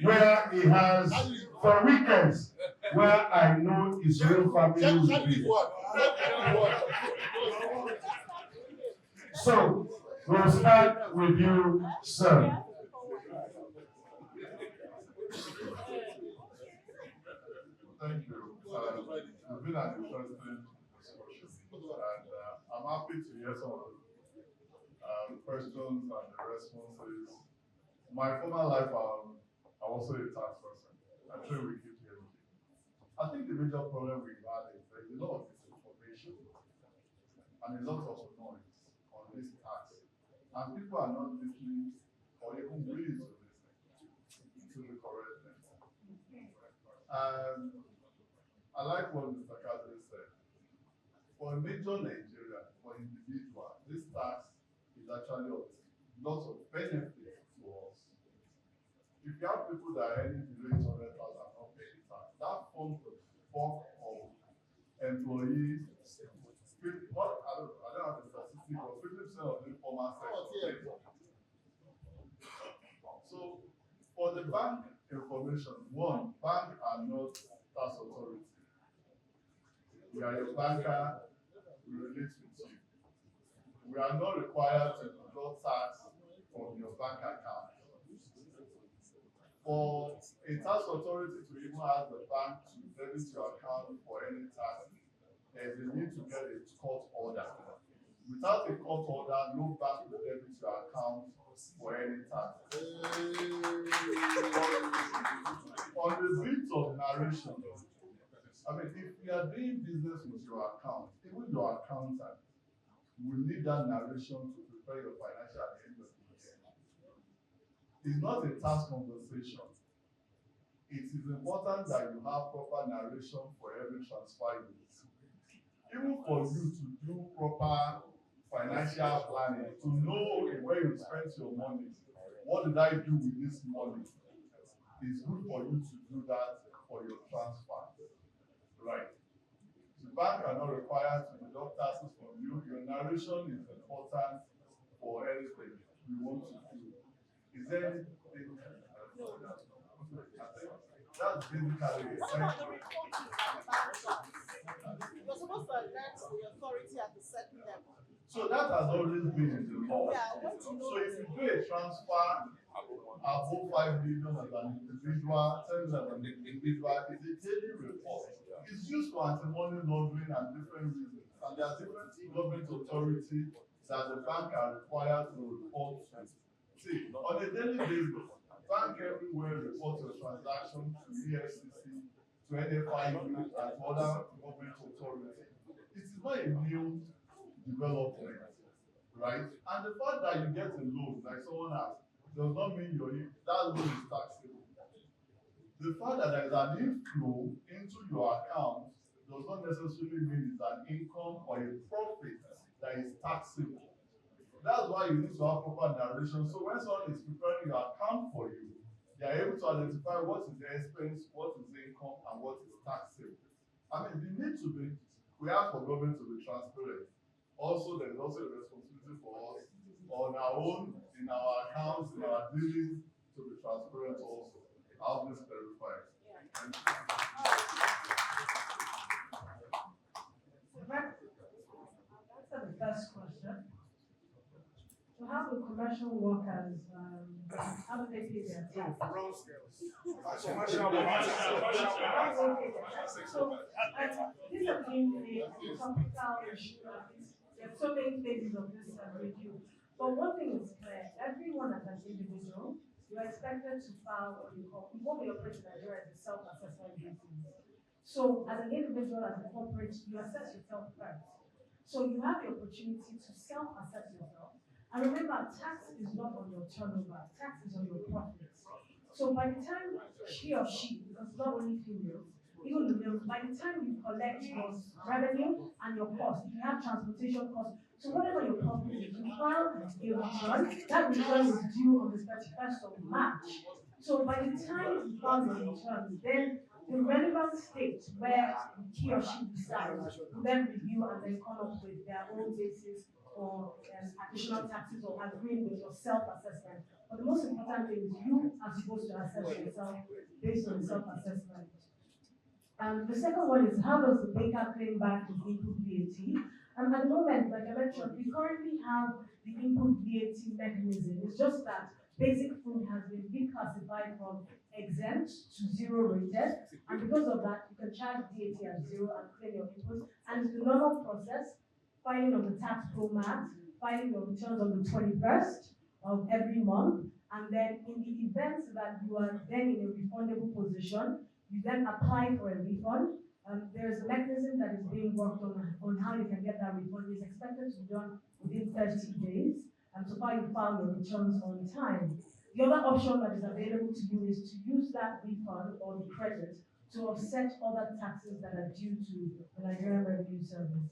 where he has, for weekends, where I know his real family will be. So, we'll start with you, sir. Thank you. It's been an interesting discussion, and I'm happy to hear some of the questions and the responses. My former life, I'm also a tax person. I'm sure we keep hearing it. I think the major problem we've had is there's a lot of misinformation and a lot of noise on this tax, and people are not listening or even willing to listen to the correct thing. I like what Mr. Kadri said. For a major Nigeria, for individual, this tax is actually of lots of benefits to us. If you have people that are earning below 800,000 not paying tax, that forms the bulk of employees. I don't have the statistic, but 50% of the informal sector. So, for the bank information, 1, banks are not tax authority. We are your banker, we relate with you. We are not required to withdraw tax from your bank account. For a tax authority to even ask the bank to debit your account for any tax, there's a need to get a court order. Without a court order, no bank will debit your account for any tax. On the bit of narration, I mean, if you are doing business with your account, even your accountant will need that narration to prepare your financial at the end of the year. It's not a tax conversation. It is important that you have proper narration for every transfer you do. Even for you to do proper financial planning, to know, okay, where you spent your money, what did I do with this money? It's good for you to do that for your transfer, right? The bank are not required to deduct taxes from you. Your narration is important for anything you want to do. Is there anything? That's basically it. You're supposed to alert the authority at the certain level. So that has always been in the law. Yeah, I want to know. So if you do a transfer above 5 million as an individual, 10 as an individual, it's a daily report. It's used for anti-money laundering and different reasons. And there are different government authorities that the bank are required to report to. See, on a daily basis, bank everywhere reports your transaction to EFCC, to NFIU, and to other government authorities. It is not a new development, right? And the fact that you get a loan, like someone asked, does not mean that loan is taxable. The fact that there is an inflow into your account does not necessarily mean it's an income or a profit that is taxable. That's why you need to have proper narration. So when someone is preparing your account for you, they are able to identify what is the expense, what is the income, and what is taxable. I mean, we ask for government to be transparent. Also, there is also a responsibility for us on our own, in our accounts, in our dealings, to be transparent also. I'll just clarify. Answer the first question. So how do commercial workers, how do they pay their tax? So this has been a topical issue. There are so many phases of this review. But one thing is clear, everyone as an individual, you are expected to file what you call, what we operate in Nigeria as a self-assessment basis. So as an individual, as a corporate, you assess yourself first. So you have the opportunity to self-assess yourself. And remember, tax is not on your turnover, tax is on your profits. So by the time she or she, because not only females, even the males, by the time you collect your revenue and your cost, if you have transportation costs, so whatever your profit is, you file a return, that return is due on the 31st of March. So by the time you file your return, then the relevant state where he or she decides will then review and then come up with their own basis or additional taxes or agreeing with your self-assessment. But the most important thing is you are supposed to assess yourself based on self-assessment. The second one is, how does the baker claim back his input VAT? At the moment, like I mentioned, we currently have the input VAT mechanism. It's just that basic food has been reclassified from exempt to zero rated, and because of that, you can charge VAT at zero and claim your input. And it's the normal process: filing of the tax pro-mat, filing your returns on the 21st of every month, and then in the event that you are then in a refundable position, you then apply for a refund. There's a mechanism that is being worked on how you can get that refund. It's expected to be done within 30 days, and so far you file your returns on time. The other option that is available to you is to use that refund or the credit to offset other taxes that are due to the Nigerian Revenue Service.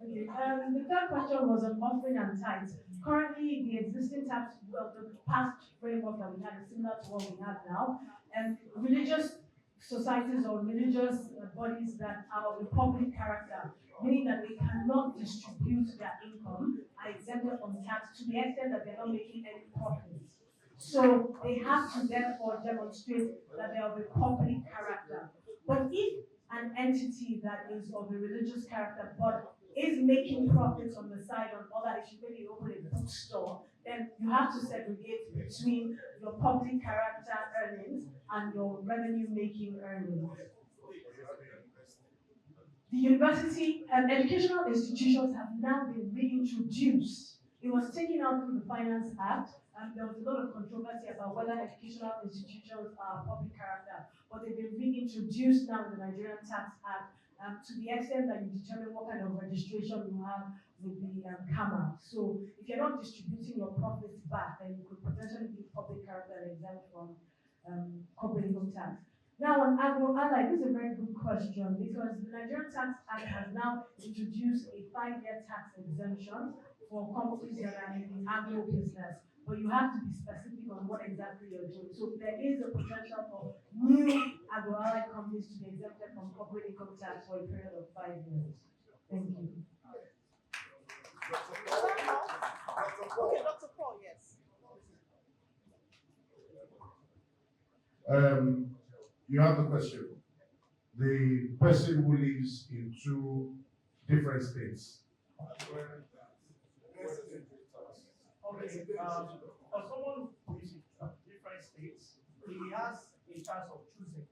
Okay, the third question was on offering and tithes. Currently, the existing tax, well, the past framework that we had is similar to what we have now. And religious societies or religious bodies that are of a public character, meaning that they cannot distribute their income, are exempted from tax to the extent that they're not making any profits. So they have to therefore demonstrate that they are of a public character. But if an entity that is of a religious character but is making profits on the side on other issues, maybe you open a bookstore, then you have to segregate between your public character earnings and your revenue-making earnings. The university and educational institutions have now been reintroduced. It was taken out through the Finance Act, there was a lot of controversy about whether educational institutions are public character, but they've been reintroduced now in the Nigerian Tax Act to the extent that you determine what kind of registration you have with the CAMA. So if you're not distributing your profits back, then you could potentially be public character and exempt from corporate income tax. Now, on agro-ally, this is a very good question because the Nigerian Tax Act has now introduced a 5-year tax exemption for companies that are in the agro business, but you have to be specific on what exactly you're doing. So there is a potential for new agro-ally companies to be exempted from corporate income tax for a period of 5 years. Thank you. Okay, Dr. Paul, yes. You have the question. The person who lives in 2 different states. Okay, for someone who is in different states, he has a chance of choosing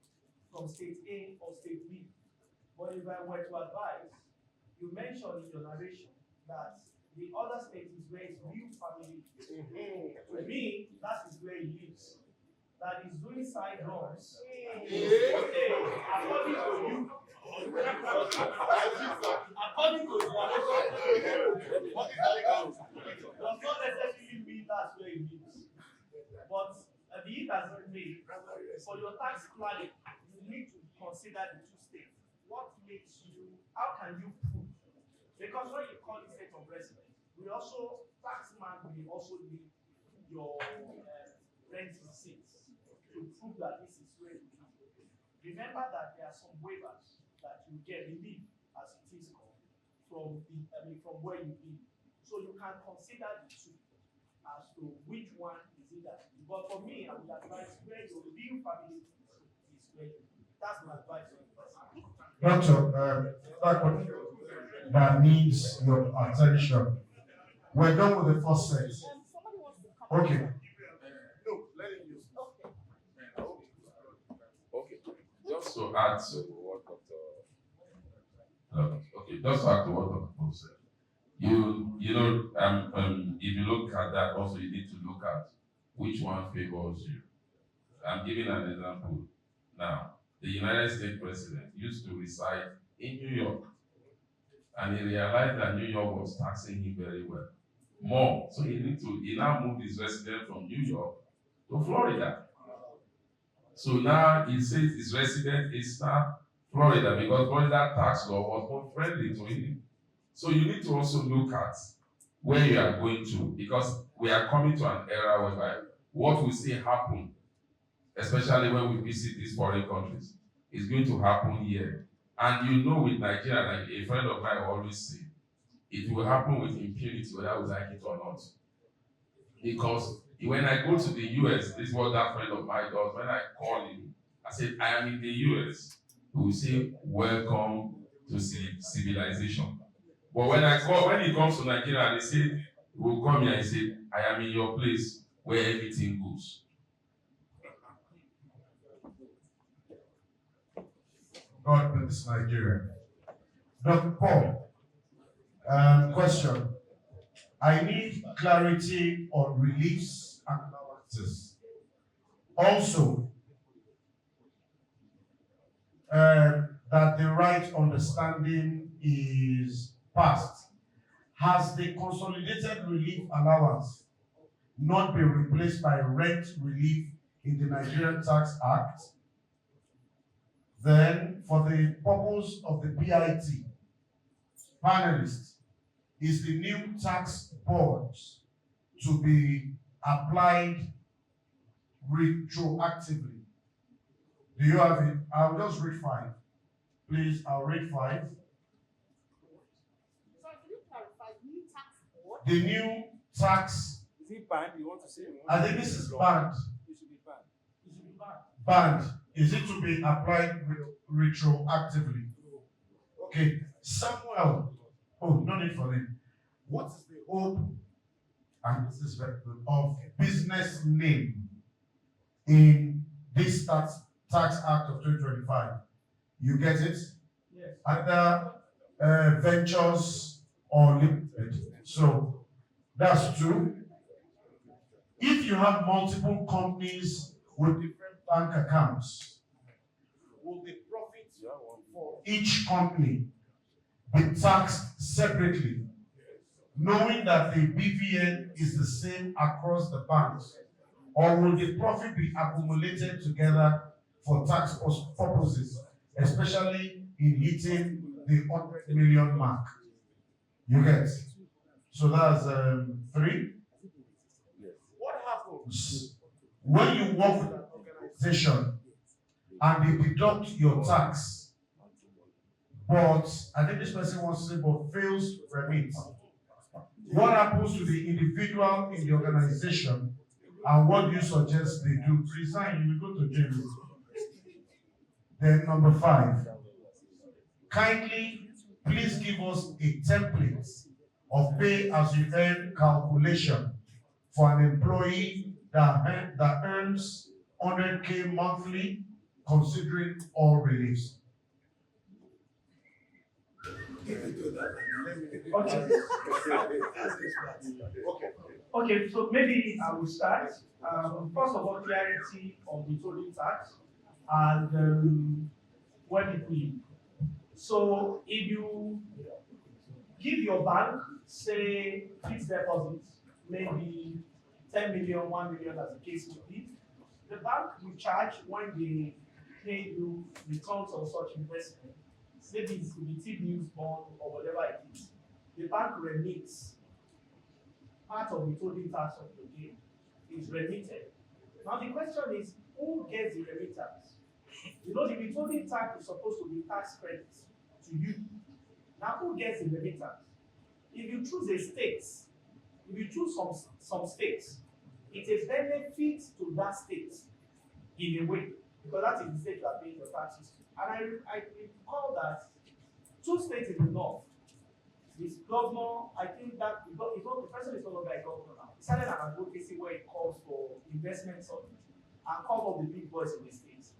from state A or state B. But if I were to advise, you mentioned in your narration that the other state is where his real family is. To me, that is where he lives. That is doing side runs. Okay, according to you. According to you. Does not necessarily mean that's where he lives. But the hit has been made. For your tax planning, you need to consider the 2 states. What makes you, how can you prove? Because when you call the state of residence, we also, taxman will also need your rent receipts to prove that this is where you live. Remember that there are some waivers that you get relief, as it is called, from where you live. So you can consider the 2 as to which one is it that you. But for me, I would advise where your real family is where you live. That's my advice on this. Doctor, that needs your attention. We're done with the first set. Somebody wants to come. Okay. No, let him use. Okay, just to add to what just to add to what Dr. Paul said. If you look at that, also you need to look at which one favors you. I'm giving an example now. The United States president used to reside in New York, and he realized that New York was taxing him very well, more. So he now moved his residence from New York to Florida. So now he says his residence is now Florida because Florida tax law was more friendly to him. So you need to also look at where you are going to, because we are coming to an era whereby what we see happen, especially when we visit these foreign countries, is going to happen here. And you know, with Nigeria, like a friend of mine always say, it will happen with impunity, whether we like it or not. Because when I go to the US, this is what that friend of mine does. When I call him, I said, I am in the US. He will say, welcome to civilization. But when he comes to Nigeria, they say, he will come here and say, I am in your place where everything goes. God bless Nigeria. Dr. Paul, question. I need clarity on reliefs and allowances. Also, that the right understanding is passed. Has the consolidated relief allowance not been replaced by rent relief in the Nigerian Tax Act? Then, for the purpose of the PIT, panelists, is the new tax boards to be applied retroactively? Do you have it? I'll just read 5. Please, I'll read 5. Sorry, can you clarify? New tax board? The new tax, Is it banned? You want to say? I think this is banned. It should be banned. It should be banned. Banned. Is it to be applied retroactively? Okay, Samuel. Oh, no need for them. What is the hope, and this is very good, of business name in this Tax Act of 2025? You get it? Yes. Other ventures or limited. So that's 2. If you have multiple companies with different bank accounts, will the profit for each company be taxed separately, knowing that the BVN is the same across the banks? Or will the profit be accumulated together for tax purposes, especially in hitting the 100 million mark? You get? So that's 3. What happens when you work with an organization and they deduct your tax, but I think this person wants to say, but fails to remit? What happens to the individual in the organization, and what do you suggest they do? Resign, you will go to jail. Then number 5, kindly please give us a template of pay as you earn calculation for an employee that earns 100K monthly, considering all reliefs. Okay, so maybe I will start. First of all, clarity on the withholding tax and where people live. So if you give your bank, say, fixed deposits, maybe 10 million, 1 million, as the case may be, the bank will charge when they pay you returns on such investment. Maybe it could be T-bills, bond, or whatever it is. The bank remits part of the withholding tax of the gain is remitted. Now the question is, who gets the remittance? You know, the withholding tax is supposed to be tax credits to you. Now who gets the remittance? If you choose a state, if you choose some states, it is benefit to that state in a way, because that is the state you are paying your taxes. And I recall that 2 states in the north, this governor, I think that the person is no longer a governor now. He started an advocacy where he calls for investment summit and called up the big boys in the states.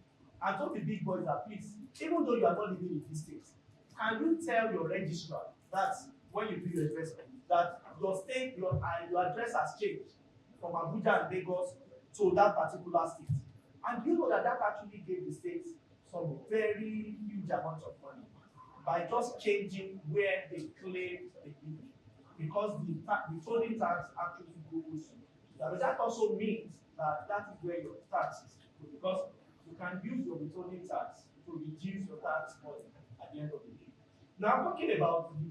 And told the big boys that, please, even though you are not living in this state, can you tell your registrar that when you do your investment, that your state, your address has changed from Abuja and Lagos to that particular state? And you know that actually gave the state some very huge amount of money by just changing where they claim they live, because the withholding tax actually goes to that. But that also means that is where your tax is, because you can use your withholding tax to reduce your tax burden at the end of the day. Now, talking about the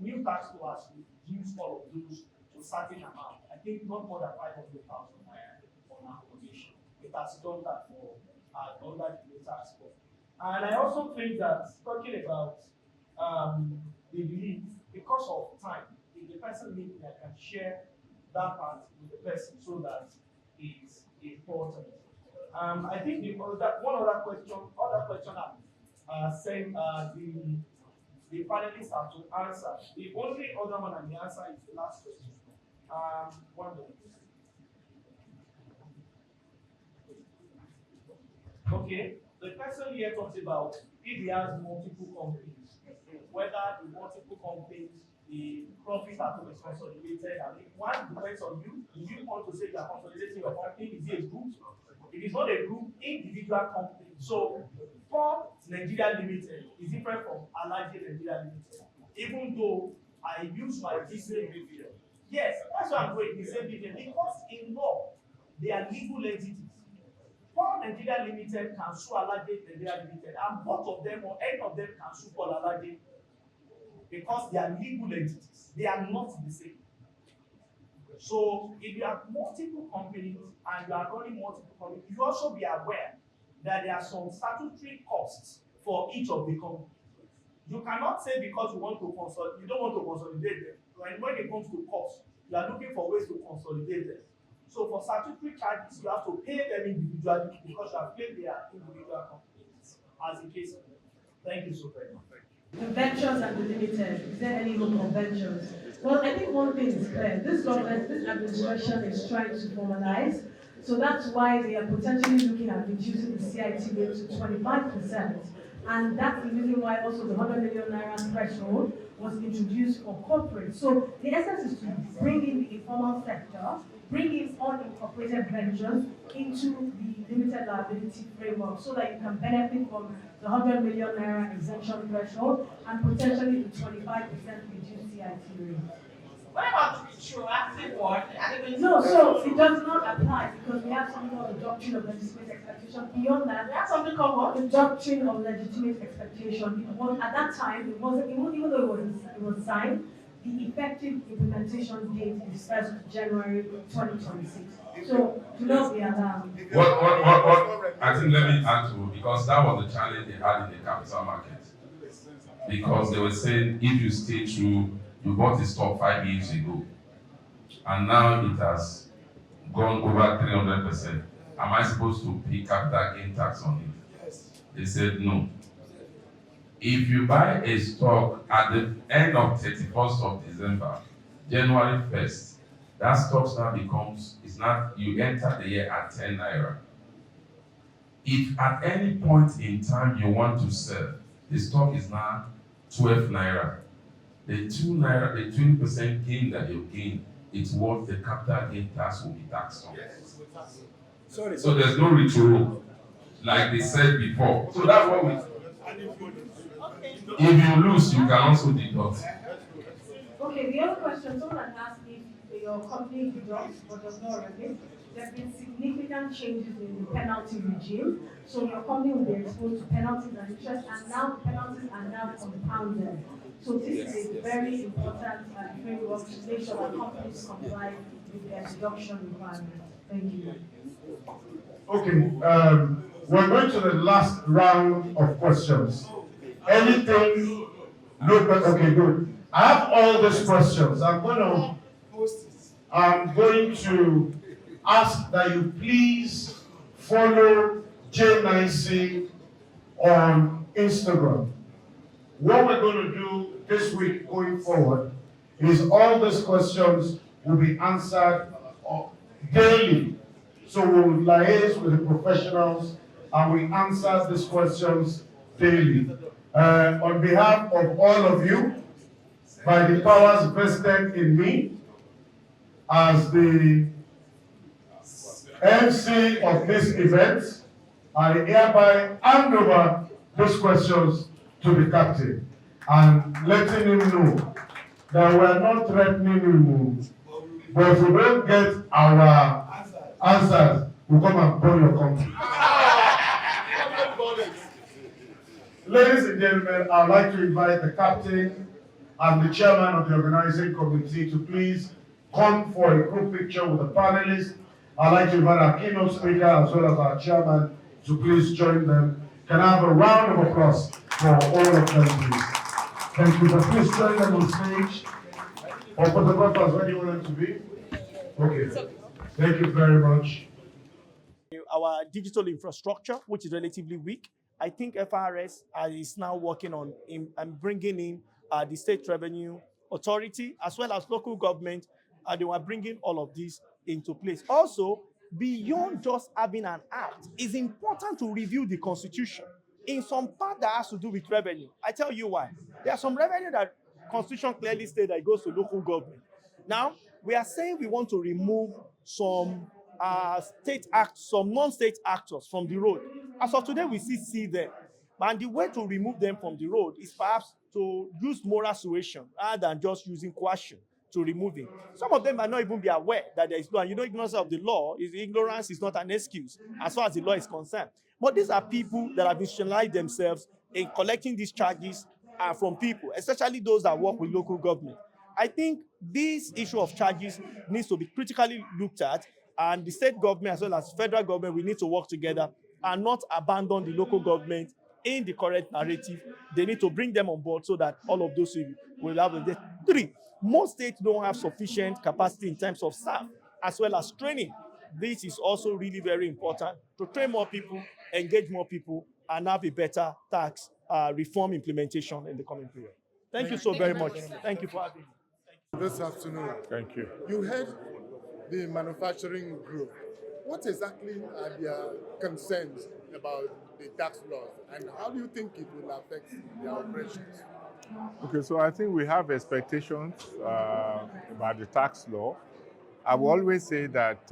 new tax law has reduced all of those to a certain amount. I think not more than 500,000 naira on accommodation. It has done that for under the new tax law. And I also think that talking about the relief, because of time, if the person needs me, I can share that part with the person so that it's important. I think one other question I'm saying the panelists have to answer. The only other one and the answer is the last question. 1 minute. Okay, the person here talks about if he has multiple companies, whether the multiple companies, the profits are to be consolidated. I mean, one depends on you. Do you want to say you are consolidating your company? Is it a group? If it's not a group, individual company. So, for Nigeria Limited is different from Alaji Nigeria Limited. Even though I use my business video. Yes, that's why I'm going the same video, because in law, they are legal entities. Paul Nigeria Limited can sue Alaji Nigeria Limited, and both of them or any of them can sue Paul Alaji, because they are legal entities. They are not the same. So if you have multiple companies and you are running multiple companies, you also be aware that there are some statutory costs for each of the companies. You cannot say because you don't want to consolidate them. When it comes to costs, you are looking for ways to consolidate them. So for statutory charges, you have to pay them individually because you have paid their individual companies, as the case. Thank you so very much. The ventures and the limited, is there any hope of ventures? Well, I think one thing is clear. This government, this administration is trying to formalize. So that's why they are potentially looking at reducing the CIT rate to 25%. And that's the reason why also the 100 million naira threshold was introduced for corporate. So the essence is to bring in the informal sector, bring in unincorporated ventures into the limited liability framework so that you can benefit from the 100 million naira exemption threshold and potentially the 25% reduced CIT rate. What about the retroactive one? No, so it does not apply because we have something called the doctrine of legitimate expectation. Beyond that, We have something called what? the doctrine of legitimate expectation. It was at that time. It wasn't even though it was signed. The effective implementation date is 1st January 2026. So do not be alarmed. What, I think let me add to, because that was the challenge they had in the capital market. Because they were saying, if you stay true, you bought the stock 5 years ago, and now it has gone over 300%. Am I supposed to pay capital gain tax on it? They said no. If you buy a stock at the end of 31st of December, January 1st, that stock now becomes, it's not, you enter the year at 10 naira. If at any point in time you want to sell, the stock is now 12 naira. The 2 naira, the 20% gain that you gain, it's what the capital gain tax will be taxed on. Sorry. So there's no retro, like they said before. So that's what we. If you lose, you can also deduct. Okay, the other question, someone had asked if your company deducts but does not remit. There have been significant changes in the penalty regime. So your company will be exposed to penalties and interest, and now the penalties are now compounded. So this is a very important framework to make sure that companies comply with their deduction requirements. Thank you. Okay, we're going to the last round of questions. Anything? Look, okay, good. I have all these questions. I'm going to ask that you please follow J9C on Instagram. What we're going to do this week going forward is all these questions will be answered daily. So we'll liaise with the professionals and we answer these questions daily. On behalf of all of you, by the powers vested in me as the MC of this event, I hereby hand over these questions to the captain and letting him know that we are not threatening him, but if we don't get our answers, we'll come and burn your country. Ladies and gentlemen, I'd like to invite the captain and the chairman of the organizing committee to please come for a group picture with the panelists. I'd like to invite our keynote speaker as well as our chairman to please join them. Can I have a round of applause for all of them, please? Thank you. But please join them on stage. Or photographers, where do you want them to be? Okay. Thank you very much. Our digital infrastructure, which is relatively weak. I think FRS is now working on bringing in the State Revenue Authority as well as local government, and they were bringing all of this into place. Also, beyond just having an act, it's important to review the Constitution in some part that has to do with revenue. I tell you why. There are some revenue that Constitution clearly states that it goes to local government. Now, we are saying we want to remove some some non-state actors from the road. As of today, we see them. And the way to remove them from the road is perhaps to use moral suasion rather than just using coercion to remove it. Some of them might not even be aware that there is law. And you know, ignorance of the law ignorance is not an excuse as far as the law is concerned. But these are people that have institutionalized themselves in collecting these charges from people, especially those that work with local government. I think this issue of charges needs to be critically looked at, and the state government as well as federal government, we need to work together and not abandon the local government in the current narrative. They need to bring them on board so that all of those will have a. 3, most states don't have sufficient capacity in terms of staff as well as training. This is also really very important to train more people, engage more people, and have a better tax reform implementation in the coming period. Thank you so very much. Thank you for having me. This afternoon. Thank you. You heard the manufacturing group. What exactly are their concerns about the tax laws, and how do you think it will affect their operations? Okay, so I think we have expectations about the tax law. I will always say that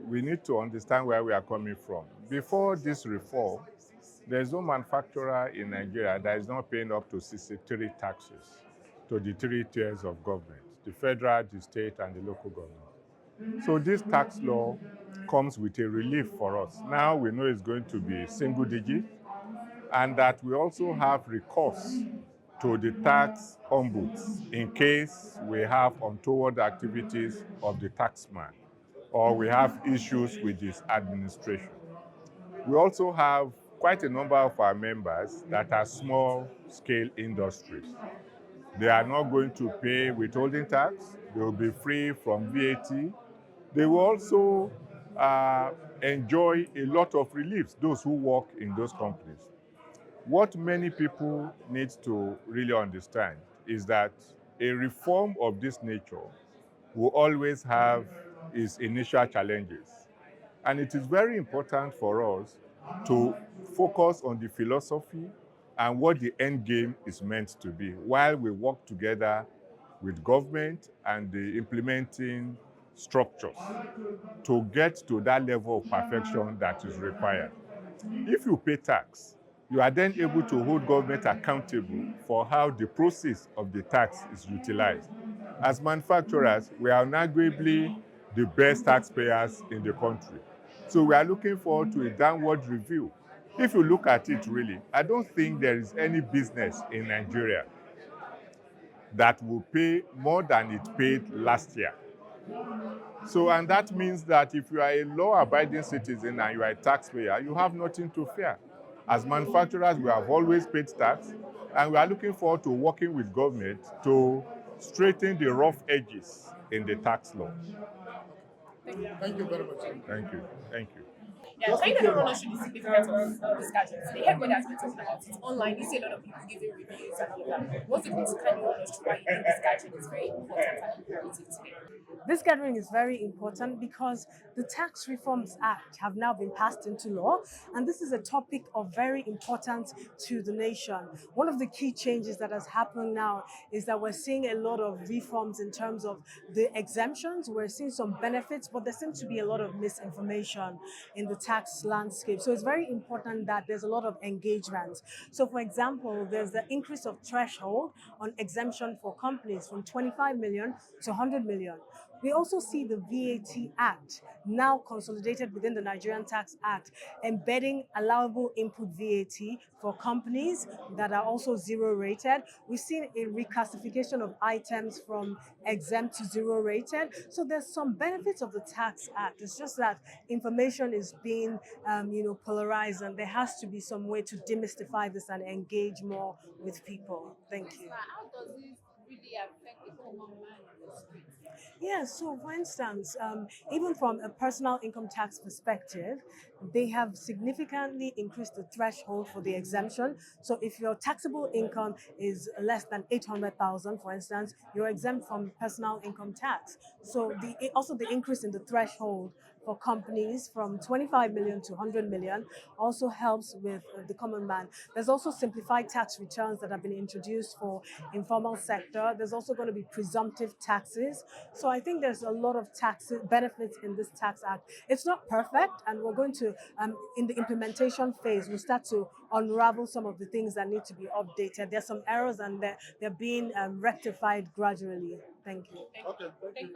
we need to understand where we are coming from. Before this reform, there's no manufacturer in Nigeria that is not paying up to 63 taxes to the three tiers of government, the federal, the state, and the local government. So this tax law comes with a relief for us. Now we know it's going to be single digit, and that we also have recourse to the tax ombuds in case we have untoward activities of the taxman or we have issues with his administration. We also have quite a number of our members that are small-scale industries. They are not going to pay withholding tax. They will be free from VAT. They will also enjoy a lot of reliefs, those who work in those companies. What many people need to really understand is that a reform of this nature will always have its initial challenges. And it is very important for us to focus on the philosophy and what the end game is meant to be while we work together with government and the implementing structures to get to that level of perfection that is required. If you pay tax, you are then able to hold government accountable for how the process of the tax is utilized. As manufacturers, we are arguably the best taxpayers in the country. So we are looking forward to a downward review. If you look at it really, I don't think there is any business in Nigeria that will pay more than it paid last year. So, and that means that if you are a law-abiding citizen and you are a taxpayer, you have nothing to fear. As manufacturers, we have always paid tax, and we are looking forward to working with government to straighten the rough edges in the tax law. Thank you very much. Thank you. Thank you. Yeah, can you run us through the significance of this gadget today? Everybody has been talking about it online. You see a lot of people giving reviews and all of that. What's the point to kind of run us through why you think this gadget is very important and imperative today? This gathering is very important because the Tax Reforms Act have now been passed into law, and this is a topic of very importance to the nation. One of the key changes that has happened now is that we're seeing a lot of reforms in terms of the exemptions. We're seeing some benefits, but there seems to be a lot of misinformation in the tax landscape. So it's very important that there's a lot of engagement. So for example, there's the increase of threshold on exemption for companies from 25 million to 100 million. We also see the VAT Act now consolidated within the Nigerian Tax Act, embedding allowable input VAT for companies that are also zero rated. We've seen a reclassification of items from exempt to zero rated. So there's some benefits of the Tax Act. It's just that information is being polarized, and there has to be some way to demystify this and engage more with people. Thank you. How does this really affect the common man in the street? Yeah, so for instance, even from a personal income tax perspective, they have significantly increased the threshold for the exemption. So if your taxable income is less than 800,000, for instance, you're exempt from personal income tax. So also the increase in the threshold for companies from 25 million to 100 million also helps with the common man. There's also simplified tax returns that have been introduced for informal sector. There's also going to be presumptive taxes. So I think there's a lot of tax benefits in this tax act. It's not perfect, and we're going to, in the implementation phase, we'll start to unravel some of the things that need to be updated. There's some errors, and they're being rectified gradually. Thank you. Thank you.